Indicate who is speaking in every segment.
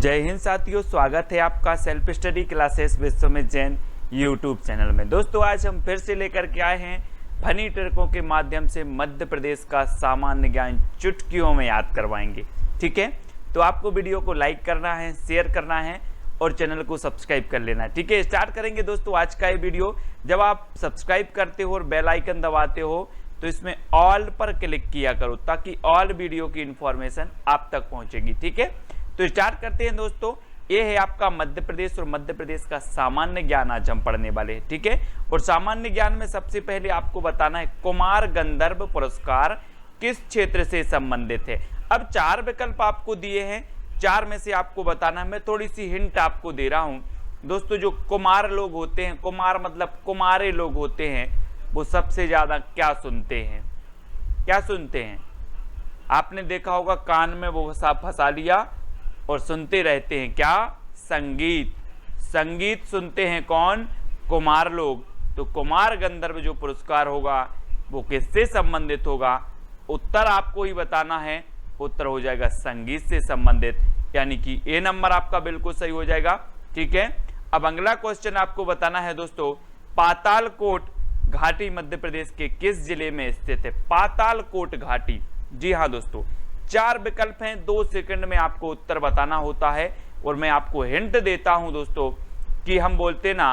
Speaker 1: जय हिंद साथियों, स्वागत है आपका self study classes Vishwamit Jain YouTube channel में। दोस्तों आज हम फिर से लेकर के आए हैं फनी ट्रिकों के माध्यम से मध्य प्रदेश का सामान्य ज्ञान चुटकियों में याद करवाएंगे। ठीक है, तो आपको वीडियो को लाइक करना है, शेयर करना है और चैनल को सब्सक्राइब कर लेना है। ठीक है, स्टार्ट करेंगे दोस्तों आज का ये वीडियो। जब आप सब्सक्राइब करते हो और बेल आइकन दबाते हो तो इसमें ऑल पर क्लिक किया करो ताकि ऑल वीडियो की इंफॉर्मेशन आप तक पहुंचेगी। ठीक है, तो स्टार्ट करते हैं दोस्तों। ये है आपका मध्य प्रदेश और मध्य प्रदेश का सामान्य ज्ञान आज हम पढ़ने वाले हैं। ठीक है, और सामान्य ज्ञान में सबसे पहले आपको बताना है कुमार गंधर्व पुरस्कार किस क्षेत्र से संबंधित है। अब चार विकल्प आपको दिए हैं, चार में से आपको बताना है। मैं थोड़ी सी हिंट आपको दे रहा हूं दोस्तों। जो कुमार लोग होते हैं, कुमार मतलब कुमारे लोग होते हैं, वो सबसे ज्यादा क्या सुनते हैं? क्या सुनते हैं? आपने देखा होगा कान में वो फंसा लिया और सुनते रहते हैं क्या? संगीत। संगीत सुनते हैं कौन? कुमार लोग। तो कुमार गंधर्व जो पुरस्कार होगा वो किससे संबंधित होगा? उत्तर आपको ही बताना है। उत्तर हो जाएगा संगीत से संबंधित, यानी कि ए नंबर आपका बिल्कुल सही हो जाएगा। ठीक है, अब अगला क्वेश्चन आपको बताना है दोस्तों, पातालकोट घाटी मध्य प्रदेश के किस जिले में स्थित है? पातालकोट घाटी। जी हाँ दोस्तों, चार विकल्प हैं, 2 सेकंड में आपको उत्तर बताना होता है। और मैं आपको हिंट देता हूं दोस्तों कि हम बोलते ना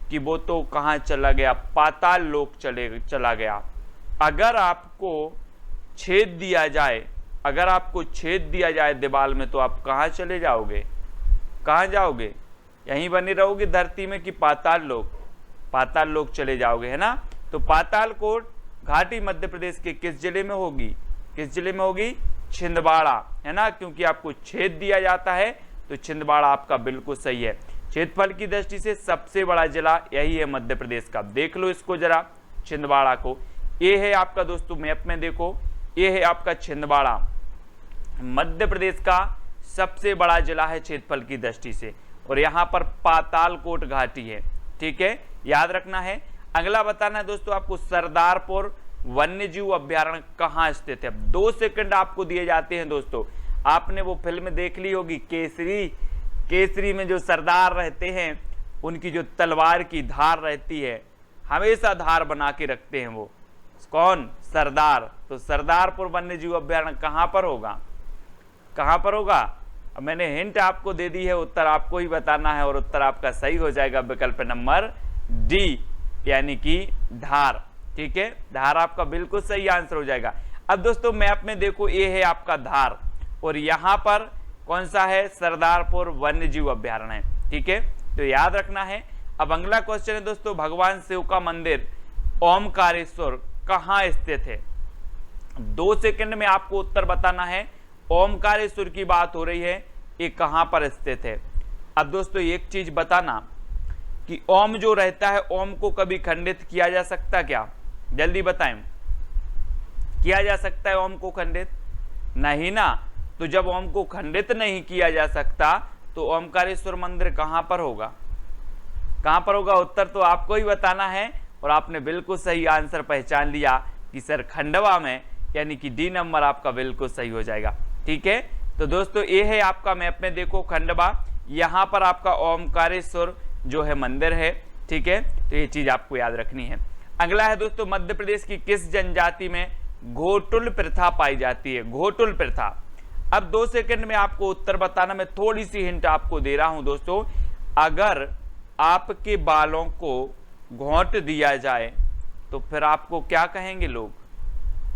Speaker 1: कि वो तो कहां चला गया, पाताल लोक चला गया। अगर आपको छेद दिया जाए, अगर आपको छेद दिया जाए दीवार में, तो आप कहां चले जाओगे? कहां जाओगे? यहीं बने रहोगे धरती में कि पाताल लोक? पाताल लोक चले जाओगे, है ना। तो पातालकोट घाटी मध्य प्रदेश के किस जिले में होगी? किस जिले में होगी? छिंदवाड़ा, है ना, क्योंकि आपको छेद दिया जाता है तो छिंदवाड़ा आपका बिल्कुल सही है। क्षेत्रफल की दृष्टि से सबसे बड़ा जिला यही है मध्य प्रदेश का। देख लो इसको जरा, छिंदवाड़ा को। ये है आपका दोस्तों मैप में देखो, ये है आपका छिंदवाड़ा, मध्य प्रदेश का सबसे बड़ा जिला है क्षेत्रफल की दृष्टि से। और यहाँ पर पातालकोट घाटी है। ठीक है, याद रखना है। अगला बताना है दोस्तों आपको, सरदारपुर वन्यजीव अभ्यारण्य कहाँ स्थित है? 2 सेकंड आपको दिए जाते हैं दोस्तों। आपने वो फिल्म देख ली होगी केसरी। केसरी में जो सरदार रहते हैं उनकी जो तलवार की धार रहती है, हमेशा धार बना के रखते हैं वो कौन? सरदार। तो सरदारपुर वन्यजीव अभ्यारण्य कहाँ पर होगा? कहाँ पर होगा? अब मैंने हिंट आपको दे दी है, उत्तर आपको ही बताना है और उत्तर आपका सही हो जाएगा विकल्प नंबर डी, यानी कि धार। ठीक है, धार आपका बिल्कुल सही आंसर हो जाएगा। अब दोस्तों मैप में देखो, ये है आपका धार और यहां पर कौन सा है? सरदारपुर वन्यजीव अभ्यारण्य है। ठीक है, तो याद रखना है। अब अगला क्वेश्चन है दोस्तों, भगवान शिव का मंदिर ओमकारेश्वर कहां स्थित है? 2 सेकंड में आपको उत्तर बताना है। ओमकारेश्वर की बात हो रही है, ये कहां पर स्थित है? अब दोस्तों एक चीज बताना कि ओम जो रहता है, ओम को कभी खंडित किया जा सकता क्या? जल्दी बताएं, किया जा सकता है ओम को खंडित? नहीं ना। तो जब ओम को खंडित नहीं किया जा सकता तो ओमकारेश्वर मंदिर कहां पर होगा? कहां पर होगा? उत्तर तो आपको ही बताना है और आपने बिल्कुल सही आंसर पहचान लिया कि सर खंडवा में, यानी कि डी नंबर आपका बिल्कुल सही हो जाएगा। ठीक है, तो दोस्तों ये है आपका मैप में देखो खंडवा, यहां पर आपका ओमकारेश्वर जो है मंदिर है। ठीक है, तो ये चीज आपको याद रखनी है। अगला है दोस्तों, मध्य प्रदेश की किस जनजाति में घोटुल प्रथा पाई जाती है? घोटुल प्रथा। अब 2 सेकंड में आपको उत्तर बताना। मैं थोड़ी सी हिंट आपको दे रहा हूं दोस्तों। अगर आपके बालों को घोंट दिया जाए तो फिर आपको क्या कहेंगे लोग?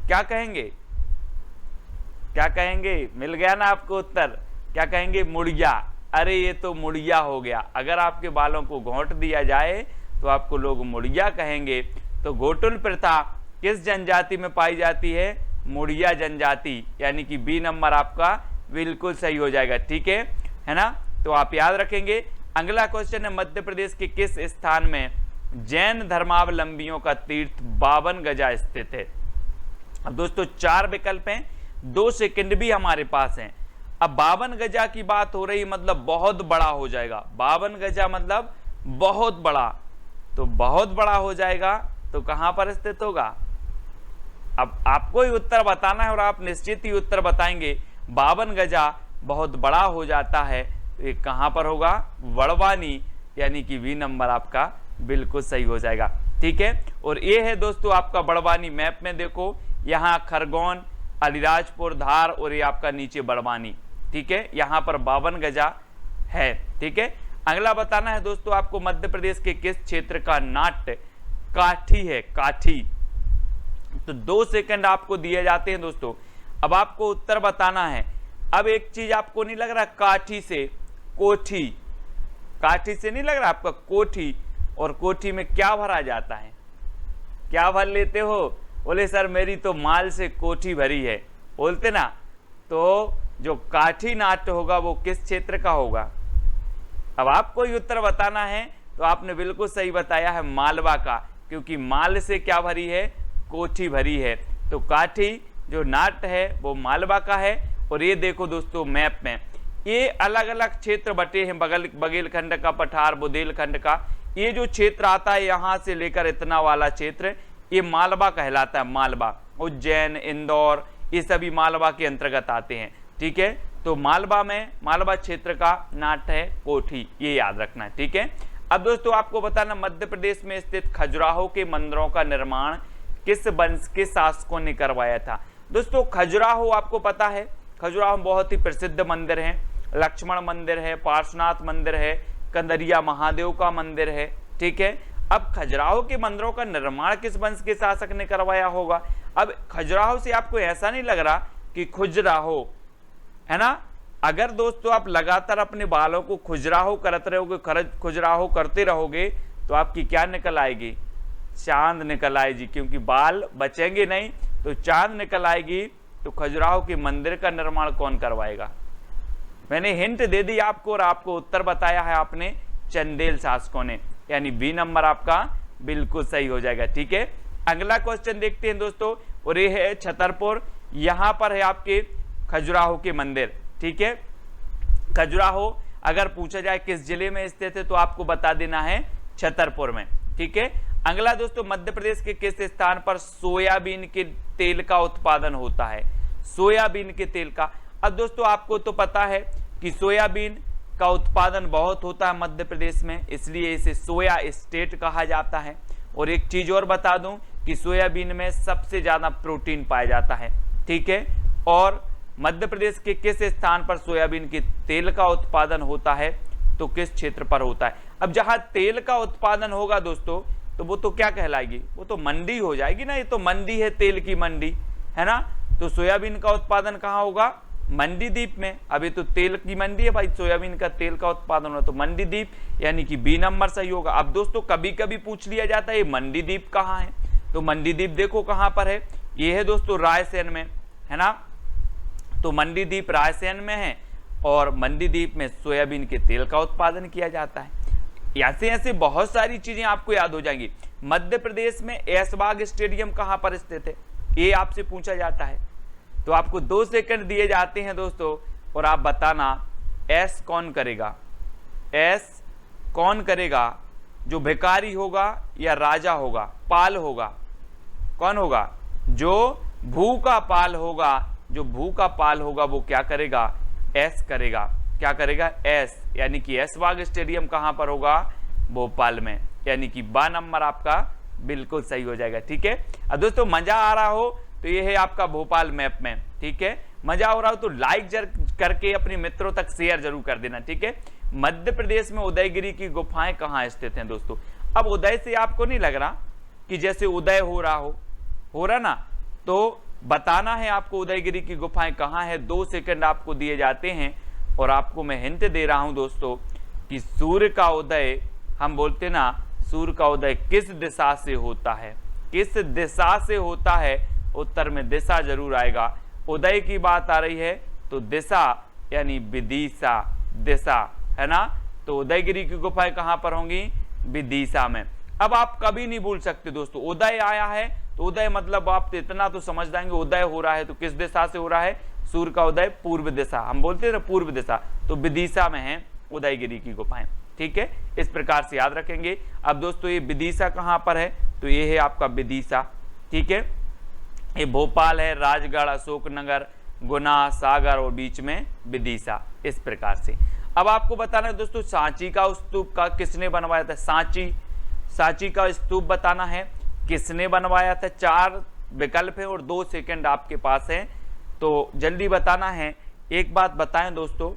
Speaker 1: क्या कहेंगे? क्या कहेंगे? मिल गया ना आपको उत्तर। क्या कहेंगे? मुड़िया। अरे ये तो मुड़िया हो गया। अगर आपके बालों को घोंट दिया जाए तो आपको लोग मुड़िया कहेंगे। तो घोटुल प्रथा किस जनजाति में पाई जाती है? मुड़िया जनजाति, यानी कि बी नंबर आपका बिल्कुल सही हो जाएगा। ठीक है ना, तो आप याद रखेंगे। अगला क्वेश्चन है, मध्य प्रदेश के किस स्थान में जैन धर्मावलंबियों का तीर्थ 52 गजा स्थित है? अब दोस्तों 4 विकल्प हैं, 2 सेकंड भी हमारे पास हैं। अब 52 गजा की बात हो रही, मतलब बहुत बड़ा हो जाएगा। 52 गजा मतलब बहुत बड़ा, तो बहुत बड़ा हो जाएगा तो कहां पर स्थित होगा? अब आपको ही उत्तर बताना है और आप निश्चित ही उत्तर बताएंगे। 52 गजा बहुत बड़ा हो जाता है तो ये कहाँ पर होगा, बड़वानी, यानी कि बी नंबर आपका बिल्कुल सही हो जाएगा। ठीक है, और ये है दोस्तों आपका बड़वानी। मैप में देखो यहाँ खरगोन, अलीराजपुर, धार और ये आपका नीचे बड़वानी। ठीक है, यहाँ पर 52 गजा है। ठीक है, अगला बताना है दोस्तों आपको मध्य प्रदेश के किस क्षेत्र का नाट्य काठी है, काठी। तो 2 सेकंड आपको दिए जाते हैं दोस्तों, अब आपको उत्तर बताना है। अब एक चीज आपको नहीं लग रहा काठी से कोठी, काठी से नहीं लग रहा आपका कोठी, और कोठी में क्या भरा जाता है, क्या भर लेते हो? बोले सर मेरी तो माल से कोठी भरी है, बोलते ना। तो जो काठी नाट्य होगा वो किस क्षेत्र का होगा? अब आपको ये उत्तर बताना है। तो आपने बिल्कुल सही बताया है, मालवा का, क्योंकि माल से क्या भरी है, कोठी भरी है। तो काठी जो नाट्य है वो मालवा का है। और ये देखो दोस्तों मैप में ये अलग अलग क्षेत्र बटे हैं, बघेलखंड का, पठार, बुंदेलखंड का। ये जो क्षेत्र आता है यहाँ से लेकर इतना वाला क्षेत्र, ये मालवा कहलाता है, मालवा। उज्जैन, इंदौर, ये सभी मालवा के अंतर्गत आते हैं। ठीक है, तो मालवा में, मालवा क्षेत्र का नाट्य है कोठी, ये याद रखना है। ठीक है, अब दोस्तों आपको बताना मध्य प्रदेश में स्थित खजुराहो के मंदिरों का निर्माण किस वंश के शासकों ने करवाया था? दोस्तों खजुराहो आपको पता है, खजुराहो बहुत ही प्रसिद्ध मंदिर है। लक्ष्मण मंदिर है, पार्श्वनाथ मंदिर है, कंदरिया महादेव का मंदिर है। ठीक है, अब खजुराहो के मंदिरों का निर्माण किस वंश के शासक ने करवाया होगा? अब खजुराहो से आपको ऐसा नहीं लग रहा कि खुजराहो है ना? अगर दोस्तों आप लगातार अपने बालों को खुजराहो करते रहोगे, खुजराहो करते रहोगे, तो आपकी क्या निकल आएगी? चांद निकल आएगी, क्योंकि बाल बचेंगे नहीं तो चांद निकल आएगी। तो खजुराहो के मंदिर का निर्माण कौन करवाएगा? मैंने हिंट दे दी आपको और आपको उत्तर बताया है आपने, चंदेल शासकों ने, यानी बी नंबर आपका बिल्कुल सही हो जाएगा। ठीक है, अगला क्वेश्चन देखते हैं दोस्तों, और ये है छतरपुर। यहां पर है आपके खजुराहो के मंदिर। ठीक है, खजुराहो अगर पूछा जाए किस जिले में स्थित है तो आपको बता देना है छतरपुर में। ठीक है, अगला दोस्तों मध्य प्रदेश के किस स्थान पर सोयाबीन के तेल का उत्पादन होता है? सोयाबीन के तेल का। अब दोस्तों आपको तो पता है कि सोयाबीन का उत्पादन बहुत होता है मध्य प्रदेश में, इसलिए इसे सोया स्टेट कहा जाता है। और एक चीज और बता दूं कि सोयाबीन में सबसे ज्यादा प्रोटीन पाया जाता है। ठीक है, और मध्य प्रदेश के किस स्थान पर सोयाबीन के तेल का उत्पादन होता है? तो किस क्षेत्र पर होता है? अब जहां तेल का उत्पादन होगा दोस्तों, तो वो तो क्या कहलाएगी? वो तो मंडी हो जाएगी ना। ये तो मंडी है, तेल की मंडी है ना। तो सोयाबीन का उत्पादन कहाँ होगा? मंडी द्वीप में। अभी तो तेल की मंडी है भाई, सोयाबीन का तेल का उत्पादन हो तो मंडी द्वीप, यानी कि बी नंबर सही होगा। अब दोस्तों कभी कभी पूछ लिया जाता है ये मंडी द्वीप कहाँ है, तो मंडी द्वीप देखो कहाँ पर है, ये है दोस्तों रायसेन में, है ना। तो मंडी द्वीप रायसेन में है और मंडी द्वीप में सोयाबीन के तेल का उत्पादन किया जाता है। ऐसे ऐसे बहुत सारी चीजें आपको याद हो जाएंगी। मध्य प्रदेश में ऐशबाग स्टेडियम कहाँ पर स्थित है, ये आपसे पूछा जाता है। तो आपको 2 सेकंड दिए जाते हैं दोस्तों, और आप बताना ऐश कौन करेगा, ऐश कौन करेगा? जो भिखारी होगा या राजा होगा, पाल होगा, कौन होगा? जो भू का पाल होगा, जो भू का पाल होगा वो क्या करेगा? ऐश करेगा। क्या करेगा? ऐश, यानी कि ऐशबाग स्टेडियम कहां पर होगा? भोपाल में, यानी कि बा नंबर आपका बिल्कुल सही हो जाएगा। ठीक है, अब दोस्तों मजा आ रहा हो तो ये है आपका भोपाल मैप में। ठीक है, मजा हो रहा हो तो लाइक करके अपने मित्रों तक शेयर जरूर कर देना। ठीक है, मध्य प्रदेश में उदयगिरी की गुफाएं कहाँ स्थित हैं दोस्तों? अब उदय से आपको नहीं लग रहा कि जैसे उदय हो रहा ना, तो बताना है आपको उदयगिरी की गुफाएं कहाँ है। 2 सेकंड आपको दिए जाते हैं और आपको मैं हिंट दे रहा हूं दोस्तों कि सूर्य का उदय, हम बोलते ना सूर्य का उदय किस दिशा से होता है? किस दिशा से होता है? उत्तर में दिशा जरूर आएगा। उदय की बात आ रही है तो दिशा, यानी विदिशा, दिशा, है ना। तो उदयगिरी की गुफाएं कहां पर होंगी? विदिशा में। अब आप कभी नहीं भूल सकते दोस्तों, उदय आया है तो उदय मतलब आप इतना तो समझ जाएंगे, उदय हो रहा है तो किस दिशा से हो रहा है? सूर्य का उदय पूर्व दिशा, हम बोलते हैं ना पूर्व दिशा, तो विदिशा में है उदयगिरी की गुफाएं। ठीक है, इस प्रकार से याद रखेंगे। अब दोस्तों ये विदिशा कहां पर है? तो ये है आपका विदिशा। ठीक है, ये भोपाल है, राजगढ़, अशोकनगर, गुना, सागर और बीच में विदिशा, इस प्रकार से। अब आपको बताना है दोस्तों सांची का स्तूप का किसने बनवाया था। सांची का स्तूप बताना है किसने बनवाया था। 4 विकल्प है और 2 सेकंड आपके पास है, तो जल्दी बताना है। एक बात बताएं दोस्तों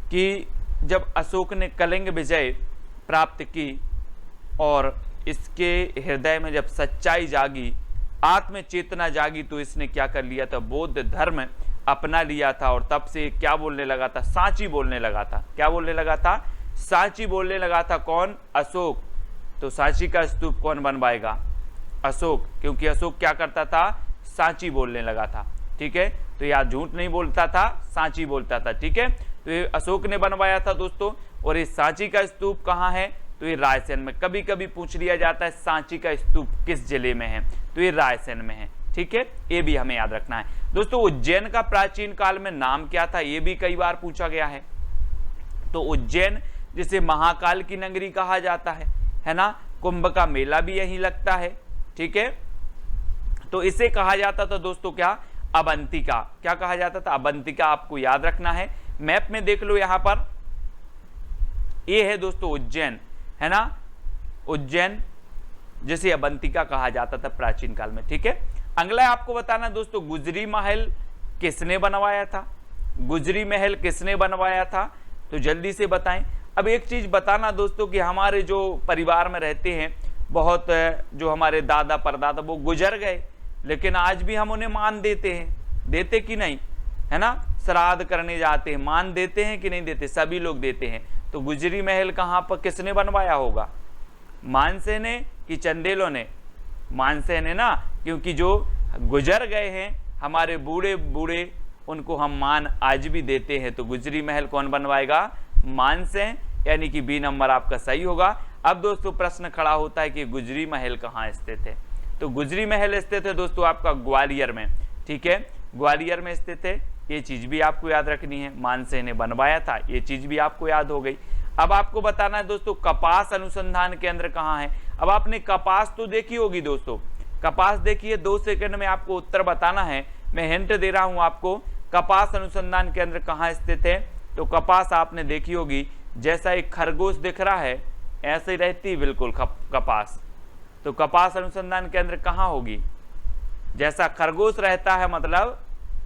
Speaker 1: कि जब अशोक ने कलिंग विजय प्राप्त की और इसके हृदय में जब सच्चाई जागी, आत्म चेतना जागी, तो इसने क्या कर लिया था, बौद्ध धर्म अपना लिया था। और तब से क्या बोलने लगा था, सांची बोलने लगा था। क्या बोलने लगा था, सांची बोलने लगा था। कौन, अशोक। तो सांची का स्तूप कौन बनवाएगा, अशोक, क्योंकि अशोक क्या करता था, सांची बोलने लगा था। ठीक है, तो यह झूठ नहीं बोलता था, सांची बोलता था। ठीक है, तो ये अशोक ने बनवाया था दोस्तों। और ये सांची का स्तूप कहाँ है, तो ये रायसेन में। कभी कभी पूछ लिया जाता है सांची का स्तूप किस जिले में है, तो ये रायसेन में है। ठीक है, ये भी हमें याद रखना है दोस्तों। उज्जैन का प्राचीन काल में नाम क्या था, ये भी कई बार पूछा गया है। तो उज्जैन जिसे महाकाल की नगरी कहा जाता है ना, कुंभ का मेला भी यहीं लगता है। ठीक है, तो इसे कहा जाता था दोस्तों क्या, अवंतिका। क्या कहा जाता था, अवंतिका। आपको याद रखना है, मैप में देख लो, यहां पर ये है दोस्तों उज्जैन, है ना, उज्जैन जिसे अवंतिका कहा जाता था प्राचीन काल में। ठीक है, अगला आपको बताना दोस्तों गुजरी महल किसने बनवाया था। गुजरी महल किसने बनवाया था, तो जल्दी से बताएं। अब एक चीज बताना दोस्तों कि हमारे जो परिवार में रहते हैं बहुत, जो हमारे दादा परदादा वो गुजर गए, लेकिन आज भी हम उन्हें मान देते हैं, देते कि नहीं, है ना। श्राद्ध करने जाते हैं, मान देते हैं कि नहीं देते, सभी लोग देते हैं। तो गुजरी महल कहाँ पर किसने बनवाया होगा, मानसेन ने कि चंदेलों ने, मानसेन ने ना, क्योंकि जो गुजर गए हैं हमारे बूढ़े बूढ़े उनको हम मान आज भी देते हैं। तो गुजरी महल कौन बनवाएगा, मानसेन, यानी कि बी नंबर आपका सही होगा। अब दोस्तों प्रश्न खड़ा होता है कि गुजरी महल कहाँ स्थित है, तो गुजरी महल स्थित है दोस्तों आपका ग्वालियर में। ठीक है, ग्वालियर में स्थित है, ये चीज भी आपको याद रखनी है। मानसेन ने बनवाया था, ये चीज भी आपको याद हो गई। अब आपको बताना है दोस्तों कपास अनुसंधान केंद्र कहाँ है। अब आपने कपास तो देखी होगी दोस्तों, कपास देखिए, 2 सेकंड में आपको उत्तर बताना है। मैं हिंट दे रहा हूं आपको, कपास अनुसंधान केंद्र कहाँ स्थित है। तो कपास आपने देखी होगी, जैसा एक खरगोश दिख रहा है ऐसे ही रहती बिल्कुल कपास। तो कपास अनुसंधान केंद्र कहाँ होगी, जैसा खरगोश रहता है मतलब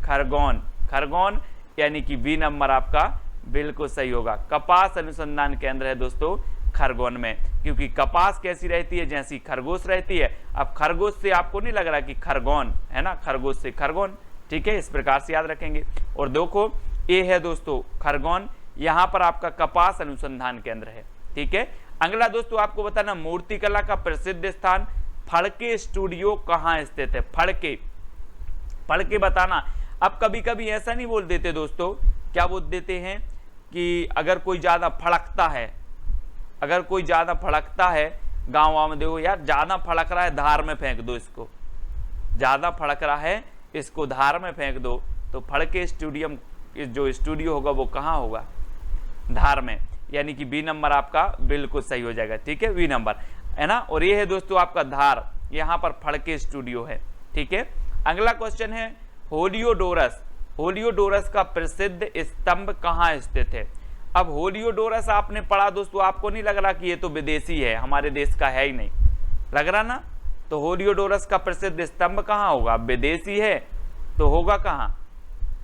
Speaker 1: खरगोन, खरगोन, यानी कि बी नंबर आपका बिल्कुल सही होगा। कपास अनुसंधान केंद्र है दोस्तों खरगोन में, क्योंकि कपास कैसी रहती है, जैसी खरगोश रहती है। अब खरगोश से आपको नहीं लग रहा कि खरगोन, है ना, खरगोश से खरगोन। ठीक है, इस प्रकार से याद रखेंगे। और देखो ये है दोस्तों खरगोन, यहाँ पर आपका कपास अनुसंधान केंद्र है। ठीक है, अगला दोस्तों आपको बताना मूर्तिकला का प्रसिद्ध स्थान फड़के स्टूडियो कहाँ स्थित है। फड़के, फड़के बताना। अब कभी कभी ऐसा नहीं बोल देते दोस्तों, क्या बोल देते हैं कि अगर कोई ज्यादा फड़कता है, अगर कोई ज्यादा फड़कता है, गाँव में देखो यार ज्यादा फड़क रहा है धार में फेंक दो इसको, ज्यादा फड़क रहा है इसको धार में फेंक दो। तो फड़के स्टूडियम जो स्टूडियो होगा वो कहाँ होगा, धार में, यानी कि बी नंबर आपका बिल्कुल सही हो जाएगा। ठीक है, बी नंबर, है ना। और ये है दोस्तों आपका धार, यहाँ पर फड़के स्टूडियो है। ठीक है, अगला क्वेश्चन है होलियोडोरस, होलियोडोरस का प्रसिद्ध स्तंभ कहाँ स्थित है। अब होलियोडोरस आपने पढ़ा दोस्तों, आपको नहीं लग रहा कि ये तो विदेशी है, हमारे देश का है ही नहीं, लग रहा ना। तो होलियोडोरस का प्रसिद्ध स्तंभ कहाँ होगा, विदेशी है तो होगा कहाँ,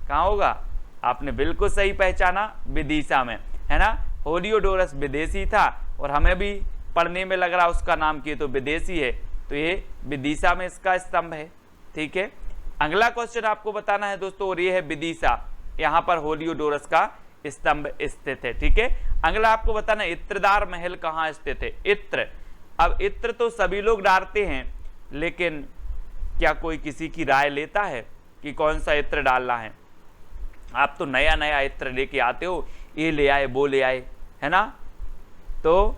Speaker 1: कहाँ होगा, आपने बिल्कुल सही पहचाना, विदिशा में, है ना। होलियोडोरस विदेशी था और हमें भी पढ़ने में लग रहा उसका नाम की तो विदेशी है, तो ये विदिशा में इसका स्तंभ है। ठीक है, अगला क्वेश्चन आपको बताना है दोस्तों, और ये है विदिशा, यहाँ पर होलियोडोरस का स्तंभ स्थित है। ठीक है, अगला आपको बताना है इत्रदार महल कहाँ स्थित है। इत्र, अब इत्र तो सभी लोग डालते हैं, लेकिन क्या कोई किसी की राय लेता है कि कौन सा इत्र डालना है। आप तो नया नया इत्र लेके आते हो, ये ले आए वो ले आए, है ना, तो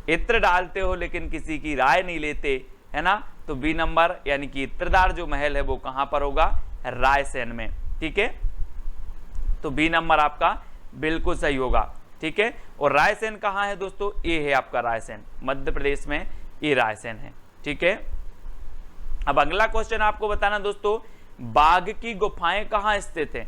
Speaker 1: इत्र डालते हो लेकिन किसी की राय नहीं लेते, है ना। तो बी नंबर यानी कि इत्रदार जो महल है वो कहां पर होगा, रायसेन में। ठीक है, तो बी नंबर आपका बिल्कुल सही होगा। ठीक है, और रायसेन कहाँ है दोस्तों, ये है आपका रायसेन, मध्य प्रदेश में ये रायसेन है। ठीक है, अब अगला क्वेश्चन आपको बताना दोस्तों बाघ की गुफाएं कहाँ स्थित है।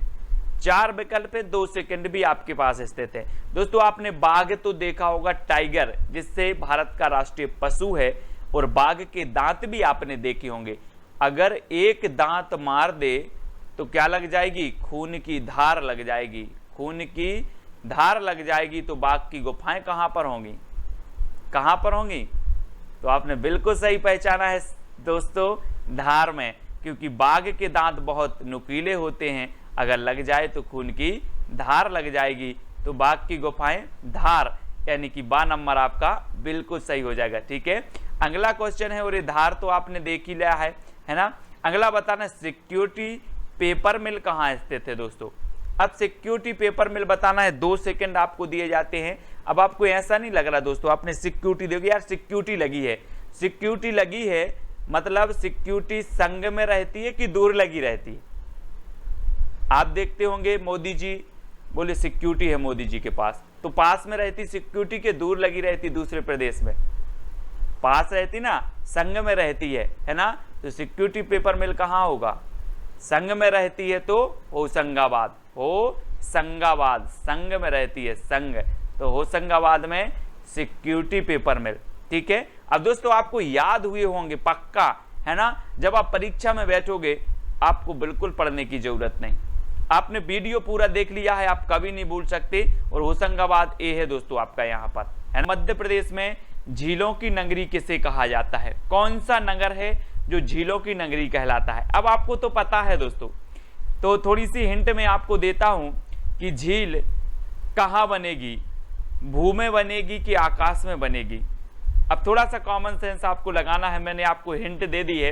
Speaker 1: 4 विकल्प है, 2 सेकंड भी आपके पास स्थित है। दोस्तों आपने बाघ तो देखा होगा, टाइगर, जिससे भारत का राष्ट्रीय पशु है, और बाघ के दांत भी आपने देखे होंगे। अगर एक दांत मार दे तो क्या लग जाएगी? खून की धार लग जाएगी। खून की धार लग जाएगी तो बाघ की गुफाएं कहां पर होंगी? कहां पर होंगी? तो आपने बिल्कुल सही पहचाना है दोस्तों, धार में, क्योंकि बाघ के दांत बहुत नुकीले होते हैं, अगर लग जाए तो खून की धार लग जाएगी, तो बाघ की गुफाएं धार, यानी कि बा नंबर आपका बिल्कुल सही हो जाएगा। ठीक है, अगला क्वेश्चन है, और ये धार तो आपने देख ही लिया है ना। अगला बताना, सिक्योरिटी पेपर मिल कहाँ स्थित है दोस्तों। अब सिक्योरिटी पेपर मिल बताना है, 2 सेकंड आपको दिए जाते हैं। अब आपको ऐसा नहीं लग रहा दोस्तों, आपने सिक्योरिटी देखी यार, सिक्योरिटी लगी है, सिक्योरिटी लगी है, मतलब सिक्योरिटी संग में रहती है कि दूर लगी रहती है? आप देखते होंगे मोदी जी बोले सिक्योरिटी है मोदी जी के पास, तो पास में रहती सिक्योरिटी के दूर लगी रहती दूसरे प्रदेश में? पास रहती ना, संग में रहती है ना। तो सिक्योरिटी पेपर मिल कहाँ होगा? संग में रहती है तो होशंगाबाद, होशंगाबाद संग में रहती है, संग, तो होशंगाबाद में सिक्योरिटी पेपर मिल। ठीक है, अब दोस्तों आपको याद हुए होंगे पक्का, है ना। जब आप परीक्षा में बैठोगे आपको बिल्कुल पढ़ने की जरूरत नहीं, आपने वीडियो पूरा देख लिया है, आप कभी नहीं भूल सकते। और होशंगाबाद ए है दोस्तों आपका यहाँ पर, है ना। मध्य प्रदेश में झीलों की नगरी किसे कहा जाता है? कौन सा नगर है जो झीलों की नगरी कहलाता है? अब आपको तो पता है दोस्तों, तो थोड़ी सी हिंट मैं आपको देता हूं कि झील कहां बनेगी, भू में बनेगी कि आकाश में बनेगी? अब थोड़ा सा कॉमन सेंस आपको लगाना है, मैंने आपको हिंट दे दी है।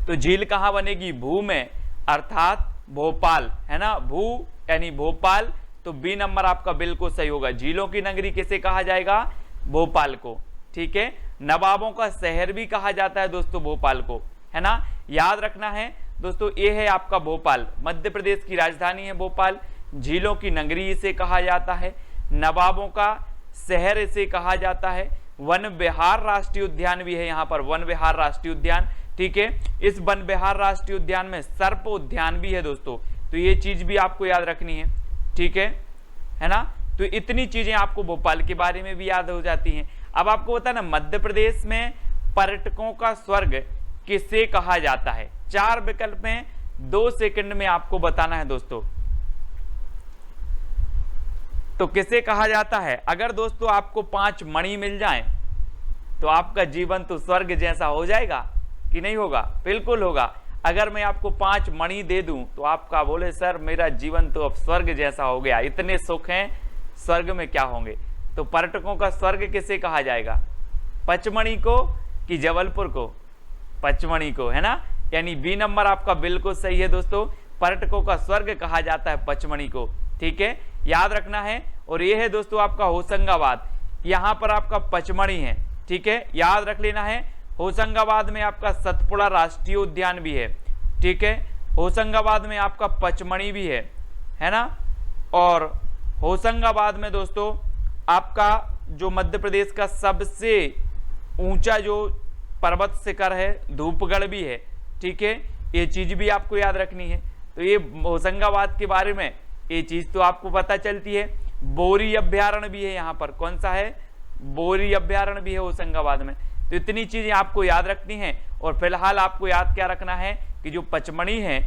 Speaker 1: तो झील कहां बनेगी? भू में, अर्थात भोपाल, है ना, भू यानी भोपाल, तो बी नंबर आपका बिल्कुल सही होगा। झीलों की नगरी किसे कहा जाएगा? भोपाल को। ठीक है, नवाबों का शहर भी कहा जाता है दोस्तों भोपाल को, है ना, याद रखना है दोस्तों। ये है आपका भोपाल, मध्य प्रदेश की राजधानी है भोपाल, झीलों की नगरी इसे कहा जाता है, नवाबों का शहर इसे कहा जाता है। वन विहार राष्ट्रीय उद्यान भी है यहाँ पर, वन विहार राष्ट्रीय उद्यान। ठीक है, इस वन विहार राष्ट्रीय उद्यान में सर्प उद्यान भी है दोस्तों, तो ये चीज भी आपको याद रखनी है। ठीक है ना। तो इतनी चीजें आपको भोपाल के बारे में भी याद हो जाती हैं। अब आपको पता है ना, मध्य प्रदेश में पर्यटकों का स्वर्ग किसे कहा जाता है? 4 विकल्प में 2 सेकंड में आपको बताना है दोस्तों। तो किसे कहा जाता है? अगर दोस्तों आपको 5 मणि मिल जाएं तो आपका जीवन तो स्वर्ग जैसा हो जाएगा कि नहीं होगा? बिल्कुल होगा। अगर मैं आपको 5 मणि दे दूं तो आपका बोले सर मेरा जीवन तो अब स्वर्ग जैसा हो गया, इतने सुख हैं, स्वर्ग में क्या होंगे? तो पर्यटकों का स्वर्ग किसे कहा जाएगा? पचमढ़ी को कि जबलपुर को? पचमढ़ी को, है ना, यानी बी नंबर आपका बिल्कुल सही है दोस्तों। पर्यटकों का स्वर्ग कहा जाता है पचमढ़ी को। ठीक है, याद रखना है। और ये है दोस्तों आपका होशंगाबाद, यहाँ पर आपका पचमढ़ी है। ठीक है, याद रख लेना है। होशंगाबाद में आपका सतपुड़ा राष्ट्रीय उद्यान भी है। ठीक है, होशंगाबाद में आपका पचमढ़ी भी है ना। और होशंगाबाद में दोस्तों आपका जो मध्य प्रदेश का सबसे ऊंचा जो पर्वत शिखर है धूपगढ़ भी है। ठीक है, ये चीज भी आपको याद रखनी है। तो ये होशंगाबाद के बारे में ये चीज तो आपको पता चलती है। बोरी अभ्यारण्य भी है यहाँ पर, कौन सा है? बोरी अभ्यारण्य भी है होशंगाबाद में। तो इतनी चीजें आपको याद रखनी है। और फिलहाल आपको याद क्या रखना है कि जो पचमढ़ी है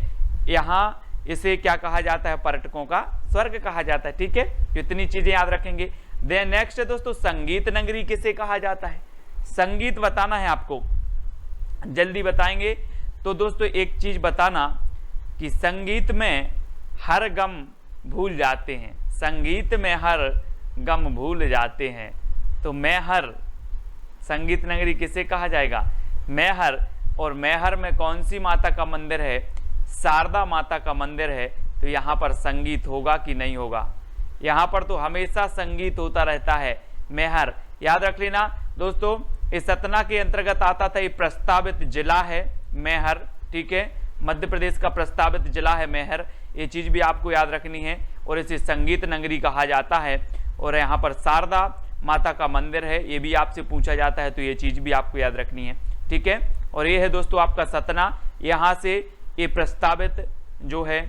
Speaker 1: यहाँ, इसे क्या कहा जाता है? पर्यटकों का स्वर्ग कहा जाता है। ठीक है, तो इतनी चीजें याद रखेंगे। देन नेक्स्ट है दोस्तों, संगीत नगरी किसे कहा जाता है? संगीत बताना है आपको, जल्दी बताएंगे। तो दोस्तों एक चीज बताना कि संगीत में हर गम भूल जाते हैं, संगीत में हर गम भूल जाते हैं। तो मैहर, संगीत नगरी किसे कहा जाएगा? मैहर। और मैहर में कौन सी माता का मंदिर है? शारदा माता का मंदिर है। तो यहाँ पर संगीत होगा कि नहीं होगा? यहाँ पर तो हमेशा संगीत होता रहता है। मैहर याद रख लेना दोस्तों, इस सतना के अंतर्गत आता था, ये प्रस्तावित जिला है मैहर। ठीक है, मध्य प्रदेश का प्रस्तावित जिला है मैहर, ये चीज भी आपको याद रखनी है। और इसे संगीत नगरी कहा जाता है। और यहाँ पर शारदा माता का मंदिर है, ये भी आपसे पूछा जाता है, तो ये चीज भी आपको याद रखनी है। ठीक है, और ये है दोस्तों आपका सतना, यहाँ से ये प्रस्तावित जो है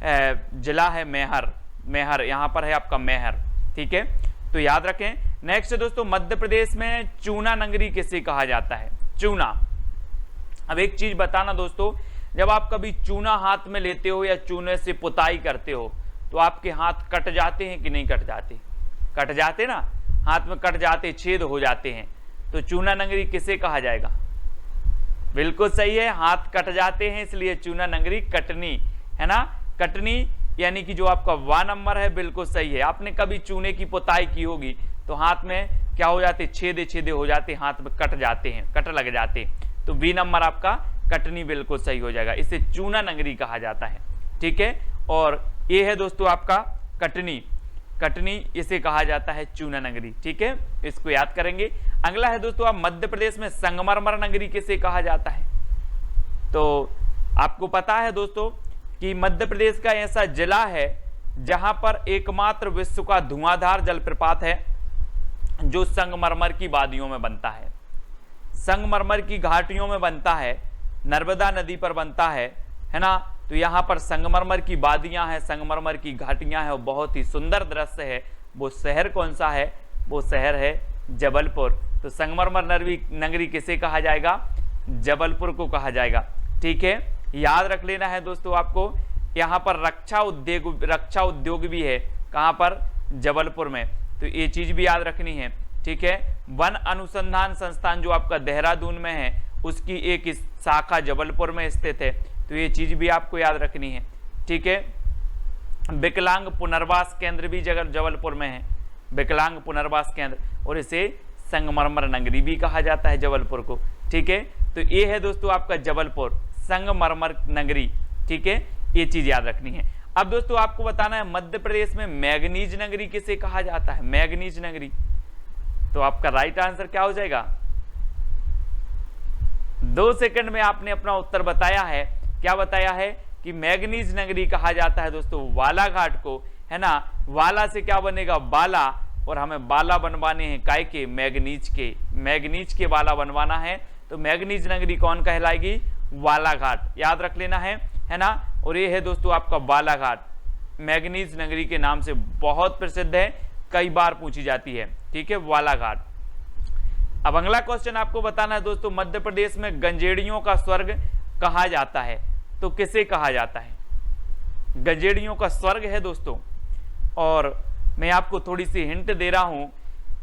Speaker 1: जिला है मैहर, मैहर यहाँ पर है आपका मैहर, ठीक है, तो याद रखें। नेक्स्ट दोस्तों, मध्य प्रदेश में चूना नगरी किसे कहा जाता है? चूना। अब एक चीज बताना दोस्तों, जब आप कभी चूना हाथ में लेते हो या चूने से पुताई करते हो तो आपके हाथ कट जाते हैं कि नहीं कट जाते? कट जाते ना, हाथ में कट जाते, छेद हो जाते हैं। तो चूना नगरी किसे कहा जाएगा? बिल्कुल सही है, हाथ कट जाते हैं इसलिए चूना नगरी कटनी, है ना, कटनी, यानी कि जो आपका 1 नंबर है बिल्कुल सही है। आपने कभी चूने की पुताई की होगी तो हाथ में क्या हो जाते, छेदे छेदे हो जाते, हाथ में कट जाते हैं, कट लग जाते हैं। तो बी नंबर आपका कटनी बिल्कुल सही हो जाएगा, इसे चूना नगरी कहा जाता है, ठीक है। और ये है दोस्तों आपका कटनी, कटनी इसे कहा जाता है चूना नगरी, ठीक है, इसको याद करेंगे। अगला है दोस्तों, आप मध्य प्रदेश में संगमरमर नगरी किसे कहा जाता है? तो आपको पता है दोस्तों कि मध्य प्रदेश का ऐसा जिला है जहां पर एकमात्र विश्व का धुआंधार जलप्रपात है जो संगमरमर की वादियों में बनता है, संगमरमर की घाटियों में बनता है, नर्मदा नदी पर बनता है ना। तो यहाँ पर संगमरमर की वादियां हैं, संगमरमर की घाटियां हैं, और बहुत ही सुंदर दृश्य है। वो शहर कौन सा है? वो शहर है जबलपुर। तो संगमरमर नगरी किसे कहा जाएगा? जबलपुर को कहा जाएगा, ठीक है, याद रख लेना है दोस्तों आपको। यहाँ पर रक्षा उद्योग भी है, कहाँ पर? जबलपुर में, तो ये चीज भी याद रखनी है, ठीक है। वन अनुसंधान संस्थान जो आपका देहरादून में है उसकी एक शाखा जबलपुर में स्थित है, तो ये चीज भी आपको याद रखनी है, ठीक है। विकलांग पुनर्वास केंद्र भी जबलपुर में है, विकलांग पुनर्वास केंद्र, और इसे संगमरमर नगरी भी कहा जाता है जबलपुर को, ठीक है। तो ये है दोस्तों आपका जबलपुर संगमरमर नगरी, ठीक है, ये चीज याद रखनी है। अब दोस्तों आपको बताना है मध्य प्रदेश में मैंगनीज नगरी किसे कहा जाता है? मैंगनीज नगरी। तो आपका राइट आंसर क्या हो जाएगा? 2 सेकंड में आपने अपना उत्तर बताया है। क्या बताया है? कि मैंगनीज नगरी कहा जाता है दोस्तों वाला घाट को, है ना। वाला से क्या बनेगा? बाला, और हमें बाला बनवाने हैं काय के? मैंगनीज के, मैंगनीज के बाला बनवाना है। तो मैंगनीज नगरी कौन कहलाएगी? वाला घाट, याद रख लेना है ना। और ये है दोस्तों आपका बाला घाट, मैंगनीज नगरी के नाम से बहुत प्रसिद्ध है, कई बार पूछी जाती है, ठीक है, वाला घाट। अब अगला क्वेश्चन आपको बताना है दोस्तों, मध्य प्रदेश में गंजेड़ियों का स्वर्ग कहा जाता है, तो किसे कहा जाता है? गंजेड़ियों का स्वर्ग है दोस्तों। और मैं आपको थोड़ी सी हिंट दे रहा हूं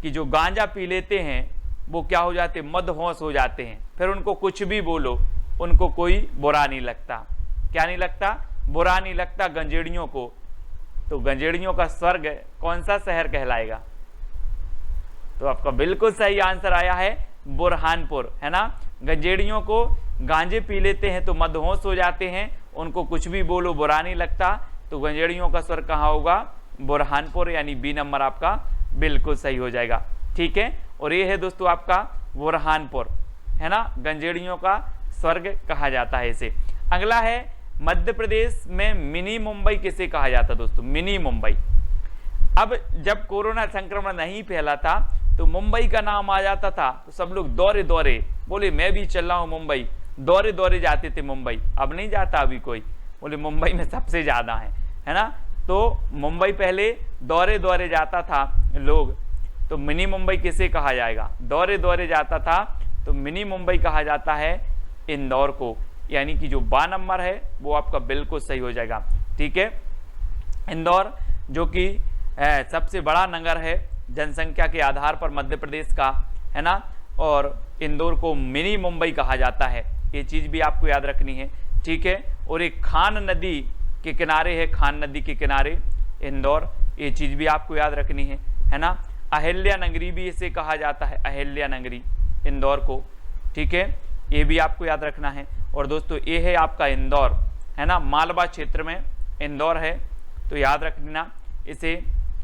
Speaker 1: कि जो गांजा पी लेते हैं वो क्या हो जाते? मदहोश हो जाते हैं, फिर उनको कुछ भी बोलो उनको कोई बुरा नहीं लगता। क्या नहीं लगता? बुरा नहीं लगता गंजेड़ियों को। तो गंजेड़ियों का स्वर्ग कौन सा शहर कहलाएगा? तो आपका बिल्कुल सही आंसर आया है बुरहानपुर, है ना। गंजेड़ियों को गांजे पी लेते हैं तो मदहोश हो जाते हैं, उनको कुछ भी बोलो बुरा नहीं लगता। तो गंजेड़ियों का स्वर्ग कहाँ होगा? बुरहानपुर, यानी बी नंबर आपका बिल्कुल सही हो जाएगा, ठीक है। और ये है दोस्तों आपका बुरहानपुर, है ना, गंजेड़ियों का स्वर्ग कहा जाता है इसे। अगला है मध्य प्रदेश में मिनी मुंबई किसे कहा जाता है दोस्तों? मिनी मुंबई। अब जब कोरोना संक्रमण नहीं फैला था तो मुंबई का नाम आ जाता था तो सब लोग दौरे दौरे बोले मैं भी चल रहा हूं मुंबई, दौरे दौरे जाते थे मुंबई। अब नहीं जाता अभी कोई, बोले मुंबई में सबसे ज्यादा है ना। तो मुंबई पहले दौरे दौरे जाता था लोग, तो मिनी मुंबई किसे कहा जाएगा? दौरे दौरे जाता था तो मिनी मुंबई कहा जाता है इंदौर को, यानी कि जो 12 नंबर है वो आपका बिल्कुल सही हो जाएगा, ठीक है। इंदौर जो कि सबसे बड़ा नगर है जनसंख्या के आधार पर मध्य प्रदेश का, है ना, और इंदौर को मिनी मुंबई कहा जाता है, ये चीज भी आपको याद रखनी है, ठीक है। और एक खान नदी के किनारे है, खान नदी के किनारे इंदौर, ये चीज भी आपको याद रखनी है ना। अहिल्या नगरी भी इसे कहा जाता है, अहिल्या नगरी इंदौर को, ठीक है, ये भी आपको याद रखना है। और दोस्तों ये है आपका इंदौर, है ना, मालवा क्षेत्र में इंदौर है, तो याद रखना इसे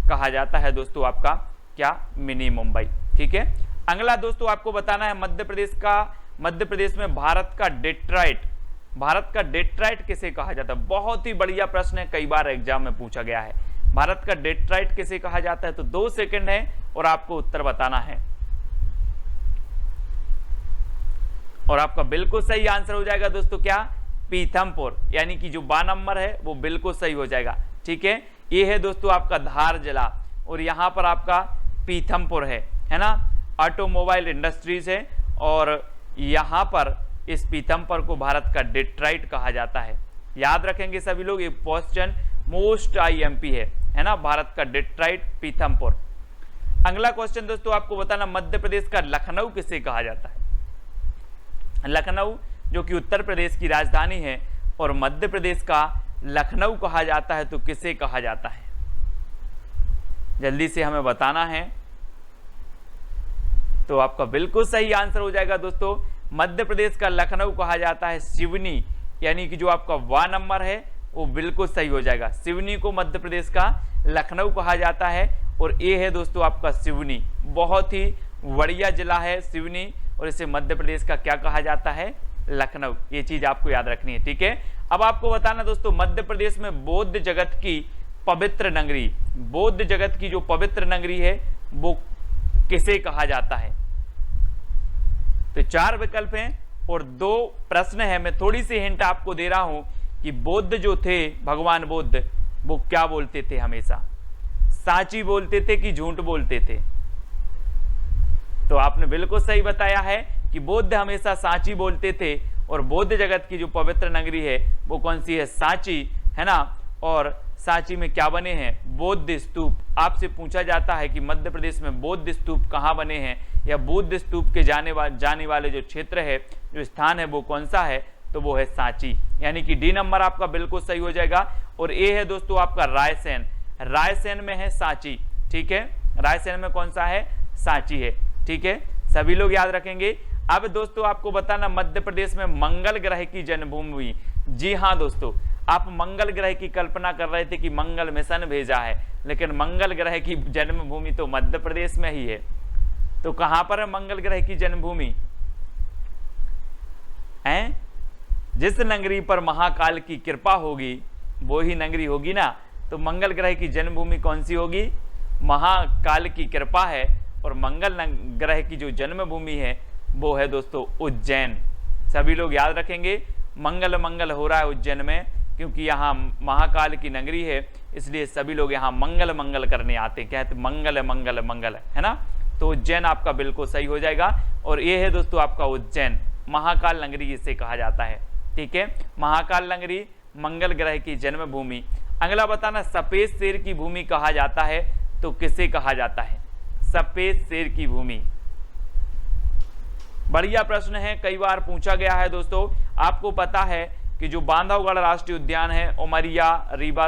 Speaker 1: कहा जाता है दोस्तों आपका क्या? मिनी मुंबई, ठीक है। अगला दोस्तों आपको बताना है मध्य प्रदेश में भारत का डेट्राइट किसे कहा जाता है? बहुत ही बढ़िया प्रश्न है, कई बार एग्जाम में पूछा गया है। भारत का डेट्राइट किसे कहा जाता है? तो 2 सेकंड है और आपको उत्तर बताना है, और आपका बिल्कुल सही आंसर हो जाएगा दोस्तों क्या? पीथमपुर, यानी कि जो बा नंबर है वो बिल्कुल सही हो जाएगा। ठीक है, ये है दोस्तों आपका धार जिला और यहाँ पर आपका पीथमपुर है ना। ऑटोमोबाइल इंडस्ट्रीज है और यहाँ पर इस पीथमपुर को भारत का डेट्रॉइट कहा जाता है। याद रखेंगे सभी लोग, ये क्वेश्चन मोस्ट आईएमपी है ना, भारत का डेट्रॉइट पीथमपुर। अगला क्वेश्चन दोस्तों आपको बताना, मध्य प्रदेश का लखनऊ किसे कहा जाता है। लखनऊ जो कि उत्तर प्रदेश की राजधानी है और मध्य प्रदेश का लखनऊ कहा जाता है, तो किसे कहा जाता है, जल्दी से हमें बताना है। तो आपका बिल्कुल सही आंसर हो जाएगा दोस्तों, मध्य प्रदेश का लखनऊ कहा जाता है सिवनी, यानी कि जो आपका वा नंबर है वो बिल्कुल सही हो जाएगा। सिवनी को मध्य प्रदेश का लखनऊ कहा जाता है और ये है दोस्तों आपका सिवनी, बहुत ही बढ़िया जिला है सिवनी और इसे मध्य प्रदेश का क्या कहा जाता है, लखनऊ। ये चीज आपको याद रखनी है। ठीक है, अब आपको बताना दोस्तों, मध्य प्रदेश में बौद्ध जगत की पवित्र नगरी, बौद्ध जगत की जो पवित्र नगरी है वो किसे कहा जाता है। तो 4 विकल्प हैं और 2 प्रश्न है। मैं थोड़ी सी हिंट आपको दे रहा हूं कि बौद्ध जो थे, भगवान बुद्ध, वो क्या बोलते थे, हमेशा साची बोलते थे कि झूठ बोलते थे। तो आपने बिल्कुल सही बताया है कि बौद्ध हमेशा साची बोलते थे और बौद्ध जगत की जो पवित्र नगरी है वो कौन सी है, साची, है ना। और साची में क्या बने हैं, बौद्ध स्तूप। आपसे पूछा जाता है कि मध्य प्रदेश में बौद्ध स्तूप कहाँ बने हैं या बुद्ध स्तूप के जाने वाले जो क्षेत्र है, जो स्थान है वो कौन सा है, तो वो है सांची, यानी कि डी नंबर आपका बिल्कुल सही हो जाएगा। और ए है दोस्तों आपका रायसेन, रायसेन में है सांची। ठीक है, रायसेन में कौन सा है, सांची है। ठीक है, सभी लोग याद रखेंगे। अब दोस्तों आपको बताना, मध्य प्रदेश में मंगल ग्रह की जन्मभूमि। जी हाँ दोस्तों, आप मंगल ग्रह की कल्पना कर रहे थे कि मंगल मिशन भेजा है, लेकिन मंगल ग्रह की जन्मभूमि तो मध्य प्रदेश में ही है। तो कहां पर है मंगल ग्रह की जन्मभूमि है, जिस नगरी पर महाकाल की कृपा होगी वो ही नगरी होगी ना। तो मंगल ग्रह की जन्मभूमि कौन सी होगी, महाकाल की कृपा है और मंगल ग्रह की जो जन्मभूमि है वो है दोस्तों उज्जैन। सभी लोग याद रखेंगे, मंगल मंगल हो रहा है उज्जैन में, क्योंकि यहाँ महाकाल की नगरी है, इसलिए सभी लोग यहाँ मंगल मंगल करने आते हैं, कहते मंगल मंगल मंगल, है ना। तो उज्जैन आपका बिल्कुल सही हो जाएगा और ये है दोस्तों आपका उज्जैन, महाकाल नगरी इसे कहा जाता है। ठीक है, महाकाल नगरी, मंगल ग्रह की जन्मभूमि। अगला बताना, सफेद शेर की भूमि कहा जाता है, तो किसे कहा जाता है, सफेद शेर की भूमि। बढ़िया प्रश्न है, कई बार पूछा गया है दोस्तों। आपको पता है कि जो बांधवगढ़ राष्ट्रीय उद्यान है उमरिया रीवा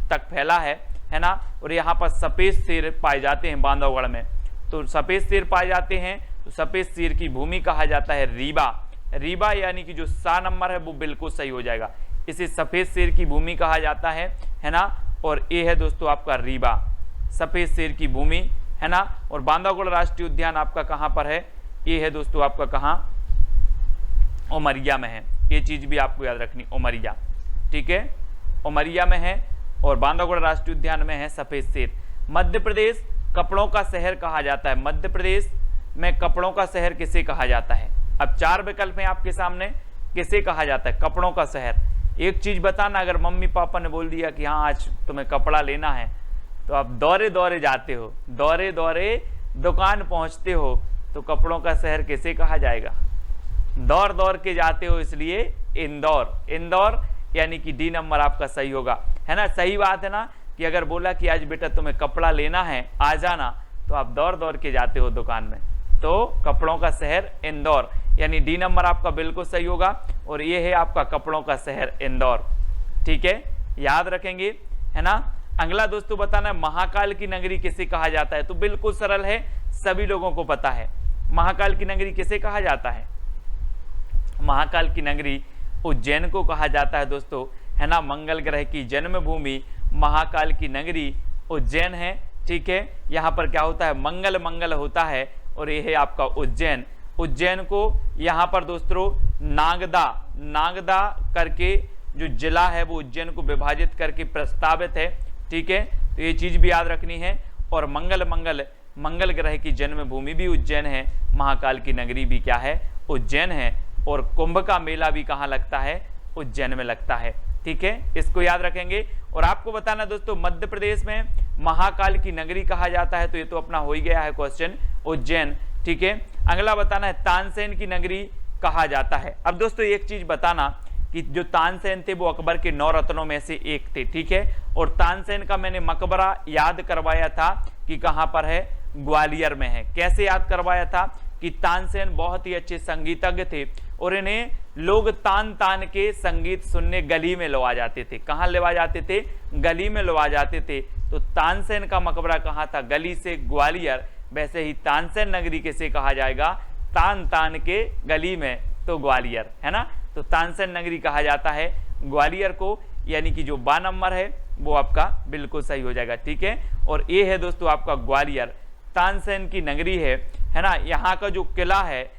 Speaker 1: तक फैला है ना, और यहाँ पर सफेद शेर पाए जाते हैं बांधवगढ़ में। तो सफेद शेर पाए जाते हैं तो सफेद शेर की भूमि कहा जाता है रीवा। रीवा यानी कि जो सा नंबर है वो बिल्कुल सही हो जाएगा, इसे सफेद शेर की भूमि कहा जाता है ना। और ये है दोस्तों आपका रीवा, सफेद शेर की भूमि, है ना। और बांधवगढ़ राष्ट्रीय उद्यान आपका कहाँ पर है, ये है दोस्तों आपका कहाँ, उमरिया में है। ये चीज भी आपको याद रखनी, उमरिया। ठीक है, उमरिया में है और बांधवगढ़ राष्ट्रीय उद्यान में है सफेद शेर। मध्य प्रदेश कपड़ों का शहर कहा जाता है, मध्य प्रदेश में कपड़ों का शहर किसे कहा जाता है। अब 4 विकल्प हैं आपके सामने, किसे कहा जाता है कपड़ों का शहर। एक चीज बताना, अगर मम्मी पापा ने बोल दिया कि हाँ आज तुम्हें कपड़ा लेना है, तो आप दौरे दौरे जाते हो, दौरे दौरे दुकान पहुंचते हो, तो कपड़ों का शहर किसे कहा जाएगा, दौड़ दौड़ के जाते हो, इसलिए इंदौर। इंदौर यानी कि डी नंबर आपका सही होगा, है ना। सही बात है ना, कि अगर बोला कि आज बेटा तुम्हें कपड़ा लेना है आ जाना, तो आप दौड़ दौड़ के जाते हो दुकान में, तो कपड़ों का शहर इंदौर, यानी डी नंबर आपका बिल्कुल सही होगा और ये है आपका कपड़ों का शहर इंदौर। ठीक है, याद रखेंगे, है ना। अगला दोस्तों बताना, महाकाल की नगरी किसे कहा जाता है। तो बिल्कुल सरल है, सभी लोगों को पता है महाकाल की नगरी किसे कहा जाता है। महाकाल की नगरी उज्जैन को कहा जाता है दोस्तों, है ना। मंगल ग्रह की जन्मभूमि महाकाल की नगरी उज्जैन है। ठीक है, यहाँ पर क्या होता है, मंगल मंगल होता है और ये है आपका उज्जैन। उज्जैन को यहाँ पर दोस्तों नागदा करके जो जिला है वो उज्जैन को विभाजित करके प्रस्तावित है। ठीक है, तो ये चीज भी याद रखनी है। और मंगल ग्रह की जन्मभूमि भी उज्जैन है, महाकाल की नगरी भी क्या है, उज्जैन है। और कुंभ का मेला भी कहाँ लगता है, उज्जैन में लगता है। ठीक है, इसको याद रखेंगे। और आपको बताना दोस्तों, मध्य प्रदेश में महाकाल की नगरी कहा जाता है, तो ये तो अपना हो ही गया है क्वेश्चन, उज्जैन। ठीक है, अगला बताना है तानसेन की नगरी कहा जाता है। अब दोस्तों एक चीज बताना कि जो तानसेन थे वो अकबर के 9 रत्नों में से एक थे। ठीक है, और तानसेन का मैंने मकबरा याद करवाया था कि कहां पर है, ग्वालियर में है। कैसे याद करवाया था कि तानसेन बहुत ही अच्छे संगीतज्ञ थे और इन्हें लोग तान तान के संगीत सुनने गली में लवा जाते थे। कहां लवा जाते थे, गली में लवा जाते थे। तो तानसेन का मकबरा कहां था, गली से ग्वालियर। वैसे ही तानसेन नगरी कैसे कहा जाएगा, तान तान के गली में, तो ग्वालियर, है ना। तो तानसेन नगरी कहा जाता है ग्वालियर को, यानी कि जो 12 नंबर है वो आपका बिल्कुल सही हो जाएगा। ठीक है, और ये है दोस्तों आपका ग्वालियर, तानसेन की नगरी है ना। यहाँ का जो किला है,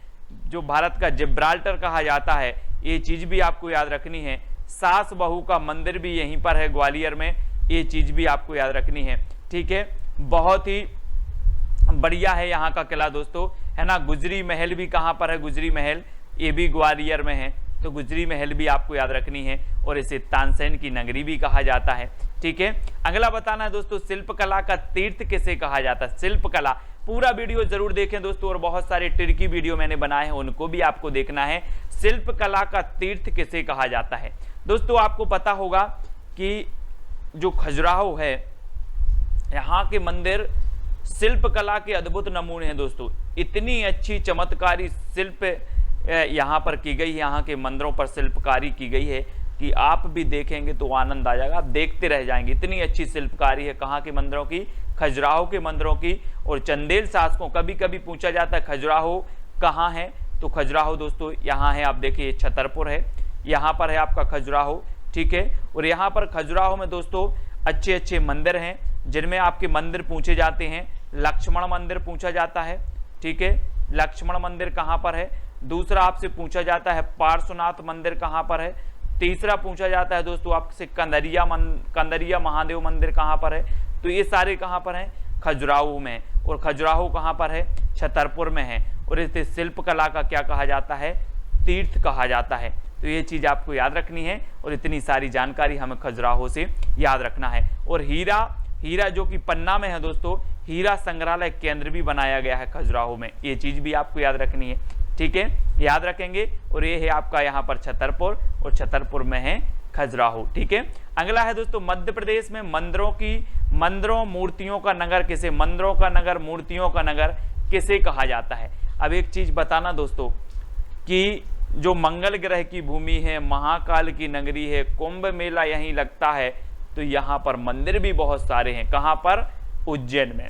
Speaker 1: जो भारत का जिब्राल्टर कहा जाता है, ये चीज भी आपको याद रखनी है। सास बहू का मंदिर भी यहीं पर है ग्वालियर में, ये चीज भी आपको याद रखनी है। ठीक है, बहुत ही बढ़िया है यहाँ का किला दोस्तों, है ना। गुजरी महल भी कहाँ पर है, गुजरी महल ये भी ग्वालियर में है, तो गुजरी महल भी आपको याद रखनी है। और इसे तानसेन की नगरी भी कहा जाता है। ठीक है, अगला बताना है दोस्तों, शिल्पकला का तीर्थ किसे कहा जाता है। शिल्पकला, पूरा वीडियो जरूर देखें दोस्तों, और बहुत सारे ट्रिकी वीडियो मैंने बनाए हैं, उनको भी आपको देखना है। शिल्पकला का तीर्थ किसे कहा जाता है दोस्तों, आपको पता होगा कि जो खजुराहो है, यहाँ के मंदिर शिल्पकला के अद्भुत नमूने हैं दोस्तों। इतनी अच्छी चमत्कारी शिल्प यहाँ पर की गई है, यहाँ के मंदिरों पर शिल्पकारी की गई है कि आप भी देखेंगे तो आनंद आ जाएगा, आप देखते रह जाएंगे। इतनी अच्छी शिल्पकारी है कहाँ के मंदिरों की, खजुराहो के मंदिरों की। और चंदेल शासकों, कभी कभी पूछा जाता है खजुराहो कहाँ है, तो खजुराहो दोस्तों यहाँ है, आप देखिए छतरपुर है, यहाँ पर है आपका खजुराहो। ठीक है, और यहाँ पर खजुराहो में दोस्तों अच्छे अच्छे मंदिर हैं, जिनमें आपके मंदिर पूछे जाते हैं। लक्ष्मण मंदिर पूछा जाता है। ठीक है, लक्ष्मण मंदिर कहाँ पर है। दूसरा आपसे पूछा जाता है पार्श्वनाथ मंदिर कहाँ पर है। तीसरा पूछा जाता है दोस्तों आपसे कंदरिया महादेव मंदिर कहाँ पर है। तो ये सारे कहाँ पर हैं, खजुराहो में। और खजुराहो कहाँ पर है, छतरपुर में है। और इसे शिल्पकला का क्या कहा जाता है, तीर्थ कहा जाता है। तो ये चीज आपको याद रखनी है, और इतनी सारी जानकारी हमें खजुराहो से याद रखना है। और हीरा जो कि पन्ना में है दोस्तों, हीरा संग्रहालय केंद्र भी बनाया गया है खजुराहो में, ये चीज भी आपको याद रखनी है। ठीक है, याद रखेंगे। और ये है आपका यहाँ पर छतरपुर, और छतरपुर में है खजुराहो। ठीक है, अगला है दोस्तों, मध्य प्रदेश में मंदिरों मूर्तियों का नगर किसे, मंदिरों का नगर, मूर्तियों का नगर किसे कहा जाता है। अब एक चीज बताना दोस्तों कि जो मंगल ग्रह की भूमि है, महाकाल की नगरी है, कुंभ मेला यहीं लगता है, तो यहाँ पर मंदिर भी बहुत सारे हैं। कहाँ पर, उज्जैन में।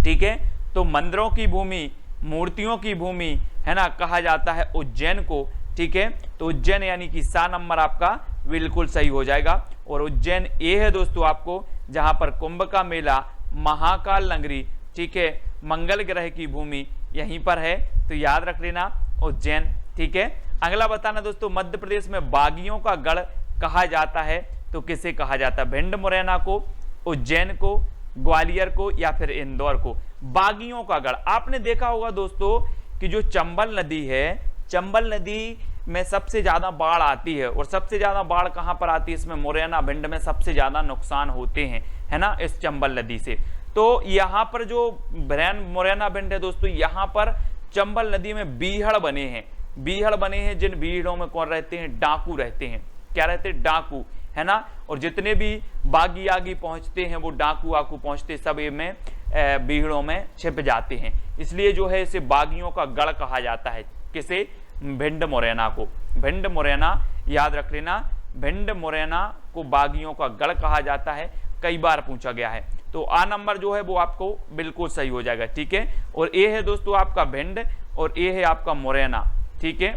Speaker 1: ठीक है, तो मंदिरों की भूमि, मूर्तियों की भूमि, है ना, कहा जाता है उज्जैन को। ठीक है, तो उज्जैन यानी कि 7 नंबर आपका बिल्कुल सही हो जाएगा। और उज्जैन ये है दोस्तों आपको, जहां पर कुंभ का मेला, महाकाल नगरी, ठीक है, मंगल ग्रह की भूमि यहीं पर है, तो याद रख लेना उज्जैन। ठीक है, अगला बताना दोस्तों, मध्य प्रदेश में बागियों का गढ़ कहा जाता है, तो किसे कहा जाता है, भिंड मुरैना को, उज्जैन को, ग्वालियर को, या फिर इंदौर को। बागियों का गढ़, आपने देखा होगा दोस्तों कि जो चंबल नदी है, चंबल नदी में सबसे ज्यादा बाढ़ आती है। और सबसे ज्यादा बाढ़ कहां पर आती है, इसमें मुरैना भिंड में सबसे ज्यादा नुकसान होते हैं, है ना, इस चंबल नदी से। तो यहाँ पर जो मुरैना भिंड है दोस्तों, यहाँ पर चंबल नदी में बीहड़ बने हैं, जिन बीहड़ों में कौन रहते हैं, डाकू रहते हैं। क्या रहते हैं, डाकू, है ना। और जितने भी बागी आगी पहुंचते हैं, वो डाकू आकू पहुंचते, सब में बीहड़ों में छिप जाते हैं। इसलिए जो है इसे बागियों का गढ़ कहा जाता है। किसे, भिंड मुरैना को। भिंड मुरैना याद रख लेना, भिंड मुरैना को बागियों का गढ़ कहा जाता है, कई बार पूछा गया है। तो आ नंबर जो है वो आपको बिल्कुल सही हो जाएगा। ठीक है, और ये है दोस्तों आपका भिंड, और ये है आपका मुरैना। ठीक है,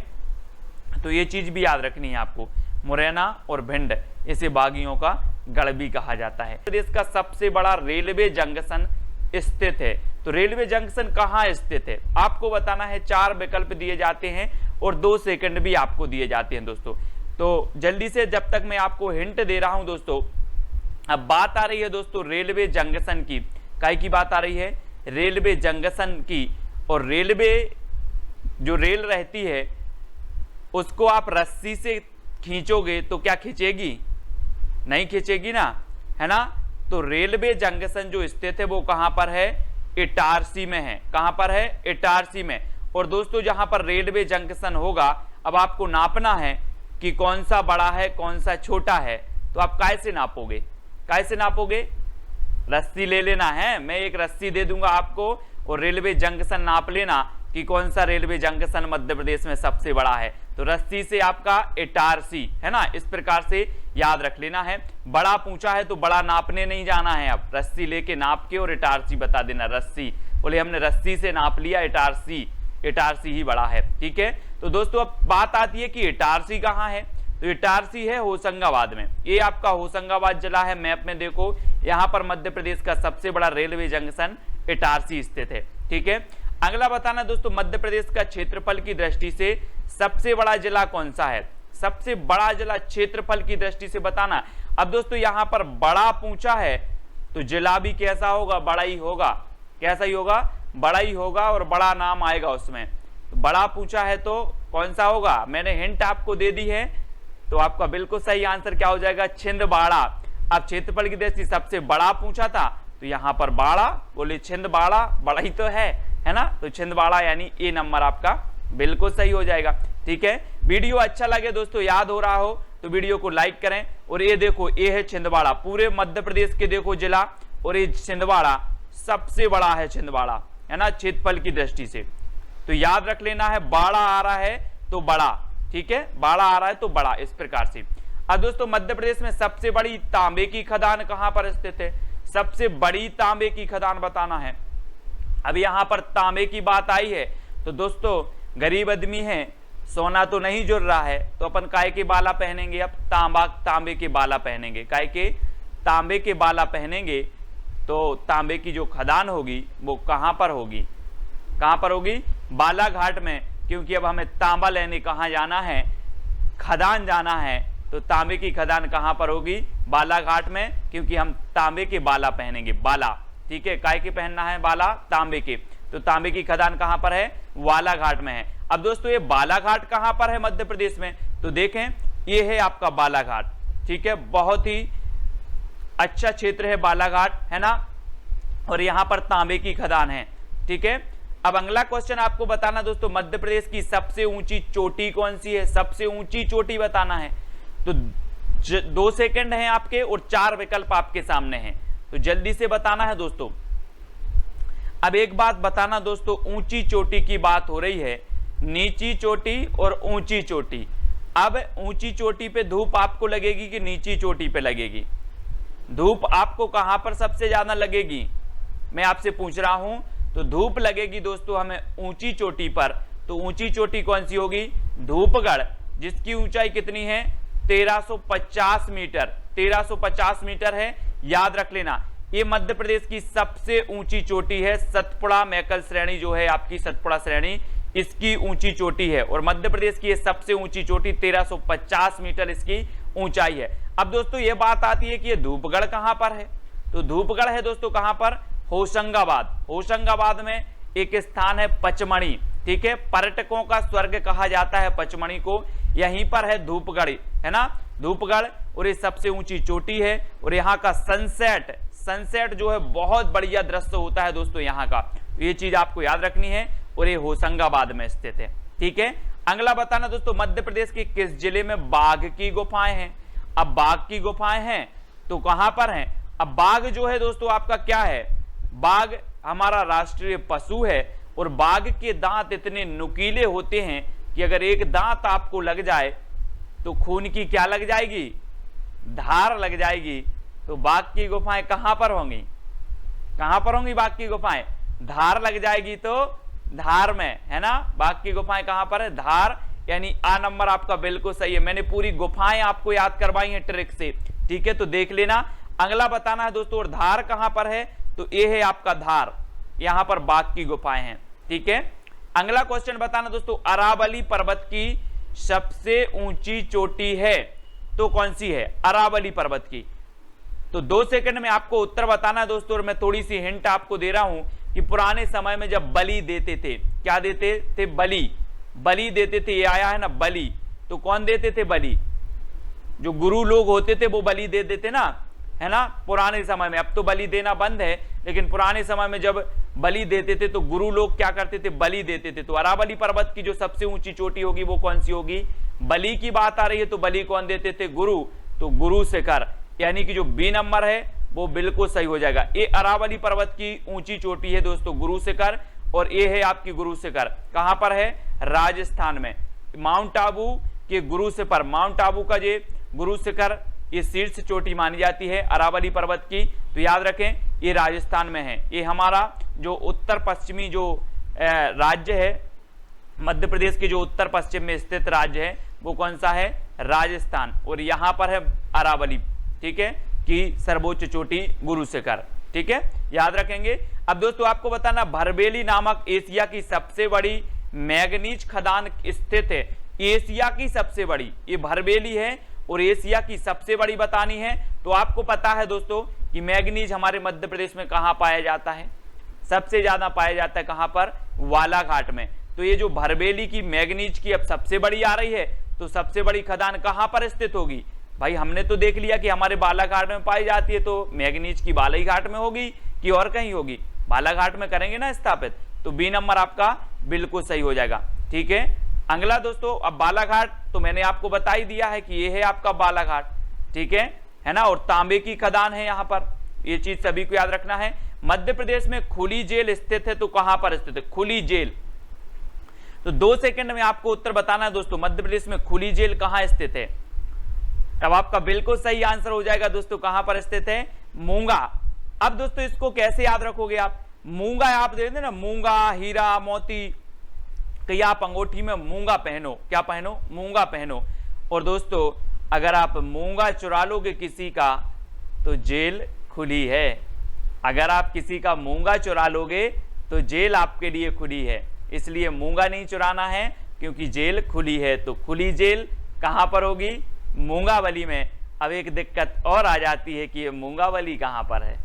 Speaker 1: तो ये चीज भी याद रखनी है आपको, मुरैना और भिंड, इसे बागियों का गढ़ भी कहा जाता है। प्रदेश का सबसे बड़ा रेलवे जंक्शन स्थित है, तो रेलवे जंक्शन कहाँ स्थित है आपको बताना है। 4 विकल्प दिए जाते हैं और 2 सेकंड भी आपको दिए जाते हैं दोस्तों। तो जल्दी से, जब तक मैं आपको हिंट दे रहा हूं दोस्तों, अब बात आ रही है दोस्तों रेलवे जंक्शन की। काय की बात आ रही है, रेलवे जंक्शन की। और रेलवे जो रेल रहती है उसको आप रस्सी से खींचोगे तो क्या खींचेगी? नहीं खींचेगी ना, है ना। तो रेलवे जंक्शन जो स्थित है वो कहां पर है? इटारसी में है। कहां पर है? इटारसी में। और दोस्तों जहां पर रेलवे जंक्शन होगा, अब आपको नापना है कि कौन सा बड़ा है कौन सा छोटा है। तो आप कैसे नापोगे? कैसे नापोगे? रस्सी ले लेना है, मैं एक रस्सी दे दूंगा आपको और रेलवे जंक्शन नाप लेना कि कौन सा रेलवे जंक्शन मध्य प्रदेश में सबसे बड़ा है। तो रस्सी से आपका इटारसी, है ना, इस प्रकार से याद रख लेना है। बड़ा पूछा है तो बड़ा नापने नहीं जाना है, अब रस्सी लेके नाप के और इटारसी बता देना। रस्सी बोले हमने रस्सी से नाप लिया, इटारसी, इटारसी ही बड़ा है। ठीक है। तो दोस्तों अब बात आती है कि इटारसी कहाँ है। तो इटारसी है होशंगाबाद में। ये आपका होशंगाबाद जिला है। मैप में देखो, यहां पर मध्य प्रदेश का सबसे बड़ा रेलवे जंक्शन इटारसी स्थित है। ठीक है। अगला बताना दोस्तों, मध्य प्रदेश का क्षेत्रफल की दृष्टि से सबसे बड़ा जिला कौन सा है? सबसे बड़ा जिला क्षेत्रफल की दृष्टि से बताना। अब दोस्तों यहां पर बड़ा पूछा है तो जिला भी कैसा होगा? बड़ा ही होगा। कैसा ही होगा? बड़ा ही होगा और बड़ा नाम आएगा उसमें। तो बड़ा पूछा है तो कौन सा होगा? मैंने हिंट आपको दे दी है, तो आपका बिल्कुल सही आंसर क्या हो जाएगा? छिंदवाड़ा। अब क्षेत्रफल की दृष्टि सबसे बड़ा पूछा था तो यहां पर बाड़ा, बोले छिंदवाड़ा, बड़ा ही तो है ना। तो छिंदवाड़ा यानी ए नंबर आपका बिल्कुल सही हो जाएगा। ठीक है। वीडियो अच्छा लगे दोस्तों, याद हो रहा हो तो वीडियो को लाइक करें। और ये देखो, ये है छिंदवाड़ा, पूरे मध्य प्रदेश के देखो जिला, और ये छिंदवाड़ा सबसे बड़ा है, छिंदवाड़ा, है ना, क्षेत्रफल की दृष्टि से। तो याद रख लेना है, बाड़ा आ रहा है तो बड़ा। ठीक है, बाड़ा आ रहा है तो बड़ा, इस प्रकार से। अब दोस्तों मध्य प्रदेश में सबसे बड़ी तांबे की खदान कहां पर स्थित है? सबसे बड़ी तांबे की खदान बताना है। अब यहां पर तांबे की बात आई है तो दोस्तों गरीब आदमी है, सोना तो नहीं जुड़ रहा है, तो अपन काय के बाला पहनेंगे? अब तांबे के बाला पहनेंगे। काय के? तांबे के बाला पहनेंगे। तो तांबे की जो खदान होगी वो कहां पर होगी? कहां पर होगी? बालाघाट में। क्योंकि अब हमें तांबा लेने कहां जाना है? खदान जाना है। तो तांबे की खदान कहां पर होगी? बालाघाट में, क्योंकि हम तांबे के बाला पहनेंगे, बाला। ठीक है, काय के पहनना है? बाला, तांबे के। तो तांबे की खदान कहां पर है? बालाघाट में है। अब दोस्तों ये बालाघाट कहां पर है मध्य प्रदेश में? तो देखें, ये है आपका बालाघाट। ठीक है, बहुत ही अच्छा क्षेत्र है बालाघाट, है ना। और यहां पर तांबे की खदान है। ठीक है। अब अगला क्वेश्चन आपको बताना दोस्तों, मध्य प्रदेश की सबसे ऊंची चोटी कौन सी है? सबसे ऊंची चोटी बताना है। तो 2 सेकंड हैं आपके और 4 विकल्प आपके सामने हैं, तो जल्दी से बताना है दोस्तों। अब एक बात बताना दोस्तों, ऊंची चोटी की बात हो रही है, नीची चोटी और ऊंची चोटी। अब ऊंची चोटी पे धूप आपको लगेगी कि नीची चोटी पे लगेगी? धूप आपको कहां पर सबसे ज्यादा लगेगी? मैं आपसे पूछ रहा हूं। तो धूप लगेगी दोस्तों हमें ऊंची चोटी पर। तो ऊंची चोटी कौन सी होगी? धूपगढ़, जिसकी ऊंचाई कितनी है? 1350 मीटर। 1350 मीटर है, याद रख लेना। ये मध्य प्रदेश की सबसे ऊंची चोटी है। सतपुड़ा मैकल श्रेणी जो है आपकी, सतपुड़ा श्रेणी, इसकी ऊंची चोटी है। और मध्य प्रदेश की ये सबसे ऊंची चोटी 1350 मीटर इसकी ऊंचाई है। अब दोस्तों ये बात आती है कि ये धूपगढ़ कहां पर है? तो धूपगढ़ है दोस्तों कहां पर? होशंगाबाद। होशंगाबाद में एक स्थान है पचमढ़ी। ठीक है, पर्यटकों का स्वर्ग कहा जाता है पचमढ़ी को। यहीं पर है धूपगढ़, है ना, धूपगढ़। और ये सबसे ऊंची चोटी है। और यहाँ का सनसेट जो है बहुत बढ़िया दृश्य होता है दोस्तों यहाँ का। ये चीज आपको याद रखनी है। और ये होशंगाबाद में स्थित है। ठीक है। अगला बताना दोस्तों, मध्य प्रदेश के किस जिले में बाघ की गुफाएं हैं? अब बाघ की गुफाएं हैं तो कहां पर हैं? अब बाघ जो है दोस्तों आपका क्या है? बाघ हमारा राष्ट्रीय पशु है। और बाघ के दांत इतने नुकीले होते हैं कि अगर एक दांत आपको लग जाए तो खून की क्या लग जाएगी? धार लग जाएगी। तो बाघ की गुफाएं कहां पर होंगी? कहां पर होंगी बाघ की गुफाएं? धार लग जाएगी तो धार में, है ना। बाघ की गुफाएं कहां पर है? धार, यानी आ नंबर आपका बिल्कुल सही है। मैंने पूरी गुफाएं आपको याद करवाई हैं ट्रिक से। ठीक है, तो देख लेना। अगला बताना है दोस्तों, और धार कहां पर है? तो ये है आपका धार, यहां पर बाघ की गुफाएं हैं। ठीक है। अगला क्वेश्चन बताना दोस्तों, अरावली पर्वत की सबसे ऊंची चोटी है तो कौन सी है? अरावली पर्वत की। तो 2 सेकंड में आपको उत्तर बताना है दोस्तों। और मैं थोड़ी सी हिंट आपको दे रहा हूं कि पुराने समय में जब बलि देते थे, क्या देते थे? बलि देते थे। ये आया है ना बलि, तो कौन देते थे बलि? जो गुरु लोग होते थे वो बलि दे देते ना, है ना, पुराने समय में। अब तो बलि देना बंद है, लेकिन पुराने समय में जब बलि देते थे तो गुरु लोग क्या करते थे, बलि देते थे। तो अरावली पर्वत की जो सबसे ऊंची चोटी होगी वो कौन सी होगी, बलि की बात आ रही है तो बलि कौन देते थे, गुरु। तो गुरु शिखर, यानी कि जो बी नंबर है वो बिल्कुल सही हो जाएगा। ये अरावली पर्वत की ऊंची चोटी है दोस्तों, गुरु शिखर, और ये है आपकी गुरु शिखर। कहां पर है, राजस्थान में। माउंट आबू के गुरु शिखर, माउंट आबू का ये गुरु शिखर ये शीर्ष चोटी मानी जाती है अरावली पर्वत की। तो याद रखें ये राजस्थान में है। ये हमारा जो उत्तर पश्चिमी जो राज्य है, मध्य प्रदेश के जो उत्तर पश्चिम में स्थित राज्य है वो कौन सा है, राजस्थान। और यहां पर है अरावली, ठीक है, कि सर्वोच्च चोटी गुरु शिखर, ठीक है, याद रखेंगे। अब दोस्तों आपको बताना, भरबेली नामक एशिया की सबसे बड़ी मैग्नीज खदान स्थित है। एशिया की सबसे बड़ी, ये भरबेली है और एशिया की सबसे बड़ी बतानी है। तो आपको पता है दोस्तों कि मैग्नीज हमारे मध्य प्रदेश में कहां पाया जाता है, सबसे ज्यादा पाया जाता है कहां पर, वालाघाट में। तो ये जो भरबेली की मैग्नीज की अब सबसे बड़ी आ रही है, तो सबसे बड़ी खदान कहां पर स्थित होगी भाई, हमने तो देख लिया कि हमारे बालाघाट में पाई जाती है, तो मैग्नीज की बालाघाट में होगी कि और कहीं होगी, बालाघाट में करेंगे ना स्थापित। तो बी नंबर आपका बिल्कुल सही हो जाएगा, ठीक है। अगला दोस्तों, अब बालाघाट तो मैंने आपको बता ही दिया है कि ये है आपका बालाघाट, ठीक है ना, और तांबे की खदान है यहाँ पर, ये चीज सभी को याद रखना है। मध्य प्रदेश में खुली जेल स्थित है, तो कहां पर स्थित है, खुली जेल। तो 2 सेकंड में आपको उत्तर बताना है दोस्तों, मध्य प्रदेश में खुली जेल कहां स्थित है। तब आपका बिल्कुल सही आंसर हो जाएगा दोस्तों, कहां पर स्थित है, मूंगा। अब दोस्तों इसको कैसे याद रखोगे आप, मूंगा आप देखते ना, मूंगा, हीरा, मोती, कि आप अंगूठी में मूंगा पहनो, क्या पहनो, मूंगा पहनो। और दोस्तों अगर आप मूंगा चुरा लोगे किसी का तो जेल खुली है। अगर आप किसी का मूंगा चुरा लोगे तो जेल आपके लिए खुली है, इसलिए मूंगा नहीं चुराना है क्योंकि जेल खुली है। तो खुली जेल कहां पर होगी, मूंगावली में। अब एक दिक्कत और आ जाती है कि ये मूंगावली कहां पर है,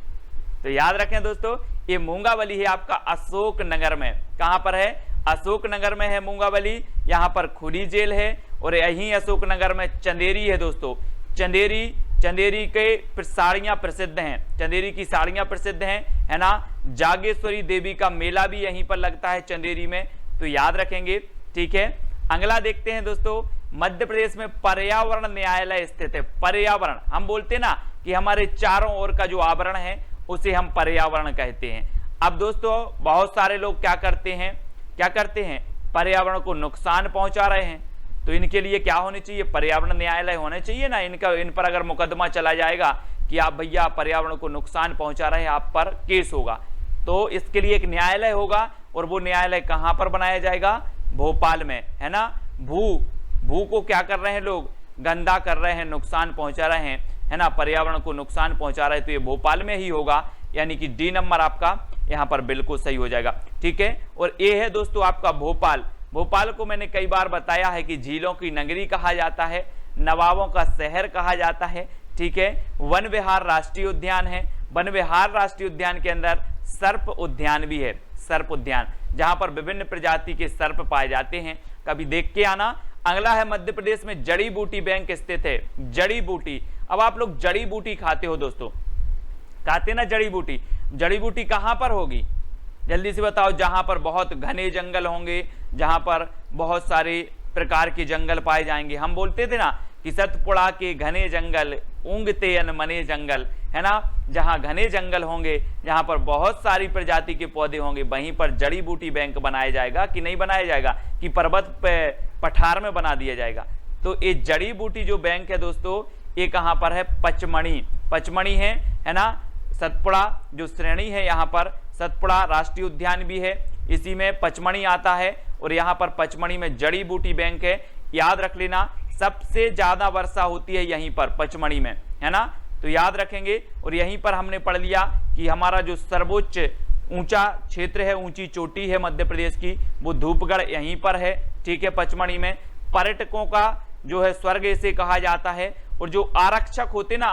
Speaker 1: तो याद रखें दोस्तों ये मूंगावली है आपका अशोक नगर में। कहां पर है, अशोक नगर में है मूंगावली, यहां पर खुली जेल है। और यहीं अशोक नगर में चंदेरी है दोस्तों, चंदेरी के साड़ियां प्रसिद्ध हैं, चंदेरी की साड़ियां प्रसिद्ध हैं, है ना। जागेश्वरी देवी का मेला भी यहीं पर लगता है चंदेरी में, तो याद रखेंगे, ठीक है। अगला देखते हैं दोस्तों, मध्य प्रदेश में पर्यावरण न्यायालय स्थित है। पर्यावरण हम बोलते हैं ना कि हमारे चारों ओर का जो आवरण है उसे हम पर्यावरण कहते हैं। अब दोस्तों बहुत सारे लोग क्या करते हैं, पर्यावरण को नुकसान पहुंचा रहे हैं, तो इनके लिए क्या होने चाहिए, पर्यावरण न्यायालय होने चाहिए ना। इन पर अगर मुकदमा चला जाएगा कि आप भैया पर्यावरण को नुकसान पहुंचा रहे हैं, आप पर केस होगा, तो इसके लिए एक न्यायालय होगा। और वो न्यायालय कहां पर बनाया जाएगा, भोपाल में, है ना। भू को क्या कर रहे हैं लोग, गंदा कर रहे हैं, नुकसान पहुंचा रहे हैं, है ना, पर्यावरण को नुकसान पहुंचा रहे हैं, तो ये भोपाल में ही होगा, यानी कि डी नंबर आपका यहां पर बिल्कुल सही हो जाएगा, ठीक है। और ए है दोस्तों आपका भोपाल। भोपाल को मैंने कई बार बताया है कि झीलों की नगरी कहा जाता है, नवाबों का शहर कहा जाता है, ठीक है। वन विहार राष्ट्रीय उद्यान है, वन विहार राष्ट्रीय उद्यान के अंदर सर्प उद्यान भी है, सर्प उद्यान, जहां पर विभिन्न प्रजाति के सर्प पाए जाते हैं, कभी देख के आना। अगला है मध्य प्रदेश में जड़ी बूटी बैंक स्थित है, जड़ी बूटी। अब आप लोग जड़ी बूटी खाते हो दोस्तों, खाते ना जड़ी बूटी, जड़ी बूटी कहां पर होगी, जल्दी से बताओ। जहां पर बहुत घने जंगल होंगे, जहां पर बहुत सारे प्रकार के जंगल पाए जाएंगे। हम बोलते थे ना कि सतपुड़ा के घने जंगल, ऊँगते अनमने जंगल, है ना। जहां घने जंगल होंगे, जहां पर बहुत सारी प्रजाति के पौधे होंगे, वहीं पर जड़ी बूटी बैंक बनाया जाएगा कि नहीं बनाया जाएगा, कि पर्वत पे पठार में बना दिया जाएगा। तो ये जड़ी बूटी जो बैंक है दोस्तों, ये कहां पर है, पचमणी, पचमणी है ना। सतपुड़ा जो श्रेणी है, यहाँ पर सतपुड़ा राष्ट्रीय उद्यान भी है, इसी में पचमणी आता है, और यहाँ पर पचमणी में जड़ी बूटी बैंक है। याद रख लेना, सबसे ज्यादा वर्षा होती है यहीं पर पचमणी में, है ना, तो याद रखेंगे। और यहीं पर हमने पढ़ लिया कि हमारा जो सर्वोच्च ऊंचा क्षेत्र है, ऊंची चोटी है मध्य प्रदेश की, वो धूपगढ़ यहीं पर है, ठीक है, पचमणी में। पर्यटकों का जो है स्वर्ग इसे कहा जाता है। और जो आरक्षक होते ना,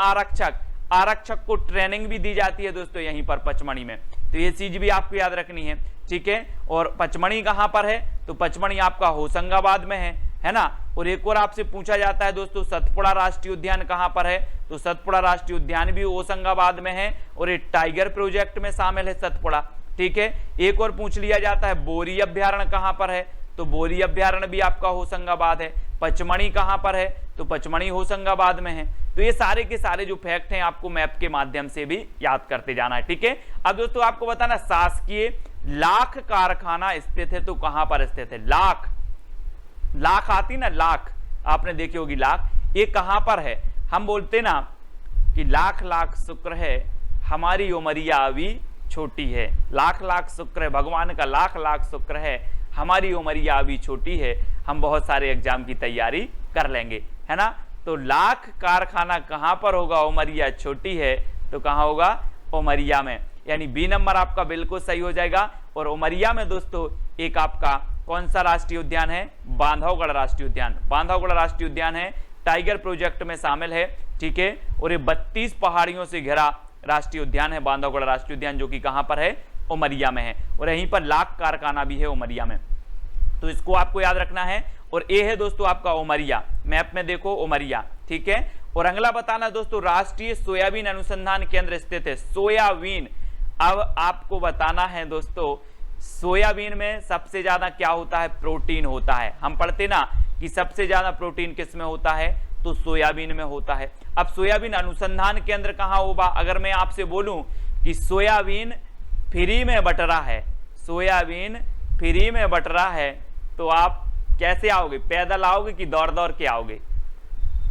Speaker 1: आरक्षक को ट्रेनिंग भी दी जाती है दोस्तों यहीं पर पचमणी में, तो ये चीज भी आपको याद रखनी है, ठीक है। और पचमणी कहां पर है, तो पचमणी आपका होशंगाबाद में है ना। और एक और आपसे पूछा जाता है दोस्तों सतपुड़ा राष्ट्रीय उद्यान कहां पर है, तो सतपुड़ा राष्ट्रीय उद्यान भी होशंगाबाद में है और ये टाइगर प्रोजेक्ट में शामिल है सतपुड़ा। ठीक है, एक और पूछ लिया जाता है बोरी अभ्यारण्य कहां पर है, तो बोरी अभ्यारण्य भी आपका होशंगाबाद है। पचमणी कहां पर है, तो पचमणी होशंगाबाद में है। तो ये सारे के सारे जो फैक्ट हैं आपको मैप के माध्यम से भी याद करते जाना है। ठीक है, अब दोस्तों आपको बताना शासकीय लाख कारखाना स्थित है, तो कहां पर स्थित है। लाख, लाख आती ना, लाख आपने देखी होगी लाख, ये कहां पर है। हम बोलते ना कि लाख लाख शुक्र है हमारी उमरिया अभी छोटी है, लाख लाख शुक्र है, भगवान का लाख लाख शुक्र है हमारी उमरिया अभी छोटी है, हम बहुत सारे एग्जाम की तैयारी कर लेंगे, है ना। तो लाख कारखाना कहां पर होगा, उमरिया छोटी है, तो कहां होगा, उमरिया में, यानी बी नंबर आपका बिल्कुल सही हो जाएगा। और उमरिया में दोस्तों एक आपका कौन सा राष्ट्रीय उद्यान है, बांधवगढ़ राष्ट्रीय उद्यान। बांधवगढ़ राष्ट्रीय उद्यान है, टाइगर प्रोजेक्ट में शामिल है। ठीक है, और ये 32 पहाड़ियों से घिरा राष्ट्रीय उद्यान है बांधवगढ़ राष्ट्रीय उद्यान, जो कि कहां पर है, उमरिया में है। और यहीं पर लाख कारखाना भी है उमरिया में, तो इसको आपको याद रखना है। और ये है दोस्तों आपका उमरिया, मैप में देखो उमरिया। ठीक है, और अगला बताना दोस्तों राष्ट्रीय सोयाबीन अनुसंधान केंद्र स्थित है। सोयाबीन, अब आपको बताना है दोस्तों सोयाबीन में सबसे ज्यादा क्या होता है, प्रोटीन होता है। हम पढ़ते ना कि सबसे ज्यादा प्रोटीन किस में होता है, तो सोयाबीन में होता है। अब सोयाबीन अनुसंधान केंद्र कहां होगा, अगर मैं आपसे बोलूं कि सोयाबीन फ्री में बट रहा है, सोयाबीन फ्री में बट रहा है, तो आप कैसे आओगे, पैदल आओगे कि दौड़ दौड़ के आओगे,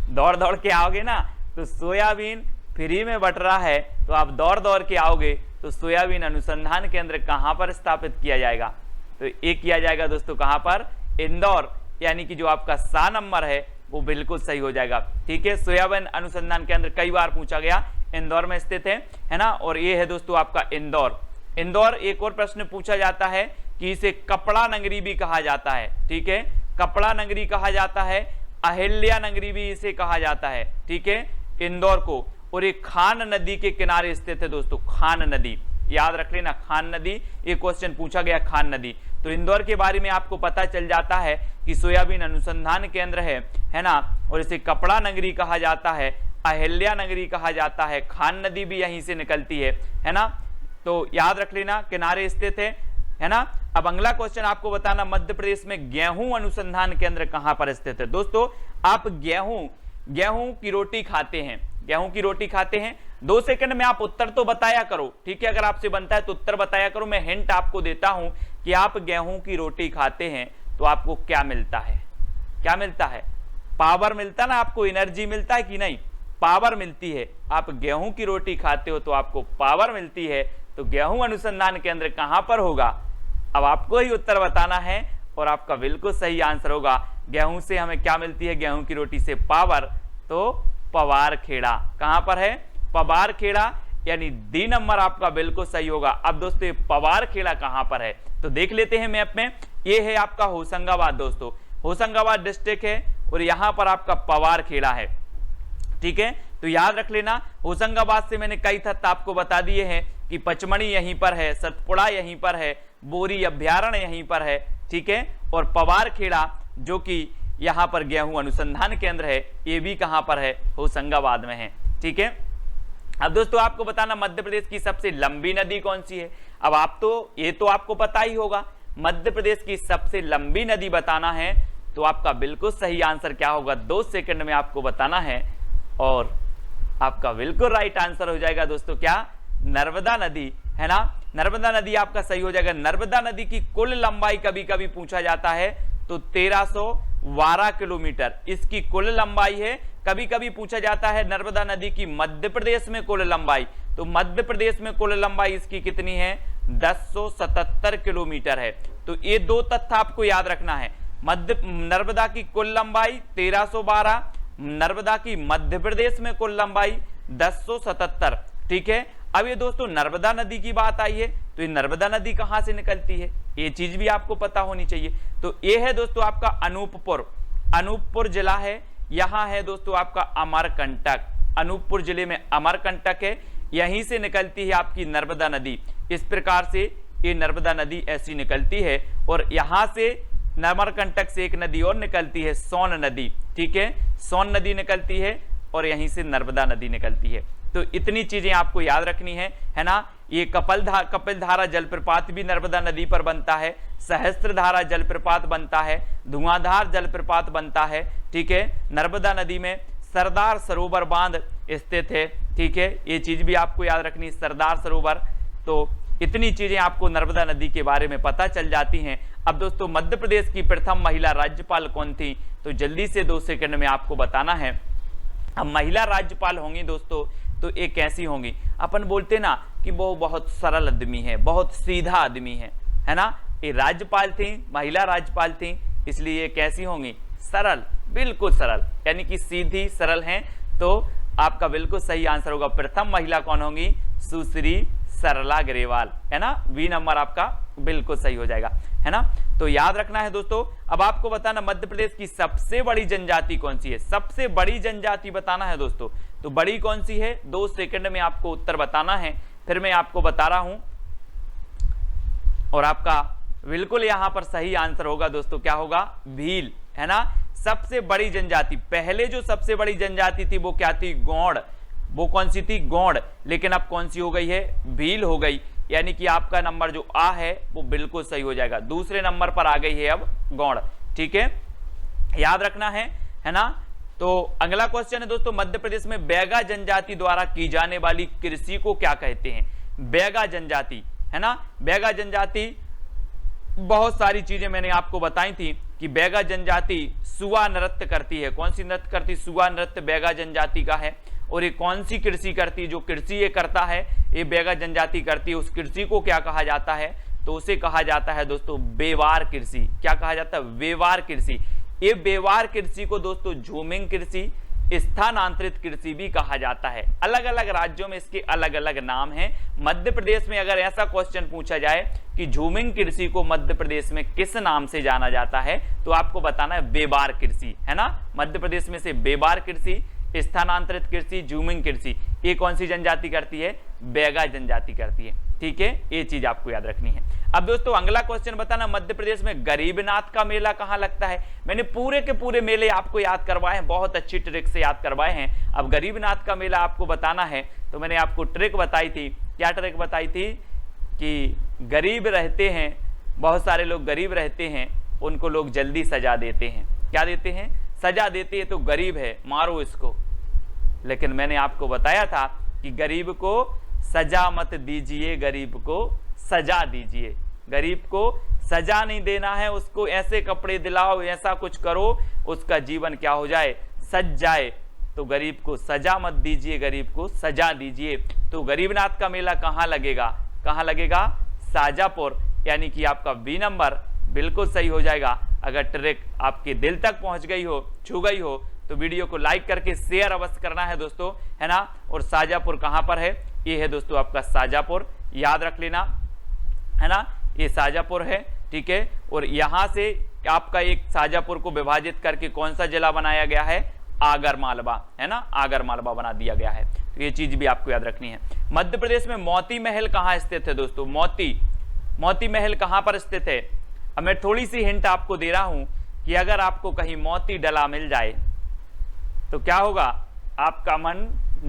Speaker 1: दौड़ दौड़ के आओगे ना। तो सोयाबीन फ्री में बट रहा है तो आप दौड़ दौड़ के आओगे। तो सोयाबीन अनुसंधान केंद्र कहां पर स्थापित किया जाएगा, तो ये किया जाएगा दोस्तों कहां पर, इंदौर, यानी कि जो आपका सा नंबर है वो बिल्कुल सही हो जाएगा। ठीक है, सोयाबीन अनुसंधान केंद्र कई बार पूछा गया, इंदौर में स्थित है ना। और ये है दोस्तों आपका इंदौर। इंदौर, एक और प्रश्न पूछा जाता है कि इसे कपड़ा नगरी भी कहा जाता है। ठीक है, कपड़ा नगरी कहा जाता है, अहिल्या नगरी भी इसे कहा जाता है। ठीक है, इंदौर को। और ये खान नदी के किनारे स्थित है दोस्तों, खान नदी, याद रख लेना, खान नदी, ये क्वेश्चन पूछा गया, खान नदी। तो इंदौर के बारे में आपको पता चल जाता है कि सोयाबीन अनुसंधान केंद्र है ना, और इसे कपड़ा नगरी कहा जाता है, अहिल्या नगरी कहा जाता है, खान नदी भी यहीं से निकलती है ना। तो याद रख लेना, किनारे स्थित है ना। अब अगला क्वेश्चन आपको बताना, मध्य प्रदेश में गेहूं अनुसंधान केंद्र कहां पर स्थित है। दोस्तों आप गेहूं की रोटी खाते हैं, गेहूं की रोटी खाते हैं, 2 सेकंड में आप उत्तर तो बताया करो। ठीक है, अगर आपसे बनता है तो उत्तर बताया करो। मैं हिंट आपको देता हूं कि आप गेहूं की रोटी खाते हैं तो आपको क्या मिलता है, क्या मिलता है, पावर मिलता ना, आपको एनर्जी मिलता है कि नहीं, पावर मिलती है। आप गेहूं की रोटी खाते हो तो आपको पावर मिलती है। तो गेहूं अनुसंधान केंद्र कहां पर होगा, अब आपको ही उत्तर बताना है और आपका बिल्कुल सही आंसर होगा, गेहूं से हमें क्या मिलती है, गेहूं की रोटी से पावर, तो पवार खेड़ा। कहां पर है, पवार खेड़ा, यानी डी नंबर आपका बिल्कुल सही होगा। अब दोस्तों पवार खेड़ा कहां पर है, तो देख लेते हैं मैप में। ये है आपका होशंगाबाद दोस्तों, होशंगाबाद डिस्ट्रिक्ट है और यहां पर आपका पवार खेड़ा है। ठीक है, तो याद रख लेना, होशंगाबाद से मैंने कई तथ्य आपको बता दिए हैं कि पचमणी यहीं पर है, सतपुड़ा यहीं पर है, बोरी अभ्यारण्य यहीं पर है। ठीक है, और पवार खेड़ा जो कि यहां पर गेहूं अनुसंधान केंद्र है, ये भी कहां पर है, होशंगाबाद में है। ठीक है, अब दोस्तों आपको बताना मध्य प्रदेश की सबसे लंबी नदी कौन सी है। अब आप तो ये तो आपको पता ही होगा, मध्य प्रदेश की सबसे लंबी नदी बताना है, तो आपका बिल्कुल सही आंसर क्या होगा, 2 सेकंड में आपको बताना है और आपका बिल्कुल राइट आंसर हो जाएगा दोस्तों क्या, नर्मदा नदी, है ना। नर्मदा नदी आपका सही हो जाएगा। नर्मदा नदी की कुल लंबाई कभी कभी पूछा जाता है तो 1312 किलोमीटर इसकी कुल लंबाई है। कभी कभी पूछा जाता है नर्मदा नदी की मध्य प्रदेश में कुल लंबाई, तो मध्य प्रदेश में कुल लंबाई इसकी कितनी है, 1077 किलोमीटर है। तो ये 2 तथ्य आपको याद रखना है, नर्मदा की कुल लंबाई 1312, नर्मदा की मध्य प्रदेश में कुल लंबाई 1077। ठीक है, अब ये दोस्तों नर्मदा नदी की बात आई है तो ये नर्मदा नदी कहां से निकलती है, ये चीज भी आपको पता होनी चाहिए। तो ये है दोस्तों आपका अनूपपुर, अनूपपुर जिला है, यहां है दोस्तों आपका अमरकंटक, अनूपपुर जिले में अमरकंटक है, यहीं से निकलती है आपकी नर्मदा नदी। इस प्रकार से ये नर्मदा नदी ऐसी निकलती है और यहां से नमरकंटक से एक नदी और निकलती है, सोन नदी, ठीक है, सोन नदी निकलती है और यहीं से नर्मदा नदी निकलती है। तो इतनी चीजें आपको याद रखनी है ना। ये कपिलधारा जलप्रपात भी नर्मदा नदी पर बनता है, सहस्त्रधारा जलप्रपात बनता है, धुआंधार जलप्रपात बनता है, ठीक है। नर्मदा नदी में सरदार सरोवर बांध स्थित है, ठीक है, ये चीज भी आपको याद रखनी है, सरदार सरोवर। तो इतनी चीजें आपको नर्मदा नदी के बारे में पता चल जाती हैं। अब दोस्तों मध्य प्रदेश की प्रथम महिला राज्यपाल कौन थी, तो जल्दी से 2 सेकंड में आपको बताना है। अब महिला राज्यपाल होंगी दोस्तों तो ये कैसी होंगी, अपन बोलते ना कि वो बहुत सरल आदमी है, बहुत सीधा आदमी है ना। ये राज्यपाल थी, महिला राज्यपाल थी, इसलिए ये कैसी होंगी, सरल, बिल्कुल सरल, यानी कि सीधी सरल हैं। तो आपका बिल्कुल सही आंसर होगा, प्रथम महिला कौन होंगी, सुश्री सरला ग्रेवाल, है ना। बी नंबर आपका बिल्कुल सही हो जाएगा, है ना। तो याद रखना है दोस्तों। अब आपको बताना मध्य प्रदेश की सबसे बड़ी जनजाति कौन सी है, सबसे बड़ी जनजाति बताना है दोस्तों। तो बड़ी कौन सी है, 2 सेकंड में आपको उत्तर बताना है, फिर मैं आपको बता रहा हूं। और आपका बिल्कुल यहां पर सही आंसर होगा दोस्तों, क्या होगा, भील, है ना। सबसे बड़ी जनजाति, पहले जो सबसे बड़ी जनजाति थी वो क्या थी, गौड़, वो कौन सी थी, गौड़, लेकिन अब कौन सी हो गई है, भील हो गई। यानी कि आपका नंबर जो आ है वो बिल्कुल सही हो जाएगा, दूसरे नंबर पर आ गई है अब गौड़, ठीक है, याद रखना है ना। तो अगला क्वेश्चन है दोस्तों, मध्य प्रदेश में बैगा जनजाति द्वारा की जाने वाली कृषि को क्या कहते हैं, बैगा जनजाति, है ना। बैगा जनजाति बहुत सारी चीजें मैंने आपको बताई थी कि बैगा जनजाति सुआ नृत्य करती है, कौन सी नृत्य करती, सुआ नृत्य बैगा जनजाति का है। और ये कौन सी कृषि करती है, जो कृषि ये करता है ये बैगा जनजाति करती है, उस कृषि को क्या कहा जाता है, तो उसे कहा जाता है दोस्तों बेवार कृषि। क्या कहा जाता है, बेवार कृषि। ये बेवार कृषि को दोस्तों झूमिंग कृषि, स्थानांतरित कृषि भी कहा जाता है। अलग अलग राज्यों में इसके अलग अलग नाम हैं। मध्य प्रदेश में अगर ऐसा क्वेश्चन पूछा जाए कि झूमिंग कृषि को मध्य प्रदेश में किस नाम से जाना जाता है, तो आपको बताना है बेवार कृषि, है ना। मध्य प्रदेश में से बेवार कृषि, स्थानांतरित कृषि, झूमिंग कृषि, ये कौन सी जनजाति करती है, बैगा जनजाति करती है, ठीक है, ये चीज आपको याद रखनी है। अब दोस्तों अगला क्वेश्चन बताना, मध्य प्रदेश में गरीबनाथ का मेला कहां लगता है। मैंने पूरे के पूरे मेले आपको याद करवाए हैं, बहुत अच्छी ट्रिक से याद करवाए हैं। अब गरीबनाथ का मेला आपको बताना है, तो मैंने आपको ट्रिक बताई थी, क्या ट्रिक बताई थी कि गरीब रहते हैं, बहुत सारे लोग गरीब रहते हैं, उनको लोग जल्दी सजा देते हैं, क्या देते हैं, सजा देते हैं, तो गरीब है मारो इसको। लेकिन मैंने आपको बताया था कि गरीब को सजा मत दीजिए, गरीब को सजा दीजिए, गरीब को सजा नहीं देना है, उसको ऐसे कपड़े दिलाओ, ऐसा कुछ करो, उसका जीवन क्या हो जाए, सज जाए। तो गरीब को सजा मत दीजिए, गरीब को सजा दीजिए। तो गरीबनाथ का मेला कहाँ लगेगा, कहाँ लगेगा, शाजापुर, यानी कि आपका बी नंबर बिल्कुल सही हो जाएगा। अगर ट्रिक आपके दिल तक पहुंच गई हो, छू गई हो, तो वीडियो को लाइक करके शेयर अवश्य करना है दोस्तों, है ना। और शाजापुर कहां पर है, ये है दोस्तों आपका शाजापुर, याद रख लेना, है ना, ये शाजापुर है, ठीक है। और यहां से आपका एक शाजापुर को विभाजित करके कौन सा जिला बनाया गया है, आगर मालवा, है ना, आगर मालवा बना दिया गया है। तो ये चीज भी आपको याद रखनी है। मध्य प्रदेश में मोती महल कहां स्थित है दोस्तों, मोती महल कहां पर स्थित है। अब मैं थोड़ी सी हिंट आपको दे रहा हूं कि अगर आपको कहीं मोती डला मिल जाए तो क्या होगा, आपका मन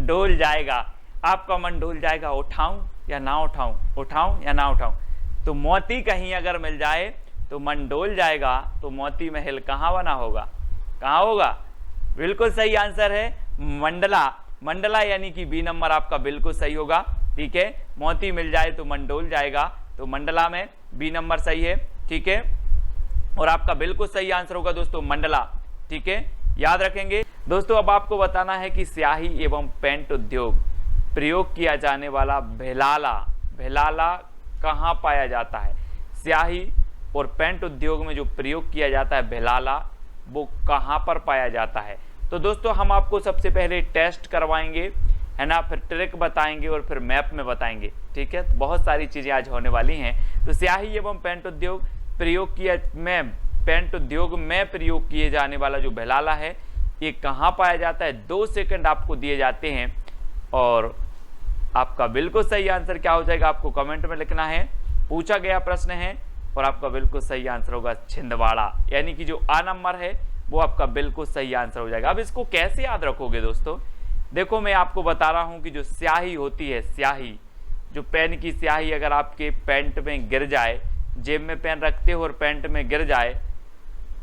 Speaker 1: डोल जाएगा, आपका मन डोल जाएगा, उठाऊं या ना उठाऊं, उठाऊं या ना उठाऊं। तो मोती कहीं अगर मिल जाए तो मन डोल जाएगा। तो मोती महल कहां बना होगा, कहां होगा, बिल्कुल सही आंसर है मंडला, मंडला, यानी कि बी नंबर आपका बिल्कुल सही होगा, ठीक है। मोती मिल जाए तो मन डोल जाएगा, तो मंडला में बी नंबर सही है, ठीक है। और आपका बिल्कुल सही आंसर होगा दोस्तों मंडला, ठीक है, याद रखेंगे दोस्तों। अब आपको बताना है कि स्याही एवं पेंट उद्योग प्रयोग किया जाने वाला भेलाला, भेलाला कहाँ पाया जाता है। स्याही और पेंट उद्योग में जो प्रयोग किया जाता है भेलाला, वो कहाँ पर पाया जाता है। तो दोस्तों हम आपको सबसे पहले टेस्ट करवाएंगे, है ना, फिर ट्रिक बताएंगे और फिर मैप में बताएंगे, ठीक है। तो बहुत सारी चीजें आज होने वाली हैं। तो स्याही एवं पेंट उद्योग प्रयोग किया में पेंट उद्योग में प्रयोग किए जाने वाला जो भेलाला है, ये कहाँ पाया जाता है। 2 सेकंड आपको दिए जाते हैं और आपका बिल्कुल सही आंसर क्या हो जाएगा, आपको कमेंट में लिखना है। पूछा गया प्रश्न है और आपका बिल्कुल सही आंसर होगा छिंदवाड़ा, यानी कि जो आ नंबर है वो आपका बिल्कुल सही आंसर हो जाएगा। अब इसको कैसे याद रखोगे दोस्तों, देखो मैं आपको बता रहा हूं कि जो स्याही होती है, स्याही, जो पेन की स्याही अगर आपके पैंट में गिर जाए, जेब में पेन रखते हो और पैंट में गिर जाए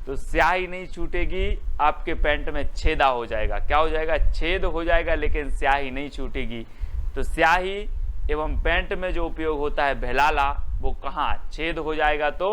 Speaker 1: तो स्याही नहीं छूटेगी, आपके पैंट में छेदा हो जाएगा। क्या हो जाएगा? छेद हो जाएगा, लेकिन स्याही नहीं छूटेगी। तो स्याही एवं पेंट में जो उपयोग होता है भेलाला, वो कहाँ? छेद हो जाएगा तो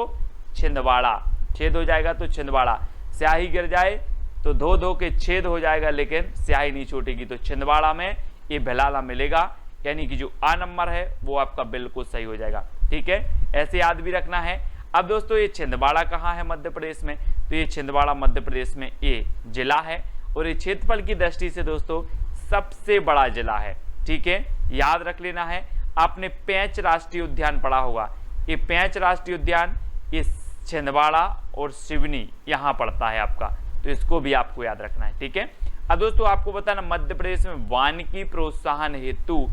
Speaker 1: छिंदवाड़ा, छेद हो जाएगा तो छिंदवाड़ा। स्याही गिर जाए तो धो धो के छेद हो जाएगा, लेकिन स्याही नहीं छूटेगी, तो छिंदवाड़ा में ये भेलाला मिलेगा, यानी कि जो आ नंबर है वो आपका बिल्कुल सही हो जाएगा। ठीक है, ऐसे याद भी रखना है। अब दोस्तों ये छिंदवाड़ा कहाँ है मध्य प्रदेश में? तो ये छिंदवाड़ा मध्य प्रदेश में ये जिला है और ये क्षेत्रफल की दृष्टि से दोस्तों सबसे बड़ा जिला है। ठीक है, याद रख लेना है। आपने पेंच राष्ट्रीय उद्यान पढ़ा होगा, ये पेंच राष्ट्रीय उद्यान ये छिंदवाड़ा और सिवनी यहाँ पड़ता है आपका, तो इसको भी आपको याद रखना है। ठीक है, अब दोस्तों आपको बताना मध्य प्रदेश में वानिकी प्रोत्साहन हेतु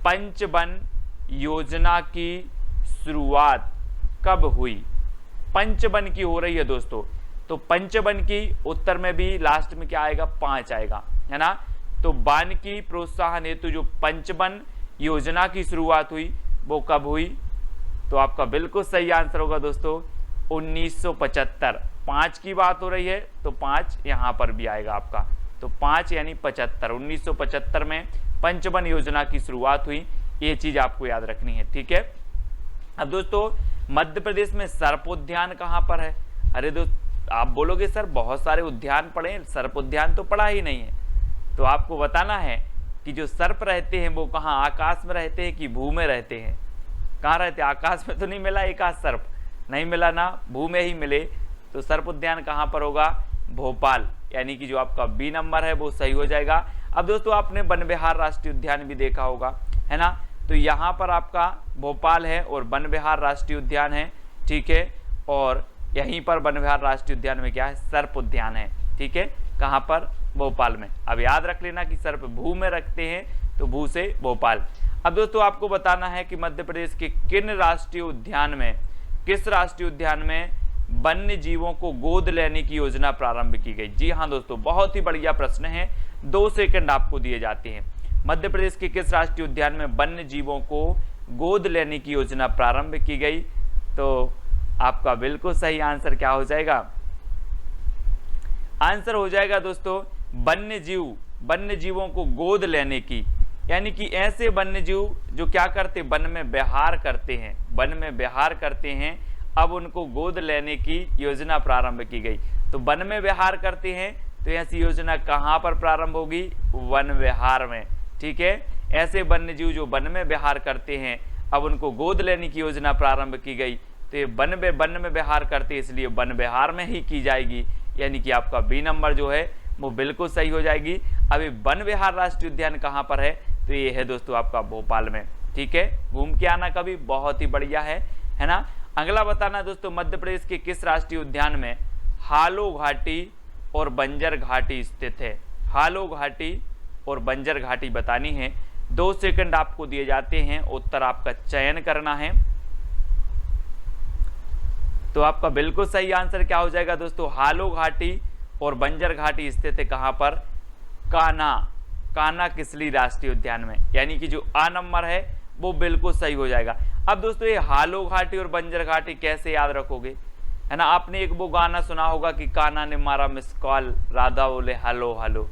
Speaker 1: पंचवन योजना की शुरुआत कब हुई? पंचवन की हो रही है दोस्तों, तो पंचवन की उत्तर में भी लास्ट में क्या आएगा? 5 आएगा, है ना। तो वानिकी प्रोत्साहन हेतु जो पंचवन योजना की शुरुआत हुई वो कब हुई? तो आपका बिल्कुल सही आंसर होगा दोस्तों 1975। 5 की बात हो रही है तो 5 यहां पर भी आएगा आपका, तो 5 यानी 75, 1975 में पंचवन योजना की शुरुआत हुई, ये चीज आपको याद रखनी है। ठीक है, अब दोस्तों मध्य प्रदेश में सर्प उद्यान कहां पर है? अरे दोस्त आप बोलोगे सर बहुत सारे उद्यान पढ़े, सर्प उद्यान तो पढ़ा ही नहीं है, तो आपको बताना है कि जो सर्प रहते हैं वो कहाँ, आकाश में रहते हैं कि भू में रहते हैं? कहाँ रहते हैं? आकाश में तो नहीं मिला एक आध सर्प, नहीं मिला ना, भू में ही मिले, तो सर्प उद्यान कहाँ पर होगा? भोपाल, यानी कि जो आपका बी नंबर है वो सही हो जाएगा। अब दोस्तों आपने वन विहार राष्ट्रीय उद्यान भी देखा होगा, है ना, तो यहाँ पर आपका भोपाल है और वन विहार राष्ट्रीय उद्यान है। ठीक है, और यहीं पर वन विहार राष्ट्रीय उद्यान में क्या है? सर्प उद्यान है। ठीक है, कहाँ पर? भोपाल में। अब याद रख लेना कि सर्प भू में रखते हैं, तो भू से भोपाल। अब दोस्तों आपको बताना है कि मध्य प्रदेश के किन राष्ट्रीय उद्यान में, किस राष्ट्रीय उद्यान में वन्य जीवों को गोद लेने की योजना प्रारंभ की गई? जी हाँ दोस्तों, बहुत ही बढ़िया प्रश्न है, 2 सेकंड आपको दिए जाते हैं। मध्य प्रदेश के किस राष्ट्रीय उद्यान में वन्य जीवों को गोद लेने की योजना प्रारंभ की गई? तो आपका बिल्कुल सही आंसर क्या हो जाएगा? आंसर हो जाएगा दोस्तों वन्य जीवों को गोद लेने की, यानी कि ऐसे वन्य जीव जो क्या करते, वन में विहार करते हैं, वन में विहार करते हैं, अब उनको गोद लेने की योजना प्रारंभ की गई। तो वन में विहार करते हैं तो ऐसी योजना कहाँ पर प्रारंभ होगी? वन विहार में। ठीक है, ऐसे वन्य जीव जो वन में विहार करते हैं अब उनको गोद लेने की योजना प्रारंभ की गई, तो ये वन में विहार करते इसलिए वन विहार में ही की जाएगी, यानी कि आपका बी नंबर जो है वो बिल्कुल सही हो जाएगी। अभी वन विहार राष्ट्रीय उद्यान कहाँ पर है? तो ये है दोस्तों आपका भोपाल में। ठीक है, घूम के आना कभी, बहुत ही बढ़िया है ना। अगला बताना दोस्तों मध्य प्रदेश के किस राष्ट्रीय उद्यान में हालो घाटी और बंजर घाटी स्थित है? हालो घाटी और बंजर घाटी बतानी है, 2 सेकंड आपको दिए जाते हैं, उत्तर आपका चयन करना है। तो आपका बिल्कुल सही आंसर क्या हो जाएगा दोस्तों? हालो घाटी और बंजर घाटी स्थित है कहां पर? कान्हा किसली राष्ट्रीय उद्यान में, यानी कि जो आ नंबर है वो बिल्कुल सही हो जाएगा। अब दोस्तों ये हालो घाटी और बंजर घाटी कैसे याद रखोगे, है ना। आपने एक वो गाना सुना होगा कि कान्हा ने मारा मिस कॉल, राधा बोले हेलो हेलो,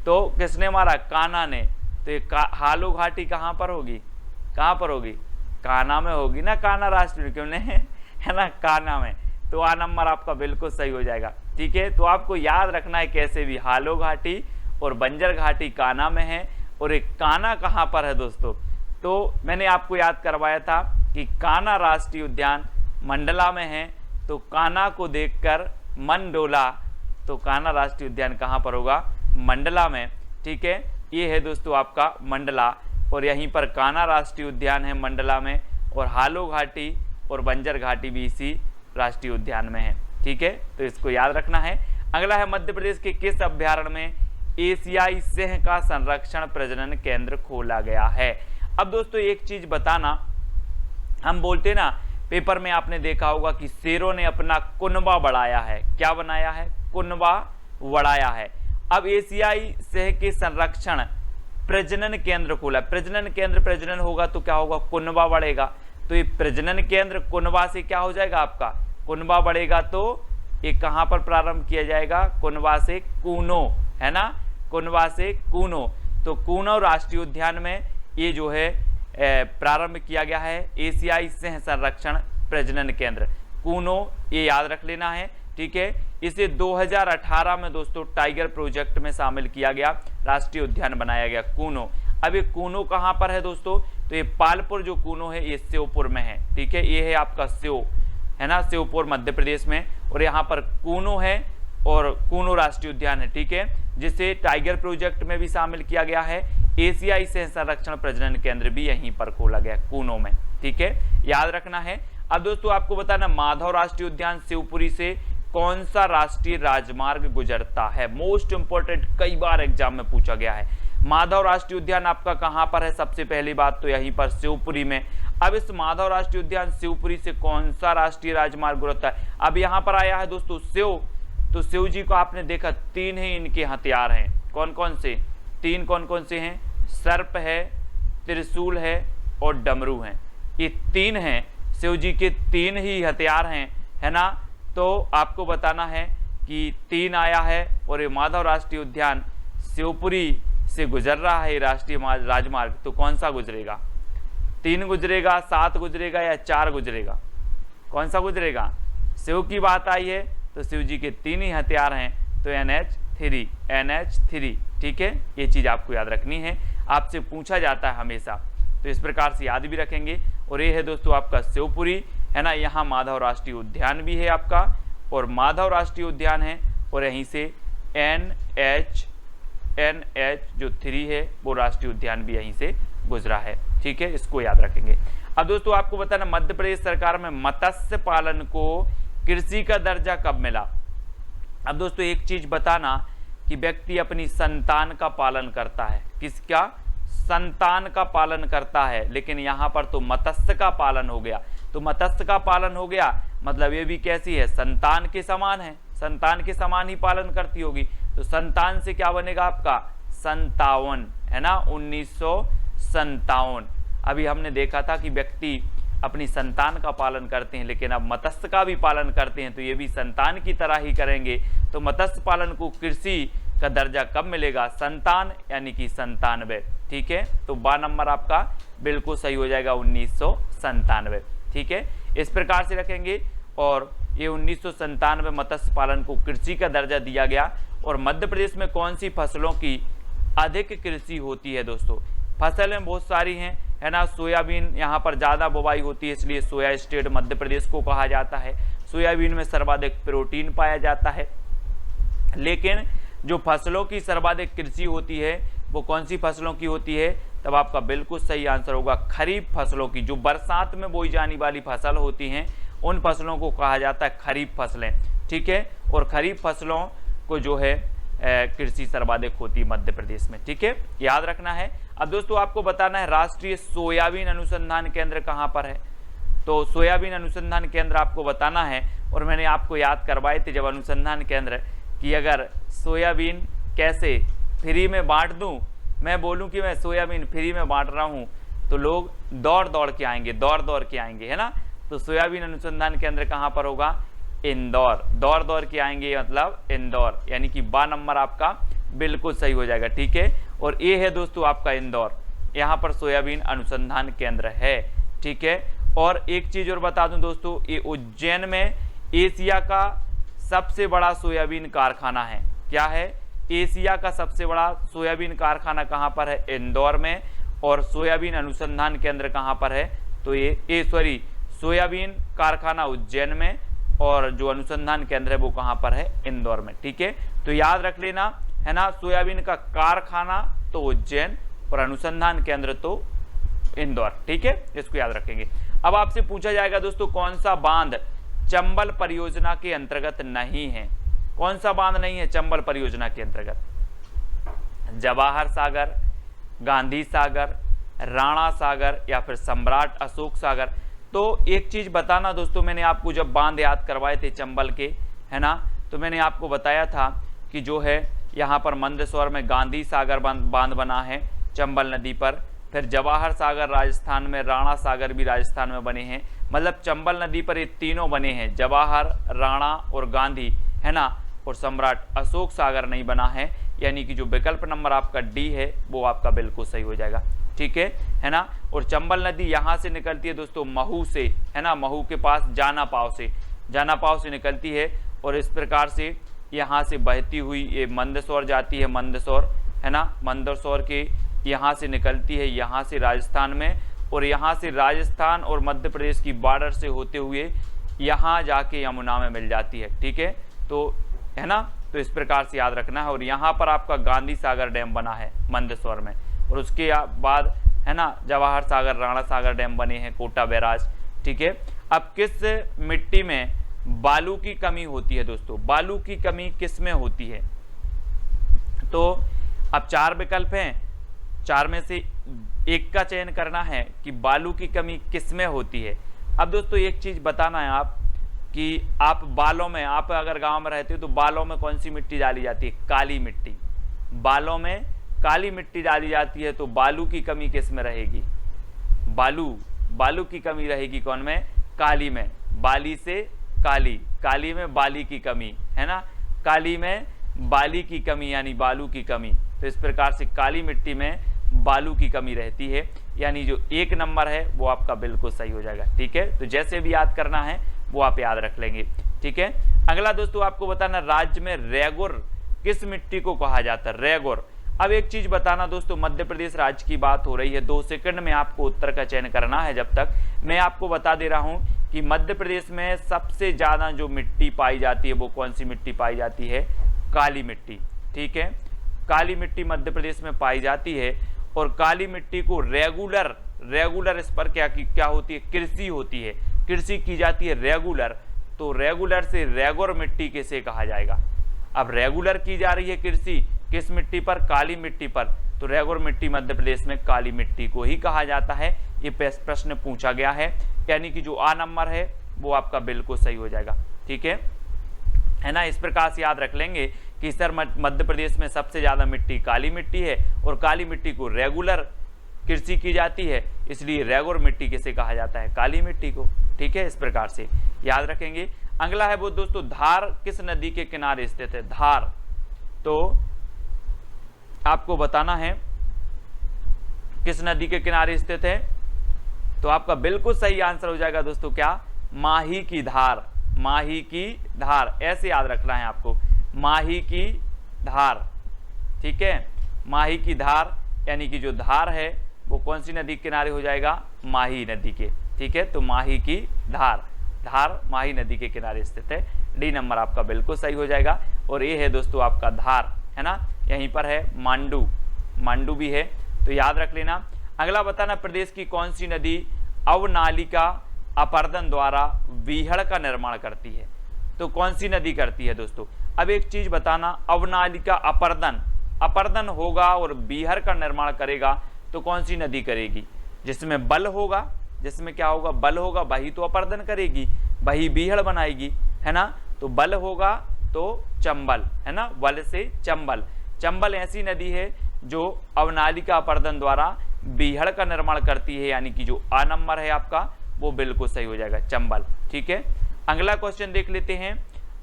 Speaker 1: तो किसने मारा? कान्हा ने। तो ये हालो घाटी कहाँ पर होगी? कहाँ पर होगी? कान्हा में होगी ना, कान्हा राष्ट्रीय, क्यों नहीं, है ना, कान्हा में। तो आ नंबर आपका बिल्कुल सही हो जाएगा। ठीक है, तो आपको याद रखना है कैसे भी, हालो घाटी और बंजर घाटी कान्हा में है, और एक कान्हा कहाँ पर है दोस्तों? तो मैंने आपको याद करवाया था कि कान्हा राष्ट्रीय उद्यान मंडला में है, तो कान्हा को देखकर मन डोला, तो कान्हा राष्ट्रीय उद्यान कहाँ पर होगा? मंडला में। ठीक है, ये है दोस्तों आपका मंडला, और यहीं पर कान्हा राष्ट्रीय उद्यान है मंडला में, और हालो घाटी और बंजर घाटी भी इसी राष्ट्रीय उद्यान में है। ठीक है, तो इसको याद रखना है। अगला है मध्य प्रदेश के किस अभ्यारण्य में एशियाई सिंह का संरक्षण प्रजनन केंद्र खोला गया है? अब दोस्तों एक चीज बताना, हम बोलते ना पेपर में आपने देखा होगा कि शेरों ने अपना कुनबा बढ़ाया है। क्या बनाया है? कुनबा बढ़ाया है। अब एशियाई सिंह के संरक्षण प्रजनन केंद्र खोला। प्रजनन केंद्र, प्रजनन होगा तो क्या होगा? कुनबा बढ़ेगा। तो ये प्रजनन केंद्र कुनबा से क्या हो जाएगा आपका? कुनबा बढ़ेगा तो ये कहां पर प्रारंभ किया जाएगा? कुनबा से कूनो, है ना, कुनबा से कूनो। तो कूनो राष्ट्रीय उद्यान में ये जो है प्रारंभ किया गया है एशियाई सिंह संरक्षण प्रजनन केंद्र कूनो, ये याद रख लेना है, ठीक है। इसे 2018 में दोस्तों टाइगर प्रोजेक्ट में शामिल किया गया, राष्ट्रीय उद्यान बनाया गया कूनो। अब ये कूनो कहां पर है दोस्तों? तो ये पालपुर जो कूनो है ये श्योपुर में है, ठीक है। ये है आपका श्यो, है ना, श्योपुर मध्य प्रदेश में, और यहाँ पर कूनो है और कूनो राष्ट्रीय उद्यान है, ठीक है, जिसे टाइगर प्रोजेक्ट में भी शामिल किया गया है। एशियाई सिंह संरक्षण प्रजनन केंद्र भी यहीं पर खोला गया कूनो में, ठीक है, याद रखना है। अब दोस्तों आपको बताना, माधव राष्ट्रीय उद्यान शिवपुरी से कौन सा राष्ट्रीय राजमार्ग गुजरता है? मोस्ट इंपोर्टेंट, कई बार एग्जाम में पूछा गया है। माधव राष्ट्रीय उद्यान आपका कहां पर है? सबसे पहली बात तो यहीं पर शिवपुरी में। अब इस माधव राष्ट्रीय उद्यान शिवपुरी से कौन सा राष्ट्रीय राजमार्ग गुजरता है? अब यहां पर आया है दोस्तों शिव, तो शिव जी को आपने देखा 3 ही इनके हथियार हैं। कौन कौन से? 3 कौन कौन से हैं? सर्प है, त्रिशूल है और डमरू है। ये 3 हैं, शिव जी के 3 ही हथियार हैं, है ना। तो आपको बताना है कि 3 आया है और ये माधव राष्ट्रीय उद्यान शिवपुरी से गुजर रहा है राष्ट्रीय राजमार्ग, तो कौन सा गुजरेगा? 3 गुजरेगा, 7 गुजरेगा या 4 गुजरेगा? कौन सा गुजरेगा? शिव की बात आई है तो शिव जी के 3 ही हथियार हैं, तो NH3, ठीक है, ये चीज आपको याद रखनी है, आपसे पूछा जाता है हमेशा, तो इस प्रकार से याद भी रखेंगे। और ये है दोस्तों आपका शिवपुरी, है ना, यहाँ माधव राष्ट्रीय उद्यान भी है आपका, और माधव राष्ट्रीय उद्यान है, और यहीं से NH जो 3 है वो राष्ट्रीय उद्यान भी यहीं से गुजरा है, ठीक है, इसको याद रखेंगे। अब दोस्तों आपको बताना, मध्य प्रदेश सरकार में मत्स्य पालन को कृषि का दर्जा कब मिला? अब दोस्तों एक चीज बताना कि व्यक्ति अपनी संतान का पालन करता है, किसका? संतान का पालन करता है, लेकिन यहाँ पर तो मत्स्य का पालन हो गया। तो मत्स्य का पालन हो गया मतलब ये भी कैसी है? संतान के समान है, संतान के समान ही पालन करती होगी। तो संतान से क्या बनेगा आपका? 57, है ना, 1957। अभी हमने देखा था कि व्यक्ति अपनी संतान का पालन करते हैं, लेकिन अब मत्स्य का भी पालन करते हैं, तो ये भी संतान की तरह ही करेंगे। तो मत्स्य पालन को कृषि का दर्जा कब मिलेगा? संतान, यानी कि 97, ठीक है। तो 12 नंबर आपका बिल्कुल सही हो जाएगा, 1997, ठीक है, इस प्रकार से रखेंगे। और ये 1997 मत्स्य पालन को कृषि का दर्जा दिया गया। और मध्य प्रदेश में कौन सी फसलों की अधिक कृषि होती है दोस्तों? फसलें बहुत सारी हैं, है ना। सोयाबीन यहाँ पर ज़्यादा बुवाई होती है, इसलिए सोया स्टेट मध्य प्रदेश को कहा जाता है। सोयाबीन में सर्वाधिक प्रोटीन पाया जाता है। लेकिन जो फसलों की सर्वाधिक कृषि होती है वो कौन सी फसलों की होती है? तब आपका बिल्कुल सही आंसर होगा खरीफ फसलों की। जो बरसात में बोई जाने वाली फसल होती हैं उन फसलों को कहा जाता है खरीफ फसलें, ठीक है। और खरीफ फसलों को जो है कृषि सर्वाधिक होती है मध्य प्रदेश में, ठीक है, याद रखना है। अब दोस्तों आपको बताना है राष्ट्रीय सोयाबीन अनुसंधान केंद्र कहाँ पर है? तो सोयाबीन अनुसंधान केंद्र आपको बताना है, और मैंने आपको याद करवाए थे जब अनुसंधान केंद्र कि अगर सोयाबीन कैसे फ्री में बांट दूं, मैं बोलूं कि मैं सोयाबीन फ्री में बांट रहा हूं, तो लोग दौड़ दौड़ के आएंगे, है ना। तो सोयाबीन अनुसंधान केंद्र कहां पर होगा? इंदौर, दौड़ दौड़ के आएंगे मतलब इंदौर, यानी कि 12 नंबर आपका बिल्कुल सही हो जाएगा, ठीक है। और ये है दोस्तों आपका इंदौर, यहाँ पर सोयाबीन अनुसंधान केंद्र है, ठीक है। और एक चीज और बता दूं दोस्तों, ये उज्जैन में एशिया का सबसे बड़ा सोयाबीन कारखाना है। क्या है? एशिया का सबसे बड़ा सोयाबीन कारखाना कहाँ पर है? इंदौर में। और सोयाबीन अनुसंधान केंद्र कहाँ पर है? तो ये सोयाबीन कारखाना उज्जैन में, और जो अनुसंधान केंद्र है वो कहाँ पर है? इंदौर में, ठीक है। तो याद रख लेना, है ना, सोयाबीन का कारखाना तो उज्जैन और अनुसंधान केंद्र तो इंदौर, ठीक है, इसको याद रखेंगे। अब आपसे पूछा जाएगा दोस्तों कौन सा बांध चंबल परियोजना के अंतर्गत नहीं है? कौन सा बांध नहीं है चंबल परियोजना के अंतर्गत? जवाहर सागर, गांधी सागर, राणा सागर या फिर सम्राट अशोक सागर? तो एक चीज़ बताना दोस्तों, मैंने आपको जब बांध याद करवाए थे चंबल के, है ना, तो मैंने आपको बताया था कि जो है यहाँ पर मंदसौर में गांधी सागर बांध बना है चंबल नदी पर, फिर जवाहर सागर राजस्थान में, राणा सागर भी राजस्थान में बने हैं। मतलब चंबल नदी पर ये तीनों बने हैं, जवाहर, राणा और गांधी, है ना, और सम्राट अशोक सागर नहीं बना है। यानी कि जो विकल्प नंबर आपका डी है वो आपका बिल्कुल सही हो जाएगा। ठीक है ना। और चंबल नदी यहाँ से निकलती है दोस्तों महू से, है ना, महू के पास जाना पाव से निकलती है, और इस प्रकार से यहाँ से बहती हुई ये मंदसौर जाती है, मंदसौर, है ना, मंदसौर के यहाँ से निकलती है, यहाँ से राजस्थान में, और यहाँ से राजस्थान और मध्य प्रदेश की बॉर्डर से होते हुए यहाँ जाके यमुना में मिल जाती है। ठीक है, तो है ना, तो इस प्रकार से याद रखना है। और यहाँ पर आपका गांधी सागर डैम बना है मंदसौर में, और उसके बाद है ना जवाहर सागर, राणा सागर डैम बने हैं, कोटा बैराज। ठीक है, अब किस मिट्टी में बालू की कमी होती है दोस्तों? बालू की कमी किस में होती है? तो अब 4 विकल्प हैं, 4 में से एक का चयन करना है कि बालू की कमी किस में होती है। अब दोस्तों एक चीज बताना है आप कि आप बालों में, आप अगर गांव में रहते हो तो बालों में कौन सी मिट्टी डाली जाती है? काली मिट्टी। बालों में काली मिट्टी डाली जाती है, तो बालू की कमी किस में रहेगी? बालू की कमी रहेगी कौन में? काली में। बाली से काली, काली में बाली की कमी, है ना, काली में बाली की कमी यानी बालू की कमी। तो इस प्रकार से काली मिट्टी में बालू की कमी रहती है, यानी जो 1 नंबर है वो आपका बिल्कुल सही हो जाएगा। ठीक है, तो जैसे भी याद करना है वो आप याद रख लेंगे। ठीक है, अगला दोस्तों आपको बताना, राज्य में रेगुर किस मिट्टी को कहा जाता है? रेगुर। अब एक चीज बताना दोस्तों, मध्य प्रदेश राज्य की बात हो रही है, 2 सेकंड में आपको उत्तर का चयन करना है। जब तक मैं आपको बता दे रहा हूं कि मध्य प्रदेश में सबसे ज्यादा जो मिट्टी पाई जाती है वो कौन सी मिट्टी पाई जाती है? काली मिट्टी। ठीक है, काली मिट्टी मध्य प्रदेश में पाई जाती है, और काली मिट्टी को रेगुलर इस पर क्या होती है? कृषि होती है, कृषि की जाती है रेगुलर। तो रेगुलर से रेगुर मिट्टी किसे कहा जाएगा? अब रेगुलर की जा रही है कृषि किस मिट्टी पर? काली मिट्टी पर, तो रेगुर मिट्टी मध्य प्रदेश में काली मिट्टी को ही कहा जाता है। ये प्रश्न पूछा गया है, यानी कि जो आ नंबर है वो आपका बिल्कुल सही हो जाएगा। ठीक है ना, इस प्रकार से याद रख लेंगे कि सर मध्य प्रदेश में सबसे ज्यादा मिट्टी काली मिट्टी है, और काली मिट्टी को रेगुलर कृषि की जाती है, इसलिए रेगुलर मिट्टी किसे कहा जाता है? काली मिट्टी को। ठीक है, इस प्रकार से याद रखेंगे। अगला है वो दोस्तों, धार किस नदी के किनारे स्थित है? धार, तो आपको बताना है किस नदी के किनारे स्थित है, तो आपका बिल्कुल सही आंसर हो जाएगा दोस्तों क्या? माही की धार। माही की धार, ऐसे याद रखना है आपको, माही की धार। ठीक है, माही की धार, यानी कि जो धार है वो कौन सी नदी के किनारे हो जाएगा? माही नदी के। ठीक है, तो माही की धार, धार माही नदी के किनारे स्थित है। डी नंबर आपका बिल्कुल सही हो जाएगा। और ये है दोस्तों आपका धार, है ना, यहीं पर है। मांडू भी है, तो याद रख लेना। अगला बताना, प्रदेश की कौन सी नदी अवनालिका अपर्दन द्वारा बीहड़ का निर्माण करती है? तो कौन सी नदी करती है दोस्तों? अब एक चीज बताना, अवनालिका अपर्दन होगा और बीहड़ का निर्माण करेगा, तो कौन सी नदी करेगी? जिसमें बल होगा, जिसमें क्या होगा? बल होगा, वही तो अपर्दन करेगी, वही बीहड़ बनाएगी, है ना। तो बल होगा तो चंबल, है ना, बल से चंबल। चंबल ऐसी नदी है जो अवनालिका अपर्दन द्वारा बीहड़ का निर्माण करती है, यानी कि जो आ नंबर है आपका वो बिल्कुल सही हो जाएगा, चंबल। ठीक है, अगला क्वेश्चन देख लेते हैं।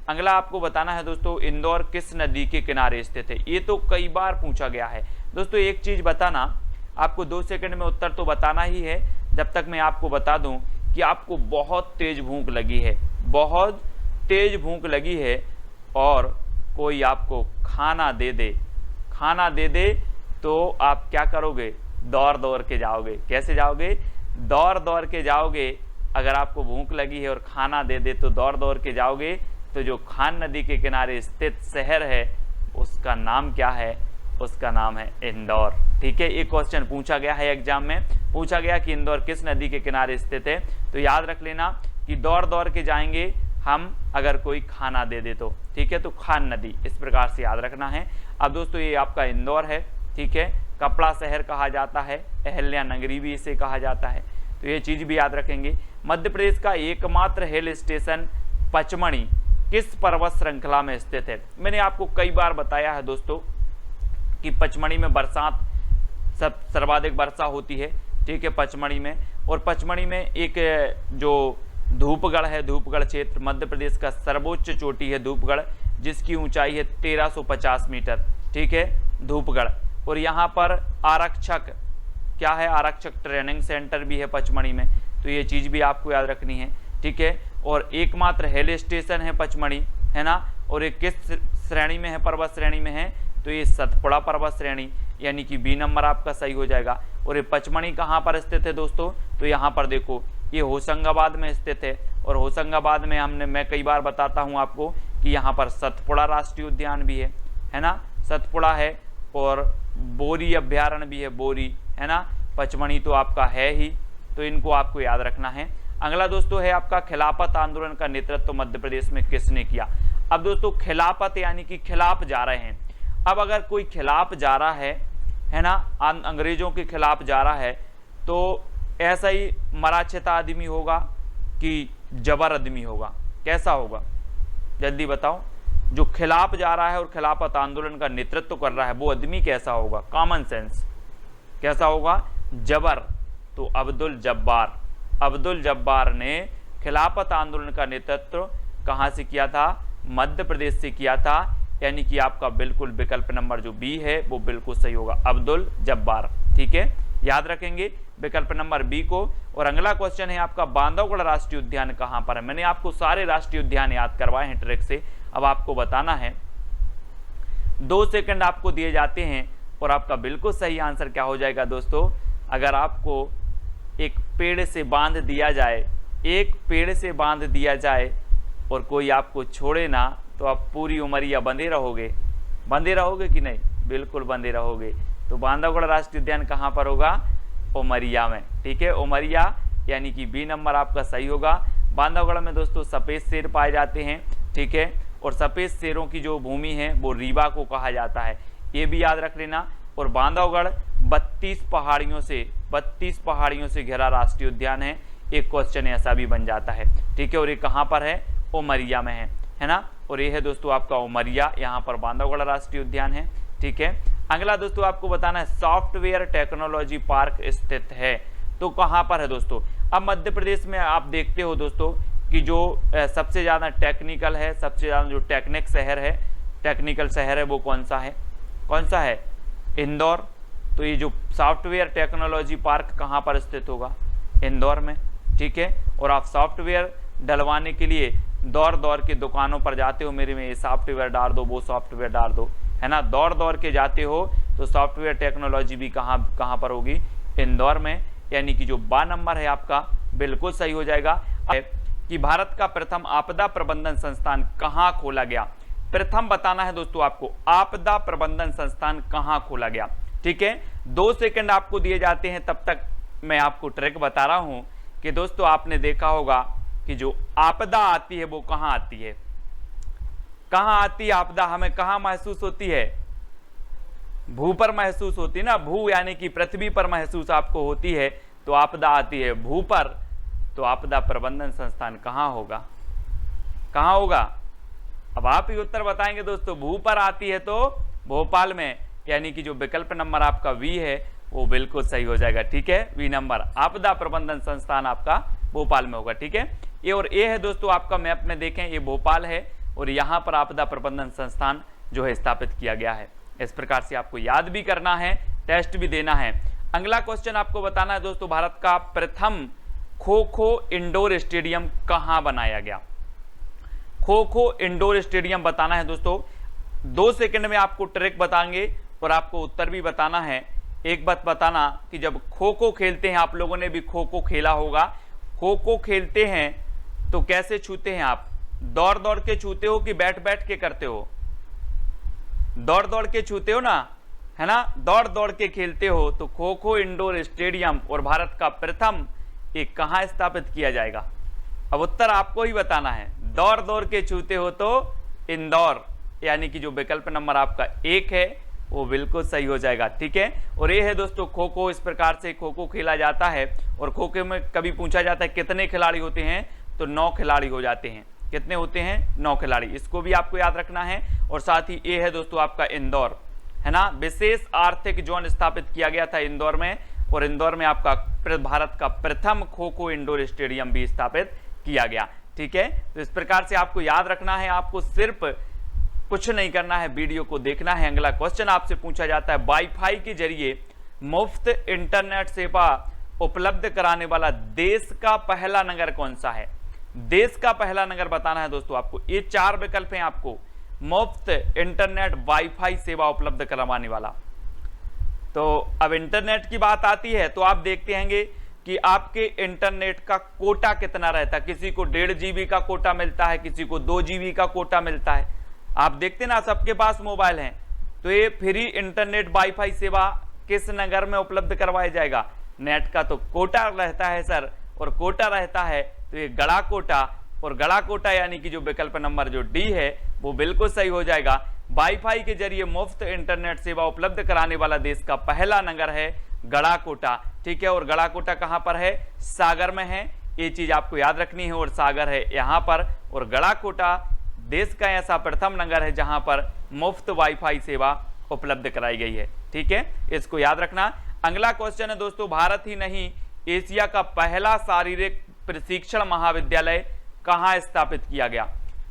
Speaker 1: अगला आपको बताना है दोस्तों, इंदौर किस नदी के किनारे स्थित है? ये तो कई बार पूछा गया है दोस्तों। एक चीज बताना, आपको 2 सेकंड में उत्तर तो बताना ही है, जब तक मैं आपको बता दूं कि आपको बहुत तेज भूख लगी है, बहुत तेज भूख लगी है, और कोई आपको खाना दे दे तो आप क्या करोगे? दौड़ के जाओगे। कैसे जाओगे? दौड़ के जाओगे। अगर आपको भूख लगी है और खाना दे दे तो दौड़ के जाओगे। तो जो खान नदी के किनारे स्थित शहर है उसका नाम क्या है? उसका नाम है इंदौर। ठीक है, ये क्वेश्चन पूछा गया है एग्जाम में, पूछा गया कि इंदौर किस नदी के किनारे स्थित है। तो याद रख लेना कि दौड़ के जाएंगे हम अगर कोई खाना दे दे तो। ठीक है, तो खान नदी, इस प्रकार से याद रखना है। अब दोस्तों ये आपका इंदौर है। ठीक है, कपड़ा शहर कहा जाता है, अहल्या नगरी भी इसे कहा जाता है, तो ये चीज भी याद रखेंगे। मध्य प्रदेश का एकमात्र हिल स्टेशन पचमढ़ी किस पर्वत श्रृंखला में स्थित है? मैंने आपको कई बार बताया है दोस्तों कि पचमढ़ी में बरसात सर्वाधिक वर्षा होती है, ठीक है, पचमढ़ी में। और पचमढ़ी में एक जो धूपगढ़ है, धूपगढ़ क्षेत्र मध्य प्रदेश का सर्वोच्च चोटी है धूपगढ़, जिसकी ऊंचाई है 1350 मीटर, ठीक है, धूपगढ़। और यहाँ पर आरक्षक क्या है, आरक्षक ट्रेनिंग सेंटर भी है पचमढ़ी में, तो ये चीज़ भी आपको याद रखनी है, ठीक है। और एकमात्र हिल स्टेशन है पचमढ़ी, है ना। और ये किस श्रेणी में है, पर्वत श्रेणी में है, तो ये सतपुड़ा पर्वत श्रेणी, यानी कि बी नंबर आपका सही हो जाएगा। और ये पचमढ़ी कहाँ पर स्थित है दोस्तों, तो यहाँ पर देखो ये होशंगाबाद में स्थित है। और होशंगाबाद में मैं कई बार बताता हूँ आपको कि यहाँ पर सतपुड़ा राष्ट्रीय उद्यान भी है ना, सतपुड़ा है। और बोरी अभ्यारण्य भी है, बोरी, है ना। पचमढ़ी तो आपका है ही, तो इनको आपको याद रखना है। अगला दोस्तों है आपका खिलाफत आंदोलन का नेतृत्व मध्य प्रदेश में किसने किया? अब दोस्तों खिलाफत यानी कि खिलाफ जा रहे हैं। अब अगर कोई खिलाफ जा रहा है ना, अंग्रेजों के खिलाफ जा रहा है, तो ऐसा ही मराठा आदमी होगा कि जबर आदमी होगा? कैसा होगा जल्दी बताओ। जो खिलाफ जा रहा है और खिलाफत आंदोलन का नेतृत्व कर रहा है वो आदमी कैसा होगा? कॉमन सेंस कैसा होगा? जबर। तो अब्दुल जब्बार, अब्दुल जब्बार ने खिलाफत आंदोलन का नेतृत्व कहाँ से किया था? मध्य प्रदेश से किया था, यानी कि आपका बिल्कुल विकल्प नंबर जो बी है वो बिल्कुल सही होगा, अब्दुल जब्बार, ठीक है, याद रखेंगे विकल्प नंबर बी को। और अगला क्वेश्चन है आपका बांधवगढ़ राष्ट्रीय उद्यान कहाँ पर है? मैंने आपको सारे राष्ट्रीय उद्यान याद करवाए हैं ट्रिक से, अब आपको बताना है। 2 सेकंड आपको दिए जाते हैं और आपका बिल्कुल सही आंसर क्या हो जाएगा दोस्तों? अगर आपको एक पेड़ से बांध दिया जाए, एक पेड़ से बांध दिया जाए और कोई आपको छोड़े ना, तो आप पूरी उमरिया बंधे रहोगे? बंधे रहोगे कि नहीं? बिल्कुल बंधे रहोगे। तो बांधवगढ़ राष्ट्रीय उद्यान कहाँ पर होगा? उमरिया में, ठीक है, उमरिया, यानी कि बी नंबर आपका सही होगा। बांधवगढ़ में दोस्तों सफ़ेद शेर पाए जाते हैं, ठीक है, और सफ़ेद शेरों की जो भूमि है वो रीवा को कहा जाता है, ये भी याद रख लेना। और बांधवगढ़ 32 पहाड़ियों से घिरा राष्ट्रीय उद्यान है, एक क्वेश्चन ऐसा भी बन जाता है, ठीक है। और ये कहाँ पर है? उमरिया में है ना। और ये है दोस्तों आपका उमरिया, यहाँ पर बांधवगढ़ राष्ट्रीय उद्यान है, ठीक है। अगला दोस्तों आपको बताना है सॉफ्टवेयर टेक्नोलॉजी पार्क स्थित है, तो कहाँ पर है दोस्तों? अब मध्य प्रदेश में आप देखते हो दोस्तों कि जो सबसे ज़्यादा टेक्निकल है, सबसे ज़्यादा जो टेक्निकल शहर है वो कौन सा है? कौन सा है? इंदौर। तो ये जो सॉफ्टवेयर टेक्नोलॉजी पार्क कहाँ पर स्थित होगा? इंदौर में, ठीक है। और आप सॉफ्टवेयर डलवाने के लिए दौड़ के दुकानों पर जाते हो, मेरे में ये सॉफ्टवेयर डाल दो, वो सॉफ्टवेयर डाल दो, है ना, दौड़ के जाते हो, तो सॉफ्टवेयर टेक्नोलॉजी भी कहाँ पर होगी? इंदौर में, यानी कि जो बा नंबर है आपका बिल्कुल सही हो जाएगा। कि भारत का प्रथम आपदा प्रबंधन संस्थान कहाँ खोला गया? प्रथम बताना है दोस्तों आपको, आपदा प्रबंधन संस्थान कहाँ खोला गया, ठीक है। 2 सेकंड आपको दिए जाते हैं, तब तक मैं आपको ट्रिक बता रहा हूं कि दोस्तों आपने देखा होगा कि जो आपदा आती है वो कहाँ आती है? कहाँ आती है आपदा? हमें कहाँ महसूस होती है? भू पर महसूस होती है ना, भू यानी कि पृथ्वी पर महसूस आपको होती है, तो आपदा आती है भू पर। तो आपदा प्रबंधन संस्थान कहाँ होगा? कहाँ होगा? अब आप ही उत्तर बताएंगे दोस्तों। भू पर आती है तो भोपाल में, यानी कि जो विकल्प नंबर आपका वी है वो बिल्कुल सही हो जाएगा, ठीक है, वी नंबर, आपदा प्रबंधन संस्थान आपका भोपाल में होगा, ठीक है। ये और ये है दोस्तों आपका मैप में देखें, ये भोपाल है और यहाँ पर आपदा प्रबंधन संस्थान जो है स्थापित किया गया है। इस प्रकार से आपको याद भी करना है, टेस्ट भी देना है। अगला क्वेश्चन आपको बताना है दोस्तों, भारत का प्रथम खो खो इंडोर स्टेडियम कहाँ बनाया गया? खो खो इंडोर स्टेडियम बताना है दोस्तों। 2 सेकंड में आपको ट्रिक बताएंगे और आपको उत्तर भी बताना है। एक बात बताना कि जब खो खो खेलते हैं, आप लोगों ने भी खो खो खेला होगा, खो खो खेलते हैं तो कैसे छूते हैं आप? दौड़ के छूते हो कि बैठ के करते हो? दौड़ के छूते हो ना, है ना, दौड़ के खेलते हो। तो खो खो इंडोर स्टेडियम और भारत का प्रथम एक कहाँ स्थापित किया जाएगा? अब उत्तर आपको ही बताना है। दौड़ के छूते हो तो इंदौर, यानी कि जो विकल्प नंबर आपका 1 है वो बिल्कुल सही हो जाएगा। ठीक है, और ये है दोस्तों खो खो। इस प्रकार से खो खो खेला जाता है और खो खो में कभी पूछा जाता है कितने खिलाड़ी होते हैं, तो 9 खिलाड़ी हो जाते हैं। कितने होते हैं? 9 खिलाड़ी। इसको भी आपको याद रखना है। और साथ ही ये है दोस्तों आपका इंदौर, है ना, विशेष आर्थिक जोन स्थापित किया गया था इंदौर में, और इंदौर में आपका भारत का प्रथम खो खो इंडोर स्टेडियम भी स्थापित किया गया। ठीक है, तो इस प्रकार से आपको याद रखना है। आपको सिर्फ कुछ नहीं करना है, वीडियो को देखना है। अगला क्वेश्चन आपसे पूछा जाता है, वाईफाई के जरिए मुफ्त इंटरनेट सेवा उपलब्ध कराने वाला देश का पहला नगर कौन सा है? देश का पहला नगर बताना है दोस्तों आपको। ये 4 विकल्प हैं आपको, मुफ्त इंटरनेट वाईफाई सेवा उपलब्ध करवाने वाला। तो अब इंटरनेट की बात आती है तो आप देखते हैंगे कि आपके इंटरनेट का कोटा कितना रहता है। किसी को 1.5 GB का कोटा मिलता है, किसी को 2 GB का कोटा मिलता है। आप देखते ना, सबके पास मोबाइल हैं। तो ये फ्री इंटरनेट वाईफाई सेवा किस नगर में उपलब्ध करवाया जाएगा? नेट का तो कोटा रहता है सर, और कोटा रहता है तो ये गड़ा कोटा, और गड़ा कोटा यानी कि जो विकल्प नंबर जो डी है वो बिल्कुल सही हो जाएगा। वाईफाई के जरिए मुफ्त इंटरनेट सेवा उपलब्ध कराने वाला देश का पहला नगर है गड़ा कोटा। ठीक है, और गड़ा कोटा कहां पर है? सागर में है। ये चीज आपको याद रखनी है, और सागर है यहां पर, और गड़ा कोटा देश का ऐसा प्रथम नगर है जहां पर मुफ्त वाईफाई सेवा उपलब्ध कराई गई है। ठीक है, इसको याद रखना। अगला क्वेश्चन है दोस्तों, भारत ही नहीं एशिया का पहला शारीरिक प्रशिक्षण महाविद्यालय कहां स्थापित किया गया?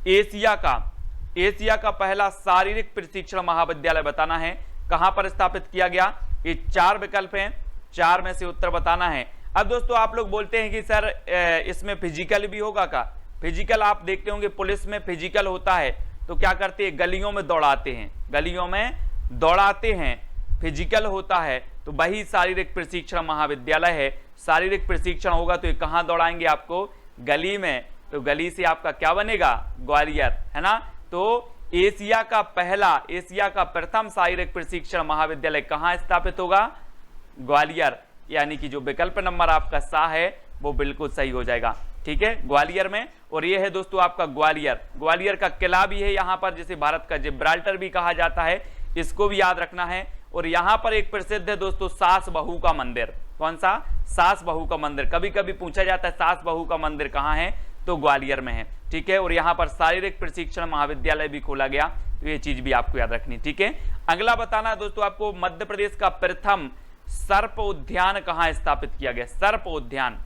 Speaker 1: एशिया का पहला शारीरिक प्रशिक्षण महाविद्यालय बताना है, कहां पर स्थापित किया गया? ये 4 विकल्प हैं, 4 में से उत्तर बताना है। अब दोस्तों आप लोग बोलते हैं कि सर इसमें फिजिकल भी होगा का? फिजिकल आप देखते होंगे पुलिस में फिजिकल होता है तो क्या करते हैं? गलियों में दौड़ाते हैं, गलियों में दौड़ाते हैं, फिजिकल होता है। तो वही शारीरिक प्रशिक्षण महाविद्यालय है। शारीरिक प्रशिक्षण होगा तो ये कहां दौड़ाएंगे आपको? गली में। तो गली से आपका क्या बनेगा? ग्वालियर, है ना। तो एशिया का प्रथम शारीरिक प्रशिक्षण महाविद्यालय कहां स्थापित होगा? ग्वालियर, यानी कि जो विकल्प नंबर आपका सा है वो बिल्कुल सही हो जाएगा। ठीक है, ग्वालियर में। और ये है दोस्तों आपका ग्वालियर का किला भी है यहाँ पर, जिसे भारत का जिब्राल्टर भी कहा जाता है, इसको भी याद रखना है। और यहाँ पर एक प्रसिद्ध है दोस्तों सास बहू का मंदिर। कौन सा? सास बहू का मंदिर। कभी कभी पूछा जाता है सास बहू का मंदिर कहाँ है, तो ग्वालियर में है। ठीक है, और यहाँ पर शारीरिक प्रशिक्षण महाविद्यालय भी खोला गया, तो ये चीज भी आपको याद रखनी। ठीक है, अगला बताना दोस्तों आपको, मध्य प्रदेश का प्रथम सर्प उद्यान कहाँ स्थापित किया गया? सर्प उद्यान,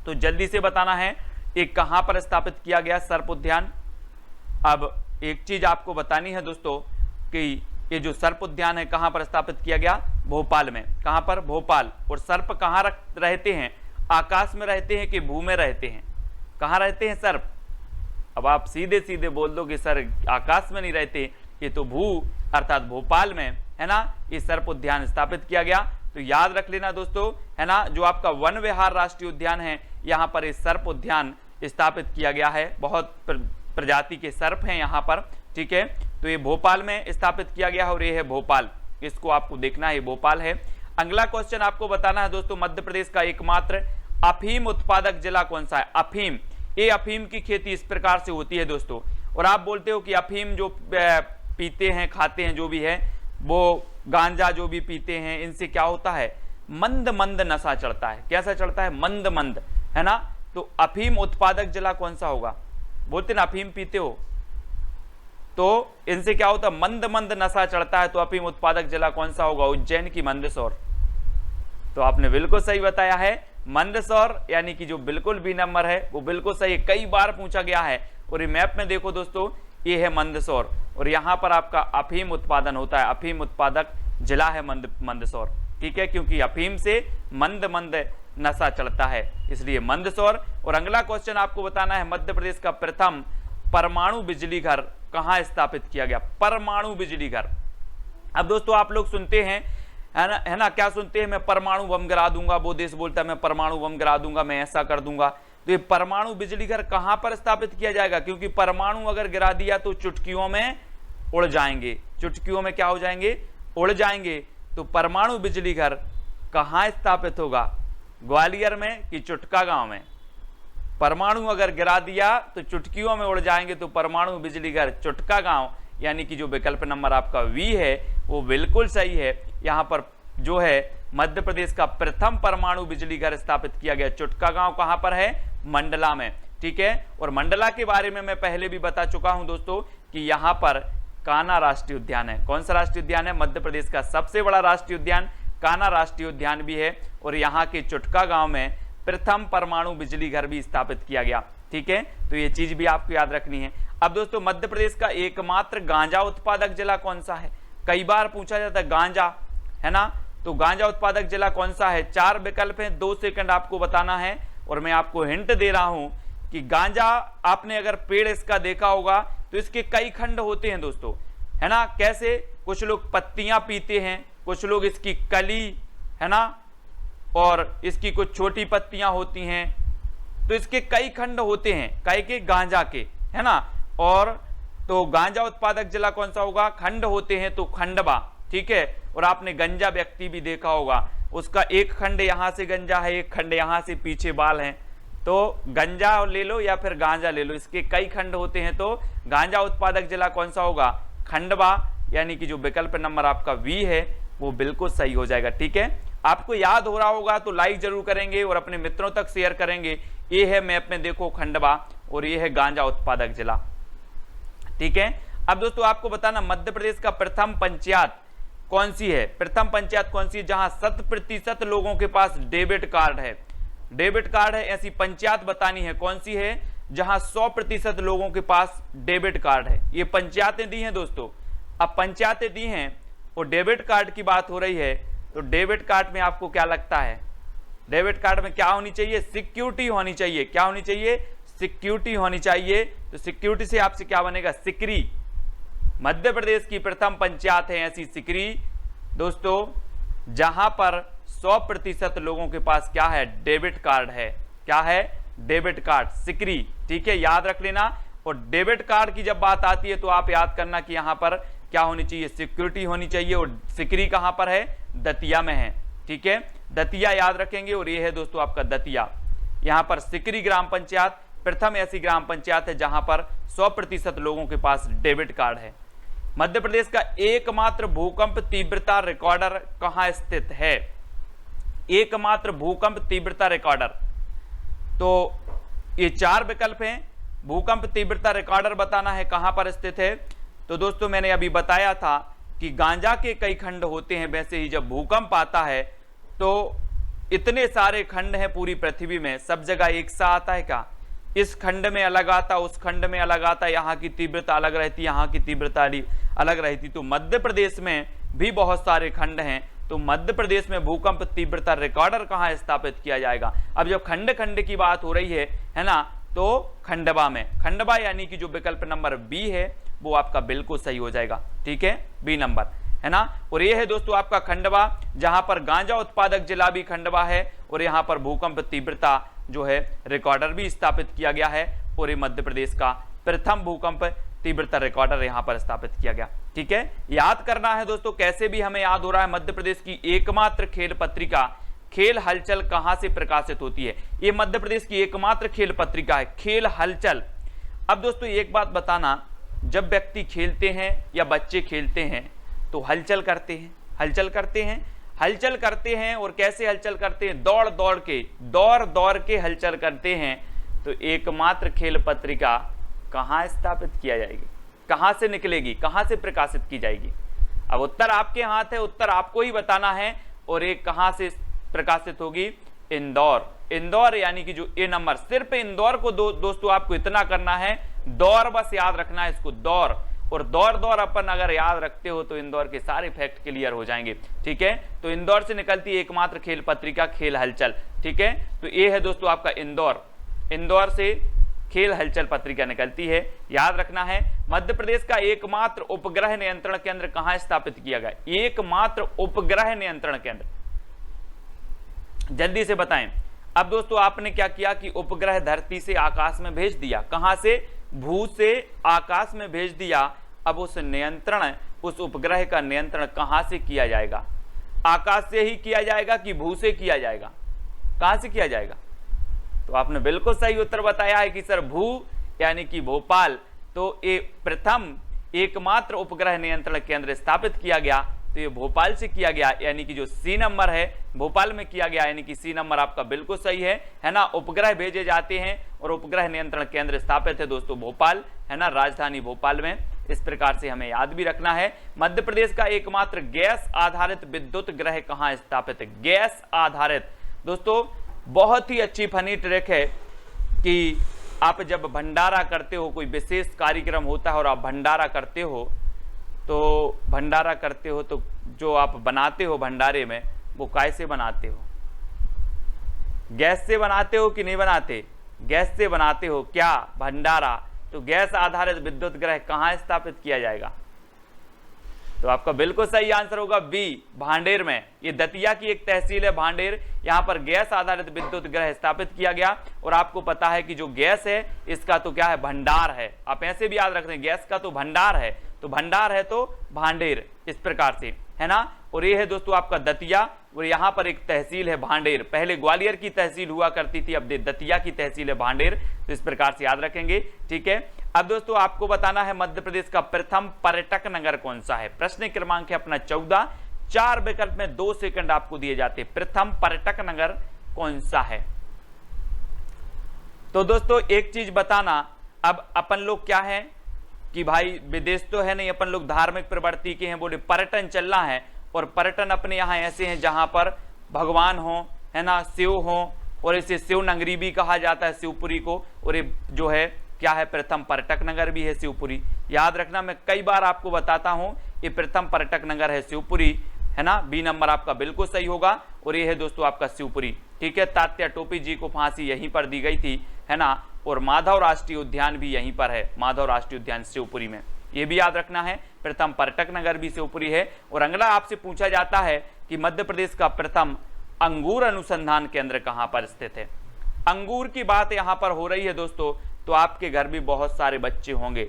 Speaker 1: तो जल्दी से बताना है एक कहां पर स्थापित किया गया सर्प उद्यान। अब एक चीज आपको बतानी है दोस्तों कि ये जो सर्प उद्यान है कहां पर स्थापित किया गया? भोपाल में। कहां पर? भोपाल। और सर्प कहां रहते हैं? आकाश में रहते हैं कि भू में रहते हैं? कहां रहते हैं सर्प? अब आप सीधे सीधे बोल दो कि सर आकाश में नहीं रहते, ये तो भू अर्थात भोपाल में, है ना, ये सर्प उद्यान स्थापित किया गया। तो याद रख लेना दोस्तों, है ना, जो आपका वन विहार राष्ट्रीय उद्यान है यहाँ पर ये सर्प उद्यान स्थापित किया गया है। बहुत प्रजाति के सर्प हैं यहाँ पर। ठीक है, तो ये भोपाल में स्थापित किया गया है, और ये है भोपाल, इसको आपको देखना है, भोपाल है। अगला क्वेश्चन आपको बताना है दोस्तों, मध्य प्रदेश का एकमात्र अफीम उत्पादक जिला कौन सा है? अफीम, ये अफीम की खेती इस प्रकार से होती है दोस्तों। और आप बोलते हो कि अफीम जो पीते हैं, खाते हैं, जो भी है वो गांजा जो भी पीते हैं, इनसे क्या होता है? मंद मंद नशा चढ़ता है। कैसा चढ़ता है? मंद मंद, है ना। तो अफीम उत्पादक जिला कौन सा होगा? बोलते ना अफीम पीते हो तो इनसे क्या होता है? मंद मंद नशा चढ़ता है। तो अफीम उत्पादक जिला कौन सा होगा? उज्जैन की मंदसौर। तो आपने बिल्कुल सही बताया है, मंदसौर, यानी कि जो बिल्कुल बी नंबर है वो बिल्कुल सही है। कई बार पूछा गया है, और ये मैप में देखो दोस्तों, ये है मंदसौर, और यहां पर आपका अफीम उत्पादन होता है। अफीम उत्पादक जिला है मंदसौर। ठीक है, क्योंकि अफीम से मंद मंद नशा चढ़ता है, इसलिए मंदसौर। और अगला क्वेश्चन आपको बताना है, मध्य प्रदेश का प्रथम परमाणु बिजली घर कहां स्थापित किया गया? परमाणु बिजली घर। अब दोस्तों आप लोग सुनते हैं, है ना, क्या सुनते हैं? मैं परमाणु बम गिरा दूंगा, वो देश बोलता है मैं परमाणु बम गिरा दूंगा, मैं ऐसा कर दूंगा। तो ये परमाणु बिजली घर कहां पर स्थापित किया जाएगा? क्योंकि परमाणु अगर गिरा दिया तो चुटकियों में उड़ जाएंगे। चुटकियों में क्या हो जाएंगे? उड़ जाएंगे। तो परमाणु बिजली घर कहां स्थापित होगा? ग्वालियर में कि चुटका गांव में? परमाणु अगर गिरा दिया तो चुटकियों में उड़ जाएंगे, तो परमाणु बिजली घर चुटका गांव, यानी कि जो विकल्प नंबर आपका वी है वो बिल्कुल सही है। यहाँ पर जो है मध्य प्रदेश का प्रथम परमाणु बिजली घर स्थापित किया गया। चुटका गांव कहां पर है? मंडला में, ठीक है। और मंडला के बारे में मैं पहले भी बता चुका हूं दोस्तों कि यहां पर कान्हा राष्ट्रीय उद्यान है। कौन सा राष्ट्रीय उद्यान है? मध्य प्रदेश का सबसे बड़ा राष्ट्रीय उद्यान कान्हा राष्ट्रीय उद्यान भी है। और यहाँ के चुटका गांव में प्रथम परमाणु बिजली घर भी स्थापित किया गया, ठीक है। तो ये चीज भी आपको याद रखनी है। अब दोस्तों मध्य प्रदेश का एकमात्र गांजा उत्पादक जिला कौन सा है? कई बार पूछा जाता है गांजा, है ना। तो गांजा उत्पादक जिला कौन सा है? 4 विकल्प हैं, 2 सेकंड आपको बताना है। और मैं आपको हिंट दे रहा हूं कि गांजा आपने अगर पेड़ इसका देखा होगा तो इसके कई खंड होते हैं दोस्तों, है ना। कैसे? कुछ लोग पत्तियां पीते हैं, कुछ लोग इसकी कली, है ना, और इसकी कुछ छोटी पत्तियां होती हैं। तो इसके कई खंड होते हैं, कई के गांजा के, है ना। और तो गांजा उत्पादक जिला कौन सा होगा? खंड होते हैं तो खंडवा, ठीक है। और आपने गंजा व्यक्ति भी देखा होगा, उसका एक खंड यहां से गंजा है, एक खंड यहां से पीछे बाल हैं। तो गंजा ले लो या फिर गांजा ले लो, इसके कई खंड होते हैं। तो गांजा उत्पादक जिला कौन सा होगा? खंडवा, यानी कि जो विकल्प नंबर आपका बी है वो बिल्कुल सही हो जाएगा, ठीक है। आपको याद हो रहा होगा तो लाइक जरूर करेंगे और अपने मित्रों तक शेयर करेंगे। ये है मैप में देखो खंडवा और ये है गांजा उत्पादक जिला, ठीक है। अब दोस्तों आपको बताना मध्य प्रदेश का प्रथम पंचायत कौन सी है? प्रथम पंचायत कौन सी है जहां 100% लोगों के पास डेबिट कार्ड है? डेबिट कार्ड है, ऐसी पंचायत बतानी है। कौन सी है जहां 100% लोगों के पास डेबिट कार्ड है? ये पंचायतें दी हैं दोस्तों। अब पंचायतें दी हैं और डेबिट कार्ड की बात हो रही है, तो डेबिट कार्ड में आपको क्या लगता है? डेबिट कार्ड में क्या होनी चाहिए? सिक्योरिटी होनी चाहिए। क्या होनी चाहिए? सिक्योरिटी होनी चाहिए। तो सिक्योरिटी से आपसे क्या बनेगा? सिकरी। मध्य प्रदेश की प्रथम पंचायत है ऐसी सिकरी दोस्तों, जहां पर 100% लोगों के पास क्या है? डेबिट कार्ड है। क्या है? डेबिट कार्ड, सिकरी, ठीक है, याद रख लेना। और डेबिट कार्ड की जब बात आती है तो आप याद करना कि यहां पर क्या होनी चाहिए? सिक्योरिटी होनी चाहिए। और सिकरी कहां पर है? दतिया में है, ठीक है। दतिया याद रखेंगे। और ये है दोस्तों आपका दतिया। यहां पर सिकरी ग्राम पंचायत प्रथम ऐसी ग्राम पंचायत है जहां पर 100% लोगों के पास डेबिट कार्ड है। मध्य प्रदेश का एकमात्र भूकंप तीव्रता रिकॉर्डर कहां स्थित है? एकमात्र भूकंप तीव्रता रिकॉर्डर, तो ये 4 विकल्प हैं। भूकंप तीव्रता रिकॉर्डर बताना है कहां पर स्थित है। तो दोस्तों मैंने अभी बताया था कि गांजा के कई खंड होते हैं, वैसे ही जब भूकंप आता है तो इतने सारे खंड हैं पूरी पृथ्वी में, सब जगह एक सा आता है क्या? इस खंड में अलग आता, उस खंड में अलग आता, यहाँ की तीव्रता अलग रहती, यहाँ की तीव्रता अलग रहती। तो मध्य प्रदेश में भी बहुत सारे खंड हैं। तो मध्य प्रदेश में भूकंप तीव्रता रिकॉर्डर कहाँ स्थापित किया जाएगा? अब जब खंड खंड की बात हो रही है ना, तो खंडवा में। खंडवा यानी कि जो विकल्प नंबर बी है वो आपका बिल्कुल सही हो जाएगा, ठीक है, बी नंबर, है ना। और ये है दोस्तों आपका खंडवा, जहां पर गांजा उत्पादक जिला भी खंडवा है। और यहां पर भूकंप तीव्रता जो है रिकॉर्डर भी स्थापित किया गया है। और ये मध्य प्रदेश का प्रथम भूकंप तीव्रता रिकॉर्डर यहां पर स्थापित किया गया, ठीक है। याद करना है दोस्तों, कैसे भी हमें याद हो रहा है, मध्य प्रदेश की एकमात्र खेल पत्रिका खेल हलचल कहां से प्रकाशित होती है? ये मध्य प्रदेश की एकमात्र खेल पत्रिका है, खेल हलचल। अब दोस्तों एक बात बताना, जब व्यक्ति खेलते हैं या बच्चे खेलते हैं तो हलचल करते हैं, हलचल करते हैं, हलचल करते हैं। और कैसे हलचल करते हैं? दौड़ दौड़ के हलचल करते हैं। तो एकमात्र खेल पत्रिका कहां स्थापित किया जाएगी? कहां से निकलेगी? कहां से प्रकाशित की जाएगी? अब उत्तर आपके हाथ है, उत्तर आपको ही बताना है। और एक कहां से प्रकाशित होगी? इंदौर। इंदौर यानी कि जो ए नंबर, सिर्फ इंदौर को दोस्तों आपको इतना करना है, दौर बस याद रखना है इसको, दौर। और दौर अपन अगर याद रखते हो तो इंदौर के सारे फैक्ट क्लियर हो जाएंगे, ठीक है। तो इंदौर से निकलती है एकमात्र खेल पत्रिका खेल हलचल, ठीक है। तो ये है दोस्तों आपका इंदौर, इंदौर से खेल हलचल पत्रिका निकलती है, याद रखना है। मध्य प्रदेश का एकमात्र उपग्रह नियंत्रण केंद्र कहां स्थापित किया गया? एकमात्र उपग्रह नियंत्रण केंद्र, जल्दी से बताएं। अब दोस्तों आपने क्या किया कि उपग्रह धरती से आकाश में भेज दिया, कहां से? भू से आकाश में भेज दिया। अब उस नियंत्रण, उस उपग्रह का नियंत्रण कहां से किया जाएगा? आकाश से ही किया जाएगा कि भू से किया जाएगा? कहां से किया जाएगा? तो आपने बिल्कुल सही उत्तर बताया है कि सर भू यानी कि भोपाल। तो ये प्रथम एकमात्र उपग्रह नियंत्रण केंद्र स्थापित किया गया तो ये भोपाल से किया गया, यानी कि जो सी नंबर है भोपाल में किया गया, यानी कि सी नंबर आपका बिल्कुल सही है ना। उपग्रह भेजे जाते हैं और उपग्रह नियंत्रण केंद्र स्थापित है दोस्तों भोपाल, है ना, राजधानी भोपाल में। इस प्रकार से हमें याद भी रखना है। मध्य प्रदेश का एकमात्र गैस आधारित विद्युत ग्रह कहां स्थापित है? गैस आधारित दोस्तों बहुत ही अच्छी फनी ट्रिक है कि आप जब भंडारा करते हो, कोई विशेष कार्यक्रम होता है और आप भंडारा करते हो, तो जो आप बनाते हो भंडारे में वो कैसे बनाते हो? गैस से बनाते हो कि नहीं बनाते? गैस से बनाते हो क्या भंडारा? तो गैस आधारित विद्युत ग्रह कहां स्थापित किया जाएगा? तो आपका बिल्कुल सही आंसर होगा बी, भांडेर में। ये दतिया की एक तहसील है भांडेर, यहां पर गैस आधारित विद्युत ग्रह स्थापित किया गया। और आपको पता है कि जो गैस है इसका तो क्या है? भंडार है। आप ऐसे भी याद रखते हैं गैस का तो भंडार है, तो भंडार है तो भांडेर, इस प्रकार से, है ना। और ये है दोस्तों आपका दतिया, और यहाँ पर एक तहसील है भांडेर। पहले ग्वालियर की तहसील हुआ करती थी, अब दतिया की तहसील है भांडेर। तो इस प्रकार से याद रखेंगे, ठीक है। अब दोस्तों आपको बताना है मध्य प्रदेश का प्रथम पर्यटक नगर कौन सा है? प्रश्न क्रमांक है अपना 14। 4 विकल्प में 2 सेकंड आपको दिए जाते हैं। प्रथम पर्यटक नगर कौन सा है? तो दोस्तों एक चीज बताना, अब अपन लोग क्या है कि भाई विदेश तो है नहीं, अपन लोग धार्मिक प्रवृत्ति के हैं, बोले पर्यटन चलना है। और पर्यटन अपने यहाँ ऐसे हैं जहां पर भगवान हो, है ना, शिव हो, और इसे शिव नगरी भी कहा जाता है, शिवपुरी को। और ये जो है क्या है? प्रथम पर्यटक नगर भी है शिवपुरी। याद रखना, मैं कई बार आपको बताता हूं, ये प्रथम पर्यटक नगर है शिवपुरी, है ना। बी नंबर आपका बिल्कुल सही होगा। और ये है दोस्तों आपका शिवपुरी, ठीक है। तात्या टोपी जी को फांसी यहीं पर दी गई थी, है ना। और माधव राष्ट्रीय उद्यान भी यहीं पर है, माधव राष्ट्रीय उद्यान शिवपुरी में, ये भी याद रखना है। प्रथम पर्यटक नगर भी शिवपुरी है। और अगला आपसे पूछा जाता है कि मध्य प्रदेश का प्रथम अंगूर अनुसंधान केंद्र कहां पर स्थित है? अंगूर की बात यहां पर हो रही है दोस्तों, तो आपके घर भी बहुत सारे बच्चे होंगे।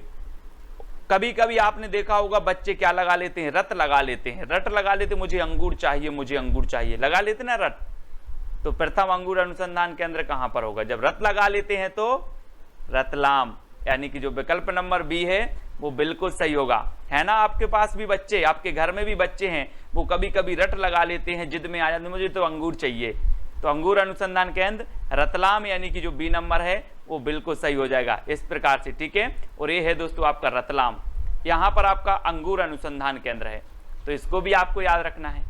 Speaker 1: कभी कभी आपने देखा होगा बच्चे क्या लगा लेते हैं? रट लगा लेते हैं, रट लगा लेते, मुझे अंगूर चाहिए, मुझे अंगूर चाहिए, लगा लेते ना रट। तो प्रथम अंगूर अनुसंधान केंद्र कहां पर होगा? जब रत लगा लेते हैं तो रतलाम, यानी कि जो विकल्प नंबर बी है वो बिल्कुल सही होगा, है ना। आपके पास भी बच्चे, आपके घर में भी बच्चे हैं, वो कभी कभी रट लगा लेते हैं, जिद में आ जाते, मुझे तो अंगूर चाहिए। तो अंगूर अनुसंधान केंद्र रतलाम, यानी कि जो बी नंबर है वो बिल्कुल सही हो जाएगा, इस प्रकार से, ठीक है। और ये है दोस्तों आपका रतलाम, यहां पर आपका अंगूर अनुसंधान केंद्र है, तो इसको भी आपको याद रखना है।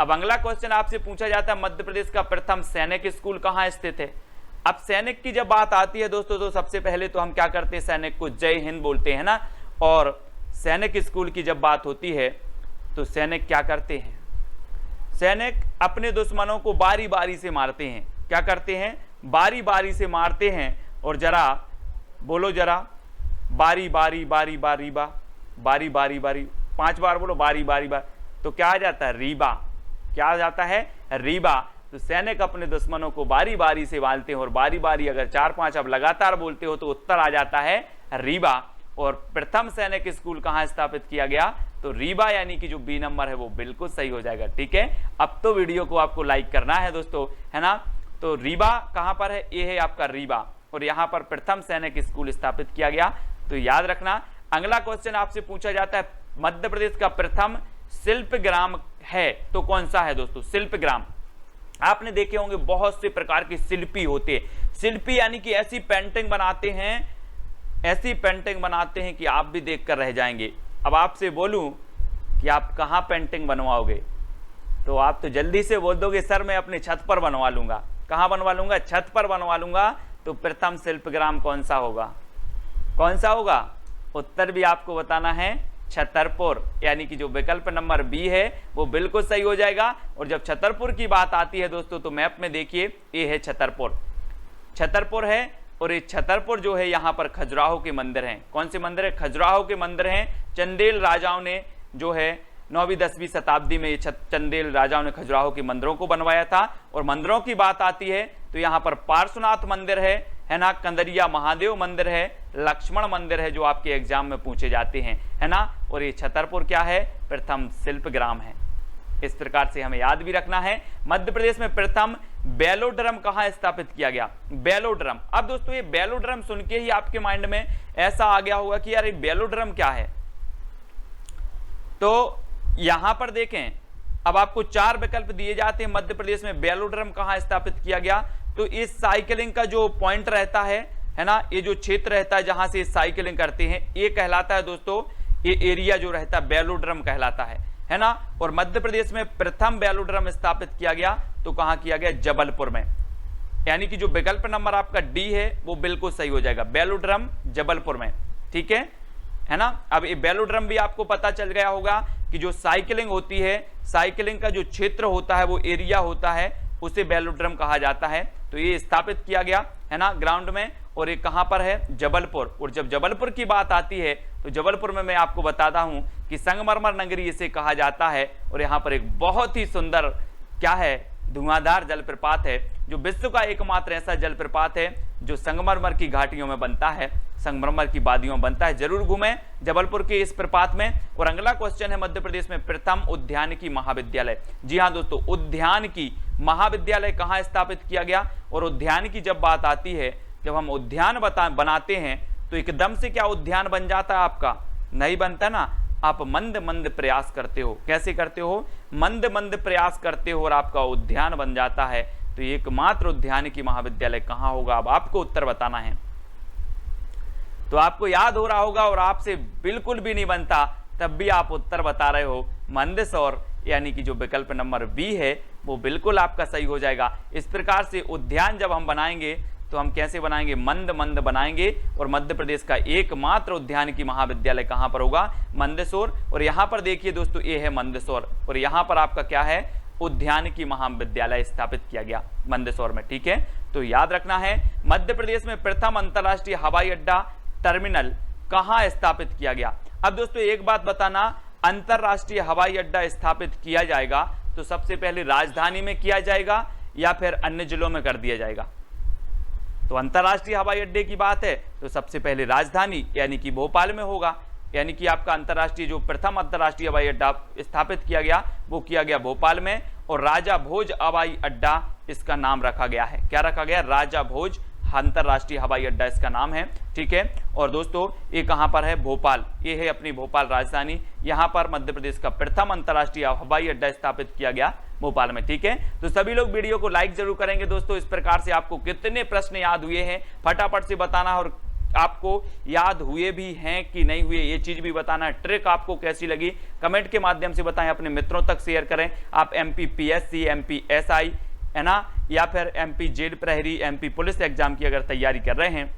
Speaker 1: अब अगला क्वेश्चन आपसे पूछा जाता है मध्य प्रदेश का प्रथम सैनिक स्कूल कहां स्थित है? अब सैनिक की जब बात आती है दोस्तों, तो सबसे पहले तो हम क्या करते हैं? सैनिक को जय हिंद बोलते हैं ना। और सैनिक स्कूल की जब बात होती है तो सैनिक क्या करते हैं? सैनिक अपने दुश्मनों को बारी बारी से मारते हैं। क्या करते हैं? बारी बारी से मारते हैं। और जरा बोलो, जरा बारी बारी बारी बारी बा, बारी बारी बारी, 5 बार बोलो, बारी बारी बार। तो क्या आ जाता है? रीबा। क्या आ जाता है? रीबा। तो सैनिक अपने दुश्मनों को बारी बारी से मारते हैं, और बारी बारी अगर 4-5 अब लगातार बोलते हो तो उत्तर आ जाता है रीबा। और प्रथम सैनिक स्कूल कहां स्थापित किया गया? तो रीबा, यानी कि जो बी नंबर है वो बिल्कुल सही हो जाएगा, ठीक है। अब तो वीडियो को आपको लाइक करना है दोस्तों, है ना। तो रीबा कहां पर है? ये है आपका रीबा, और यहां पर प्रथम सैनिक स्कूल स्थापित किया गया, तो याद रखना। अगला क्वेश्चन आपसे पूछा जाता है मध्य प्रदेश का प्रथम शिल्प ग्राम है तो कौन सा है दोस्तों? शिल्प ग्राम, आपने देखे होंगे बहुत से प्रकार के शिल्पी होते हैं। शिल्पी यानी कि ऐसी पेंटिंग बनाते हैं, ऐसी पेंटिंग बनाते हैं कि आप भी देखकर रह जाएंगे। अब आपसे बोलूं कि आप कहां पेंटिंग बनवाओगे, तो आप तो जल्दी से बोल दोगे सर मैं अपने छत पर बनवा लूंगा। कहां बनवा लूंगा? छत पर बनवा लूंगा। तो प्रथम शिल्पग्राम कौन सा होगा? कौन सा होगा? उत्तर भी आपको बताना है, छतरपुर, यानी कि जो विकल्प नंबर बी है वो बिल्कुल सही हो जाएगा। और जब छतरपुर की बात आती है दोस्तों, तो मैप में देखिए ये है छतरपुर, छतरपुर है। और ये छतरपुर जो है यहाँ पर खजुराहो के मंदिर हैं। कौन से मंदिर है? खजुराहो के मंदिर हैं। चंदेल राजाओं ने जो है 9वीं-10वीं शताब्दी में ये चंदेल राजाओं ने खजुराहो के मंदिरों को बनवाया था। और मंदिरों की बात आती है तो यहाँ पर पार्श्वनाथ मंदिर है ना, कंदरिया महादेव मंदिर है, लक्ष्मण मंदिर है, जो आपके एग्जाम में पूछे जाते हैं, है ना। और ये छतरपुर क्या है? प्रथम शिल्पग्राम है। इस प्रकार से हमें याद भी रखना है। मध्य प्रदेश में प्रथम बेलोड्रम कहां स्थापित किया गया? बेलोड्रम। अब दोस्तों ये बेलोड्रम सुन के ही आपके माइंड में ऐसा आ गया होगा कि यार ये बेलोड्रम क्या है। तो यहां पर देखें, अब आपको 4 विकल्प दिए जाते हैं। मध्य प्रदेश में वेलोड्रम कहां स्थापित किया गया, तो इस साइकिलिंग का जो पॉइंट रहता है ना, ये जो क्षेत्र रहता है जहां से साइकिलिंग करते हैं, ये कहलाता है दोस्तों, ये एरिया जो रहता है वेलोड्रम कहलाता है ना। और मध्य प्रदेश में प्रथम वेलोड्रम स्थापित किया गया तो कहां किया गया, जबलपुर में। यानी कि जो विकल्प नंबर आपका डी है वो बिल्कुल सही हो जाएगा, वेलोड्रम जबलपुर में, ठीक है ना। अब ये वेलोड्रम भी आपको पता चल गया होगा कि जो साइकिलिंग होती है, साइकिलिंग का जो क्षेत्र होता है, वो एरिया होता है, उसे वेलोड्रम कहा जाता है। तो ये स्थापित किया गया है ना ग्राउंड में, और ये कहां पर है, जबलपुर। और जब जबलपुर की बात आती है तो जबलपुर में मैं आपको बताता हूं कि संगमरमर नगरी इसे कहा जाता है। और यहां पर एक बहुत ही सुंदर क्या है, धुआंधार जलप्रपात है, जो विश्व का एकमात्र ऐसा जलप्रपात है जो संगमरमर की घाटियों में बनता है, संगमरमर की वादियों में बनता है। जरूर घूमें जबलपुर के इस प्रपात में। और अगला क्वेश्चन है, मध्य प्रदेश में प्रथम उद्यानिकी महाविद्यालय। जी हाँ दोस्तों, उद्यानिकी महाविद्यालय कहाँ स्थापित किया गया। और उद्यानिकी जब बात आती है, जब हम उद्यान बनाते हैं तो एकदम से क्या उद्यान बन जाता है आपका, नहीं बनता ना। आप मंद मंद प्रयास करते हो, कैसे करते हो, मंद मंद प्रयास करते हो और आपका उद्यान बन जाता है। तो एकमात्र उद्यानिकी महाविद्यालय कहां होगा, अब आपको उत्तर बताना है। तो आपको याद हो रहा होगा और आपसे बिल्कुल भी नहीं बनता, तब भी आप उत्तर बता रहे हो, मंदसौर, यानी कि जो विकल्प नंबर बी है वो बिल्कुल आपका सही हो जाएगा। इस प्रकार से उद्यान जब हम बनाएंगे तो हम कैसे बनाएंगे, मंद मंद बनाएंगे। और मध्य प्रदेश का एकमात्र उद्यानिकी महाविद्यालय कहां पर होगा, मंदसौर। और यहां पर देखिए दोस्तों, ये है मंदसौर, और यहां पर आपका क्या है, उद्यानिकी महाविद्यालय स्थापित किया गया मंदसौर में, ठीक है। तो याद रखना है, मध्य प्रदेश में प्रथम अंतरराष्ट्रीय हवाई अड्डा टर्मिनल कहां स्थापित किया गया। अब दोस्तों एक बात बताना, अंतरराष्ट्रीय हवाई अड्डा स्थापित किया जाएगा तो सबसे पहले राजधानी में किया जाएगा या फिर अन्य जिलों में कर दिया जाएगा। तो अंतरराष्ट्रीय हवाई अड्डे की बात है तो सबसे पहले राजधानी यानी कि भोपाल में होगा। यानी कि आपका अंतरराष्ट्रीय जो प्रथम अंतरराष्ट्रीय हवाई अड्डा स्थापित किया गया वो किया गया भोपाल में। और राजा भोज हवाई अड्डा इसका नाम रखा गया है, क्या रखा गया, राजा भोज अंतरराष्ट्रीय हवाई अड्डा इसका नाम है, ठीक है। और दोस्तों ये कहां पर है, भोपाल, ये है अपनी भोपाल राजधानी। यहां पर मध्य प्रदेश का प्रथम अंतरराष्ट्रीय हवाई अड्डा स्थापित किया गया भोपाल में, ठीक है। तो सभी लोग वीडियो को लाइक जरूर करेंगे दोस्तों। इस प्रकार से आपको कितने प्रश्न याद हुए हैं फटाफट से बताना, और आपको याद हुए भी हैं कि नहीं हुए ये चीज भी बताना है। ट्रिक आपको कैसी लगी कमेंट के माध्यम से बताएं, अपने मित्रों तक शेयर करें। आप MPPSC, MPSI है ना, या फिर MP जेल प्रहरी, MP पुलिस एग्जाम की अगर तैयारी कर रहे हैं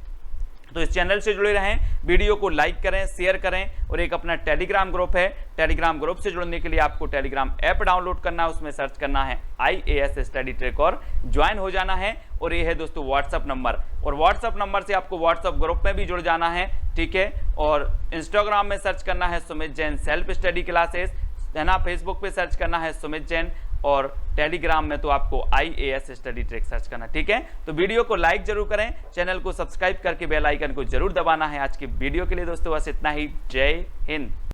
Speaker 1: तो इस चैनल से जुड़े रहें, वीडियो को लाइक करें, शेयर करें। और एक अपना टेलीग्राम ग्रुप है, टेलीग्राम ग्रुप से जुड़ने के लिए आपको टेलीग्राम ऐप डाउनलोड करना है, उसमें सर्च करना है IAS स्टडी ट्रैक और ज्वाइन हो जाना है। और ये है दोस्तों व्हाट्सअप नंबर, और व्हाट्सअप नंबर से आपको व्हाट्सअप ग्रुप में भी जुड़ जाना है, ठीक है। और इंस्टाग्राम में सर्च करना है Sumit Jain self study classes, है ना। फेसबुक पे सर्च करना है सुमित जैन, और टेलीग्राम में तो आपको IAS स्टडी ट्रैक सर्च करना, ठीक है। तो वीडियो को लाइक जरूर करें, चैनल को सब्सक्राइब करके बेल आइकन को जरूर दबाना है। आज की वीडियो के लिए दोस्तों बस इतना ही। जय हिंद।